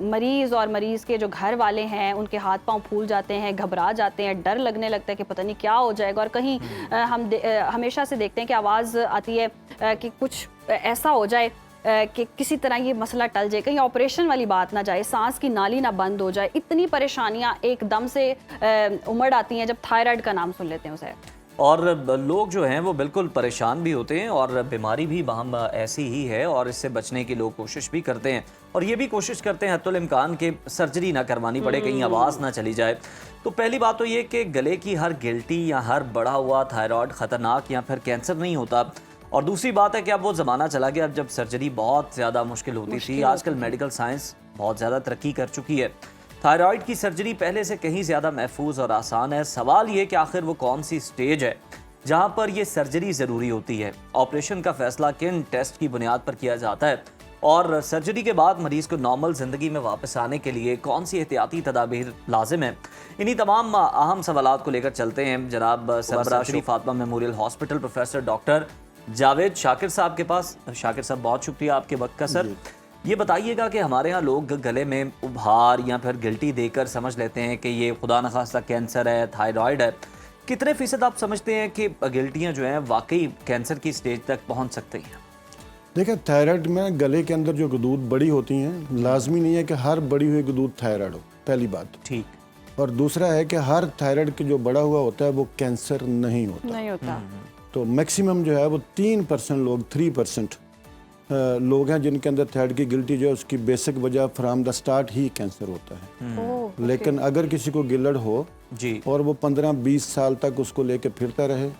मरीज़ और मरीज़ के जो घर वाले हैं उनके हाथ पांव फूल जाते हैं, घबरा जाते हैं, डर लगने लगता है कि पता नहीं क्या हो जाएगा। और कहीं हम हमेशा से देखते हैं कि आवाज़ आती है कि कुछ ऐसा हो जाए कि किसी तरह ये मसला टल जाए, कहीं ऑपरेशन वाली बात ना जाए, सांस की नाली ना बंद हो जाए। इतनी परेशानियां एकदम से उमड़ आती हैं जब थायराइड का नाम सुन लेते हैं उसे। और लोग जो हैं वो बिल्कुल परेशान भी होते हैं और बीमारी भी बहम ऐसी ही है और इससे बचने की लोग कोशिश भी करते हैं और ये भी कोशिश करते हैं हत्तुल इम्कान के सर्जरी ना करवानी पड़े, कहीं आवाज़ ना चली जाए। तो पहली बात तो ये कि गले की हर गिल्टी या हर बढ़ा हुआ थायराइड ख़तरनाक या फिर कैंसर नहीं होता। और दूसरी बात है कि अब वो ज़माना चला गया जब सर्जरी बहुत ज़्यादा मुश्किल होती थी। आजकल मेडिकल साइंस बहुत ज़्यादा तरक्की कर चुकी है। थायराइड की सर्जरी पहले से कहीं ज़्यादा महफूज और आसान है। सवाल ये कि आखिर वो कौन सी स्टेज है जहाँ पर ये सर्जरी ज़रूरी होती है, ऑपरेशन का फैसला किन टेस्ट की बुनियाद पर किया जाता है और सर्जरी के बाद मरीज़ को नॉर्मल ज़िंदगी में वापस आने के लिए कौन सी एहतियाती तदाबीर लाजिम है। इन्हीं तमाम अहम सवालात को लेकर चलते हैं जनाब सरबराह Sharif Fatima Memorial Hospital professor doctor Javed Shakir sahab के पास। शाकिर साहब बहुत शुक्रिया आपके वक्त का। सर ये बताइएगा कि हमारे यहाँ लोग गले में उभार या फिर गिल्टी देकर समझ लेते हैं कि ये खुदा न खास्ता कैंसर है, थायराइड है। कितने फ़ीसद आप समझते हैं कि गिल्टियाँ जो हैं वाकई कैंसर की स्टेज तक पहुँच सकती हैं? देखिए, थायराइड में गले के अंदर जो गदूद बड़ी होती हैं, लाजमी नहीं है कि हर बड़ी हुई गदूद थायराइड हो, पहली बात। ठीक। और दूसरा है कि हर थायराइड के जो बड़ा हुआ होता है वो कैंसर नहीं होता। तो मैक्सिमम जो है वो 3% लोग, 3% लोग हैं जिनके अंदर थायराइड की गिल्टी जो है उसकी बेसिक वजह from the start he cancer होता है। लेकिन अगर किसी को गिल्ड हो जी और वो 15-20 साल तक उसको लेके फिरता रहे,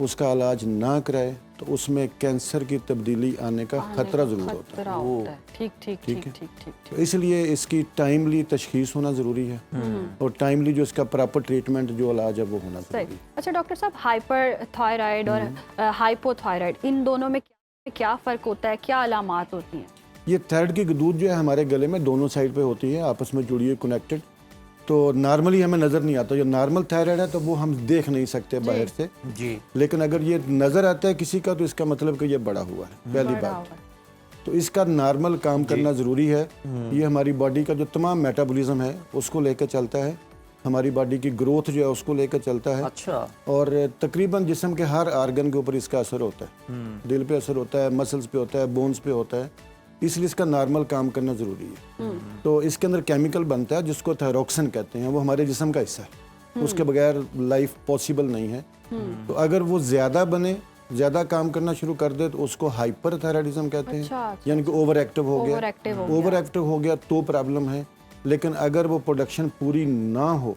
उसका इलाज ना कराए, तो उसमें कैंसर की तब्दीली आने का खतरा जरूर होता है। ठीक है। तो इसलिए इसकी टाइमली तशखीस होना ज़रूरी है और टाइमली जो इसका प्रॉपर ट्रीटमेंट जो इलाज है वो होना ज़रूरी है। अच्छा डॉक्टर साहब, हाइपर थायराइड और हाइपोथायराइड, इन दोनों में क्या फ़र्क होता है, क्या अलामात होती हैं? ये थायराइड की गदूद जो है हमारे गले में दोनों साइड पे होती है, आपस में जुड़ी हुई, कनेक्टेड। तो नॉर्मली हमें नज़र नहीं आता। जो नॉर्मल थायराइड है तो वो हम देख नहीं सकते बाहर से जी। लेकिन अगर ये नज़र आता है किसी का तो इसका मतलब कि ये बड़ा हुआ है, पहली बात। तो इसका नॉर्मल काम करना ज़रूरी है। ये हमारी बॉडी का जो तमाम मेटाबॉलिज्म है उसको लेकर चलता है, हमारी बॉडी की ग्रोथ जो है उसको लेकर चलता है। अच्छा। और तकरीबन जिस्म के हर आर्गन के ऊपर इसका असर होता है। दिल पे असर होता है, मसल्स पे होता है, बोन्स पे होता है, इसलिए इसका नॉर्मल काम करना ज़रूरी है। तो इसके अंदर केमिकल बनता है जिसको थायरोक्सिन कहते हैं, वो हमारे जिस्म का हिस्सा है, उसके बगैर लाइफ पॉसिबल नहीं है। तो अगर वो ज़्यादा बने, ज़्यादा काम करना शुरू कर दे तो उसको हाइपर थायराइडिज्म कहते हैं, यानी कि ओवर एक्टिव हो गया। ओवर एक्टिव हो गया तो प्रॉब्लम है, लेकिन अगर वो प्रोडक्शन पूरी ना हो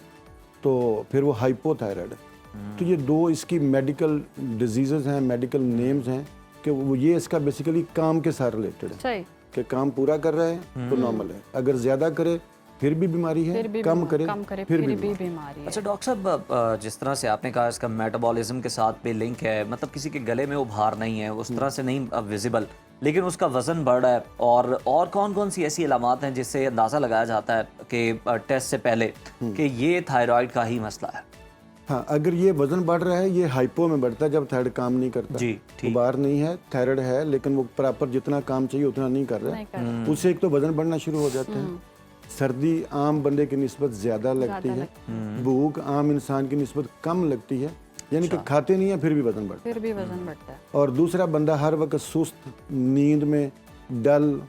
तो फिर वो हाइपोथायराइड है। तो ये दो इसकी मेडिकल डिजीज़ हैं, मेडिकल नेम्स हैं कि वो ये इसका बेसिकली काम के साथ रिलेटेड है कि काम पूरा कर रहा है तो नॉर्मल है, अगर ज़्यादा करे फिर भी बीमारी है, कम करे फिर भी बीमारी है। अच्छा डॉक्टर साहब, जिस तरह से आपने कहा इसका मेटाबॉलिज्म के साथ भी लिंक है, मतलब किसी के गले में उभार नहीं है, उस तरह से नहीं विजिबल, लेकिन उसका वज़न बढ़ रहा है, और कौन कौन सी ऐसी अलामात हैं जिससे अंदाज़ा लगाया जाता है कि टेस्ट से पहले कि ये थायराइड का ही मसला है? हाँ, अगर ये वजन बढ़ रहा है, ये हाइपो में बढ़ता है जब थायराइड काम नहीं करता। जी, ठीक। उभार नहीं है, थायराइड है लेकिन वो प्रॉपर जितना काम चाहिए उतना नहीं कर रहा है, उससे एक तो वजन बढ़ना शुरू हो जाता है। सर्दी आम बंदे की निस्बत ज़्यादा लगती है, भूख आम इंसान की निस्बत कम लगती है, यानी कि खाते नहीं है फिर भी वजन बढ़ता है। और दूसरा, बंदा हर वक्त सुस्त, नींद में, डल,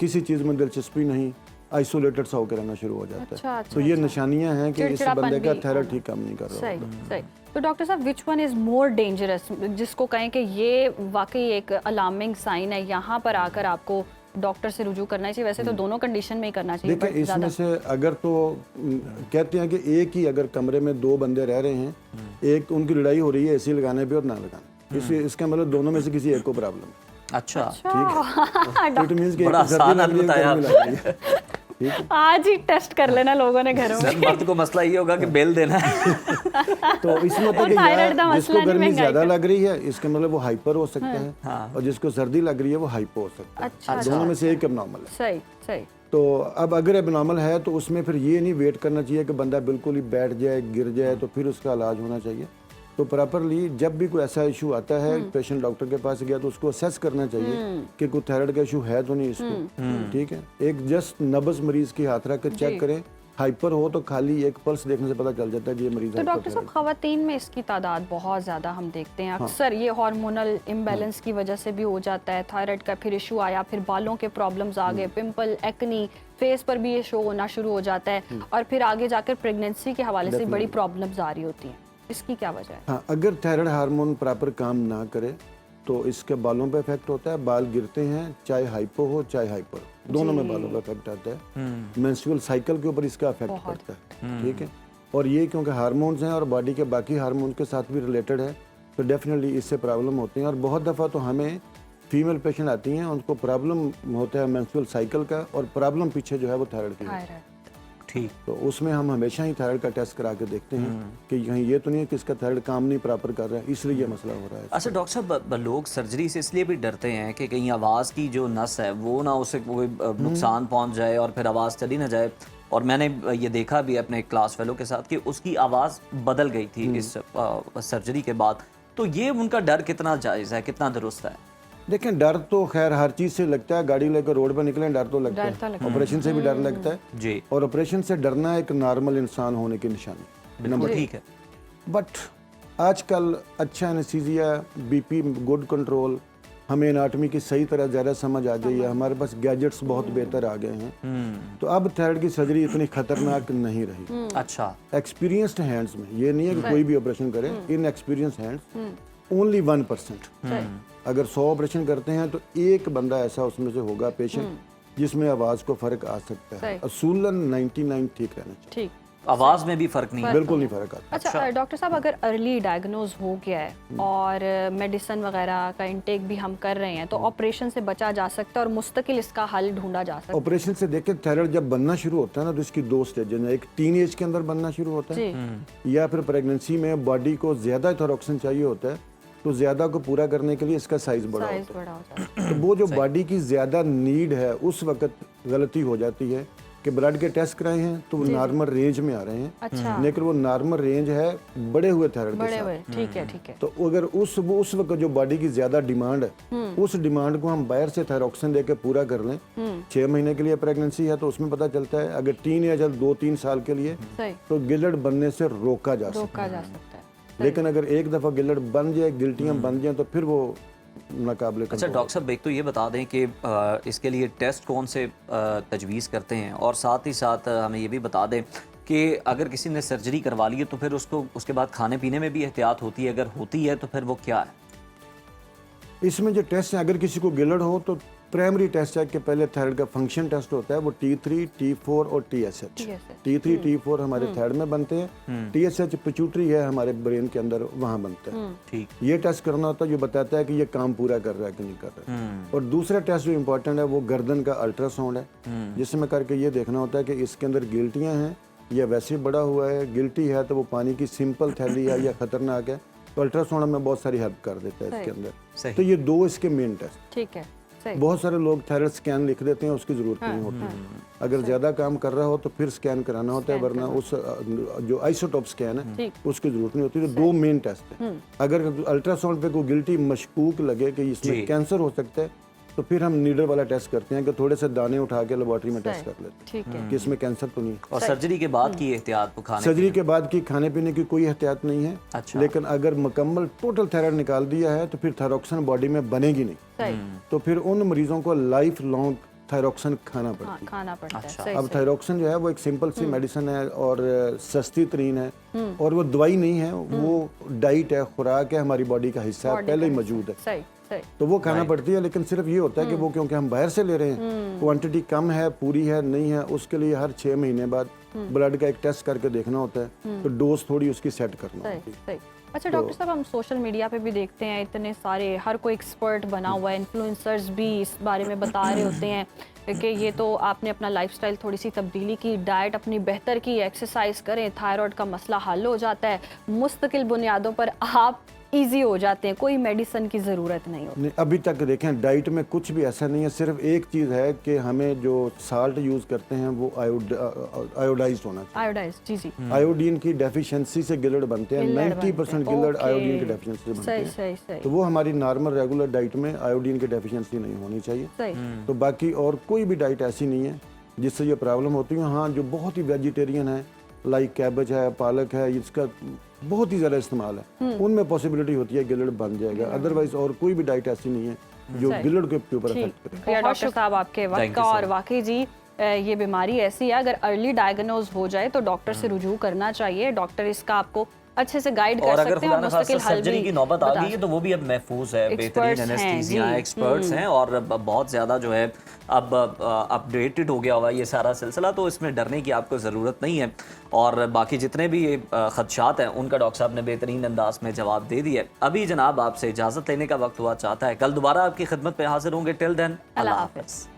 किसी चीज़ में दिलचस्पी नहीं, आइसोलेटेड सा होकर रहना शुरू हो जाता है। तो ये निशानियां हैं कि इस बंदे का थायराइड ठीक काम नहीं कर रहा होता। सही। तो डॉक्टर साहब, which one is more dangerous, जिसको कहें कि ये वाकई एक अलार्मिंग साइन है, यहाँ पर आकर आपको डॉक्टर से रुजू करना चाहिए? वैसे तो दोनों कंडीशन में ही करना चाहिए। देखिए, इसमें से अगर तो कहते हैं कि एक ही अगर कमरे में दो बंदे रह रहे हैं, एक उनकी लड़ाई हो रही है एसी लगाने पे और ना लगाने, इसका मतलब दोनों में से किसी एक को प्रॉब्लम है। अच्छा, ठीक है। बड़ा आसान बताया। ठीक है। आज ही टेस्ट कर लेना लोगों ने घरों सर में। मर्द को मसला ये होगा कि बेल देना है। तो इसमें होता है कि थायराइड का यार मसला जिसको नहीं, गर्मी महंगाई ज्यादा का। लग रही है इसका मतलब वो हाइपर हो सकते हैं, और जिसको सर्दी लग रही है वो हाइपो हो सकता है। अच्छा। दोनों में से एक एबनॉर्मल है। सही सही। तो अब अगर एबनॉर्मल है तो उसमें फिर ये नहीं वेट करना चाहिए कि बंदा बिल्कुल ही बैठ जाए, गिर जाए, तो फिर उसका इलाज होना चाहिए। तो प्रॉपरली जब भी कोई ऐसा इशू आता है, पेशेंट डॉक्टर के पास गया तो उसको असेस करना चाहिए कि कोई थायराइड का इशू है तो नहीं इसको। ठीक है, एक जस्ट नब्ज मरीज की हाथ रख कर चेक करें, हाइपर हो तो खाली एक पल्स देखने से पता चल जाता है कि ये मरीज तो डॉक्टर साहब, खवातीन में इसकी तादाद बहुत ज़्यादा हम देखते हैं अक्सर, ये हार्मोनल इम्बैलेंस की वजह से भी हो जाता है। थायराइड का फिर इशू आया, फिर बालों के प्रॉब्लम्स आ गए, पिंपल, एक्नी, फेस पर भी ये शो होना शुरू हो जाता है, और फिर आगे जाकर प्रेगनेंसी के हवाले से बड़ी प्रॉब्लम्स आ रही होती हैं। इसकी क्या वजह है? हाँ, अगर थायराइड हार्मोन प्रॉपर काम ना करे तो इसके बालों पे इफेक्ट होता है, बाल गिरते हैं, चाहे हाइपो हो चाहे हाइपर, दोनों में बालों का इफेक्ट आता है। मेंस्ट्रुअल साइकिल के ऊपर इसका इफेक्ट पड़ता है। ठीक है, और ये क्योंकि हार्मोन्स हैं और बॉडी के बाकी हार्मोन्स के साथ भी रिलेटेड है, तो डेफिनेटली इससे प्रॉब्लम होती है। और बहुत दफ़ा तो हमें फीमेल पेशेंट आती हैं, उनको प्रॉब्लम होता है मेंस्ट्रुअल साइकिल का, और प्रॉब्लम पीछे जो है वो थायराइड की है। ठीक। तो उसमें हम हमेशा ही थायराइड का टेस्ट करा के देखते हैं कि कहीं ये तो नहीं है कि इसका थायराइड काम नहीं प्रॉपर कर रहा है, इसलिए ये मसला हो रहा है। अच्छा डॉक्टर साहब, लोग सर्जरी से इसलिए भी डरते हैं कि कहीं आवाज़ की जो नस है वो ना उसे कोई नुकसान पहुंच जाए और फिर आवाज़ चली ना जाए। और मैंने ये देखा भी अपने क्लास फेलो के साथ कि उसकी आवाज़ बदल गई थी इस सर्जरी के बाद। तो ये उनका डर कितना जायज़ है, कितना दुरुस्त है? देखें, डर तो खैर हर चीज़ से लगता है, गाड़ी लेकर रोड पर निकलें डर तो लगता है, ऑपरेशन से भी डर लगता है जी। और ऑपरेशन से डरना एक नॉर्मल इंसान होने की निशानी नंबर। ठीक है, बट आजकल अच्छा एनेस्थीसिया, बीपी गुड कंट्रोल, हमें एनाटमी की सही तरह ज़्यादा समझ आ गई है, हमारे पास गैजेट्स बहुत बेहतर आ गए हैं, तो अब थायराइड की सर्जरी इतनी खतरनाक नहीं रही। अच्छा, एक्सपीरियंस्ड हैंड्स में, ये नहीं है कि कोई भी ऑपरेशन करे, इन एक्सपीरियंस हैंड्स ओनली 1%। अगर 100 ऑपरेशन करते हैं तो एक बंदा ऐसा उसमें से होगा पेशेंट जिसमें आवाज़ को फ़र्क आ सकता है। असूलन 99 ठीक रहना चाहिए। ठीक, आवाज़ में भी फ़र्क नहीं है? बिल्कुल नहीं फ़र्क आता। अच्छा डॉक्टर साहब, अगर अर्ली डायग्नोज हो गया है और मेडिसिन वगैरह का इंटेक भी हम कर रहे हैं, तो ऑपरेशन से बचा जा सकता है और मुस्तकिल इसका हल ढूंढा जा सकता है? ऑपरेशन से देखें, थायराइड जब बनना शुरू होता है ना, तो इसकी 2 स्टेज है। एक टीन एज के अंदर बनना शुरू होता है, या फिर प्रेगनेंसी में बॉडी को ज़्यादा थायरॉक्सिन चाहिए होता है, तो ज़्यादा को पूरा करने के लिए इसका साइज़ बड़ा होता है। तो वो जो बॉडी की ज़्यादा नीड है, उस वक्त गलती हो जाती है कि ब्लड के टेस्ट कराए हैं तो वो नॉर्मल रेंज में आ रहे हैं। अच्छा। लेकिन वो नॉर्मल रेंज है बड़े हुए थायराइड के साथ। ठीक है, ठीक है। तो अगर उस वक्त जो बॉडी की ज्यादा डिमांड है, उस डिमांड को हम बाहर से थायरॉक्सिन देके पूरा कर लें, 6 महीने के लिए प्रेगनेंसी है तो उसमें पता चलता है, अगर टीन या 2-3 साल के लिए तो गिलट बनने से रोका जा सकता है। लेकिन अगर एक दफा गिलट बन जाए, गिल्टियां बन जाए, तो फिर वो नाकाबिले। अच्छा डॉक्टर साहब, एक तो ये बता दें कि इसके लिए टेस्ट कौन से तजवीज़ करते हैं, और साथ ही साथ हमें ये भी बता दें कि अगर किसी ने सर्जरी करवा ली है तो फिर उसको उसके बाद खाने पीने में भी एहतियात होती है, अगर होती है तो फिर वो क्या है? इसमें जो टेस्ट है, अगर किसी को गिलट हो तो प्राइमरी टेस्ट है कि पहले थायराइड का फंक्शन टेस्ट होता है, वो T3, T4 और TSH। T3, T4 हमारे थायराइड में बनते हैं, TSH पिट्यूटरी है हमारे ब्रेन के अंदर, वहाँ बनता है। ठीक, ये टेस्ट करना होता है जो बताता है कि ये काम पूरा कर रहा है कि नहीं कर रहा है। और दूसरा टेस्ट जो इम्पोर्टेंट है वो गर्दन का अल्ट्रासाउंड है, जिसमें करके ये देखना होता है कि इसके अंदर गिल्टियाँ हैं या वैसे बड़ा हुआ है। गिल्टी है तो वो पानी की सिंपल थैली है या खतरनाक है, तो अल्ट्रासाउंड में बहुत सारी हेल्प कर देता है इसके अंदर। तो ये 2 इसके मेन टेस्ट। ठीक है। बहुत सारे लोग थायराइड स्कैन लिख देते हैं, उसकी जरूरत नहीं होती। अगर ज्यादा काम कर रहा हो तो फिर स्कैन कराना होता है, वरना उस जो आइसोटोप स्कैन है उसकी जरूरत नहीं होती। तो 2 मेन टेस्ट है। अगर अल्ट्रासाउंड पे कोई गिल्टी मशकूक लगे कि इसमें कैंसर हो सकता है, तो फिर हम नीडल वाला टेस्ट करते हैं कि थोड़े से दाने उठा के लेबोरेटरी में टेस्ट कर लेते हैं कि इसमें कैंसर तो नहीं। और सर्जरी के बाद की एहतियात, सर्जरी के बाद की खाने पीने की कोई एहतियात नहीं है। अच्छा। लेकिन अगर मुकम्मल टोटल थायराइड निकाल दिया है तो फिर थायरॉक्सिन बॉडी में बनेगी नहीं, तो फिर उन मरीजों को लाइफ लॉन्ग थायरॉक्सिन खाना पड़ता है। अच्छा। अब थायरॉक्सिन जो है वो एक सिंपल सी मेडिसिन है और सस्ती तरीन है, और वो दवाई नहीं है, वो डाइट है, खुराक है, हमारी बॉडी का हिस्सा है, पहले ही मौजूद है, तो वो खाना पड़ती है। लेकिन सिर्फ ये होता है कि वो क्योंकि हम बाहर से ले रहे हैं, क्वांटिटी कम है, पूरी है, नहीं है, उसके लिए हर 6 महीने बाद ब्लड का एक टेस्ट करके देखना होता है, तो डोज थोड़ी उसकी सेट करना होती है। अच्छा डॉक्टर साहब, हम सोशल मीडिया पे भी देखते हैं इतने सारे, हर कोई एक्सपर्ट बना हुआ है, इन्फ्लुएंसर्स भी इस बारे में बता रहे होते हैं कि ये तो आपने अपना लाइफस्टाइल थोड़ी सी तब्दीली की, डाइट अपनी बेहतर की, एक्सरसाइज करें, थायराइड का मसला हल हो जाता है, मुस्तकिल बुनियादों पर आप इजी हो जाते हैं, कोई मेडिसिन की ज़रूरत नहीं होती। नहीं, अभी तक देखें डाइट में कुछ भी ऐसा नहीं है। सिर्फ एक चीज़ है कि हमें जो साल्ट यूज़ करते हैं वो आयोडाइज होना चाहिए। आयोडाइज, जी जी। आयोडीन की डेफिशिएंसी से गिलड़ बनते हैं, 90% गिलड़ आयोडीन की डेफिशिएंसी से बनते सही हैं। सही सही तो वो हमारी नॉर्मल रेगुलर डाइट में आयोडीन की डेफिशिएंसी नहीं होनी चाहिए। सही। तो बाकी और कोई भी डाइट ऐसी नहीं है जिससे ये प्रॉब्लम होती है। हाँ, जो बहुत ही वेजिटेरियन है, लाइक कैबेज है, पालक है, इसका बहुत ही ज़्यादा इस्तेमाल है, उनमें पॉसिबिलिटी होती है गिलड़ बन जाएगा। अदरवाइज और कोई भी डाइट ऐसी नहीं है जो गिलड़ के ऊपर इफेक्ट करे। शुक्रिया डॉक्टर साहब आपके वक्त का। और वाकई जी ये बीमारी ऐसी है, अगर अर्ली डायग्नोज हो जाए तो डॉक्टर से रुजू करना चाहिए। डॉक्टर इसका आपको अच्छे से गाइड कर सकते हैं और मुस्तकिल हल भी सर्जरी की नौबत आ गई है तो वो भी अब महफूज है, बेहतरीन एनेस्थीसिया एक्सपर्ट्स हैं और बहुत ज़्यादा जो है अब अपडेटेड हो गया हुआ ये सारा सिलसिला, तो इसमें डरने की आपको ज़रूरत नहीं है। और बाकी जितने भी ये खदशात हैं उनका डॉक्टर साहब ने बेहतरीन अंदाज में जवाब दे दिया। अभी जनाब आपसे इजाज़त लेने का वक्त हुआ चाहता है, कल दोबारा आपकी खिदमत पे हाजिर होंगे। टिल देन अल्लाह हाफ़िज़।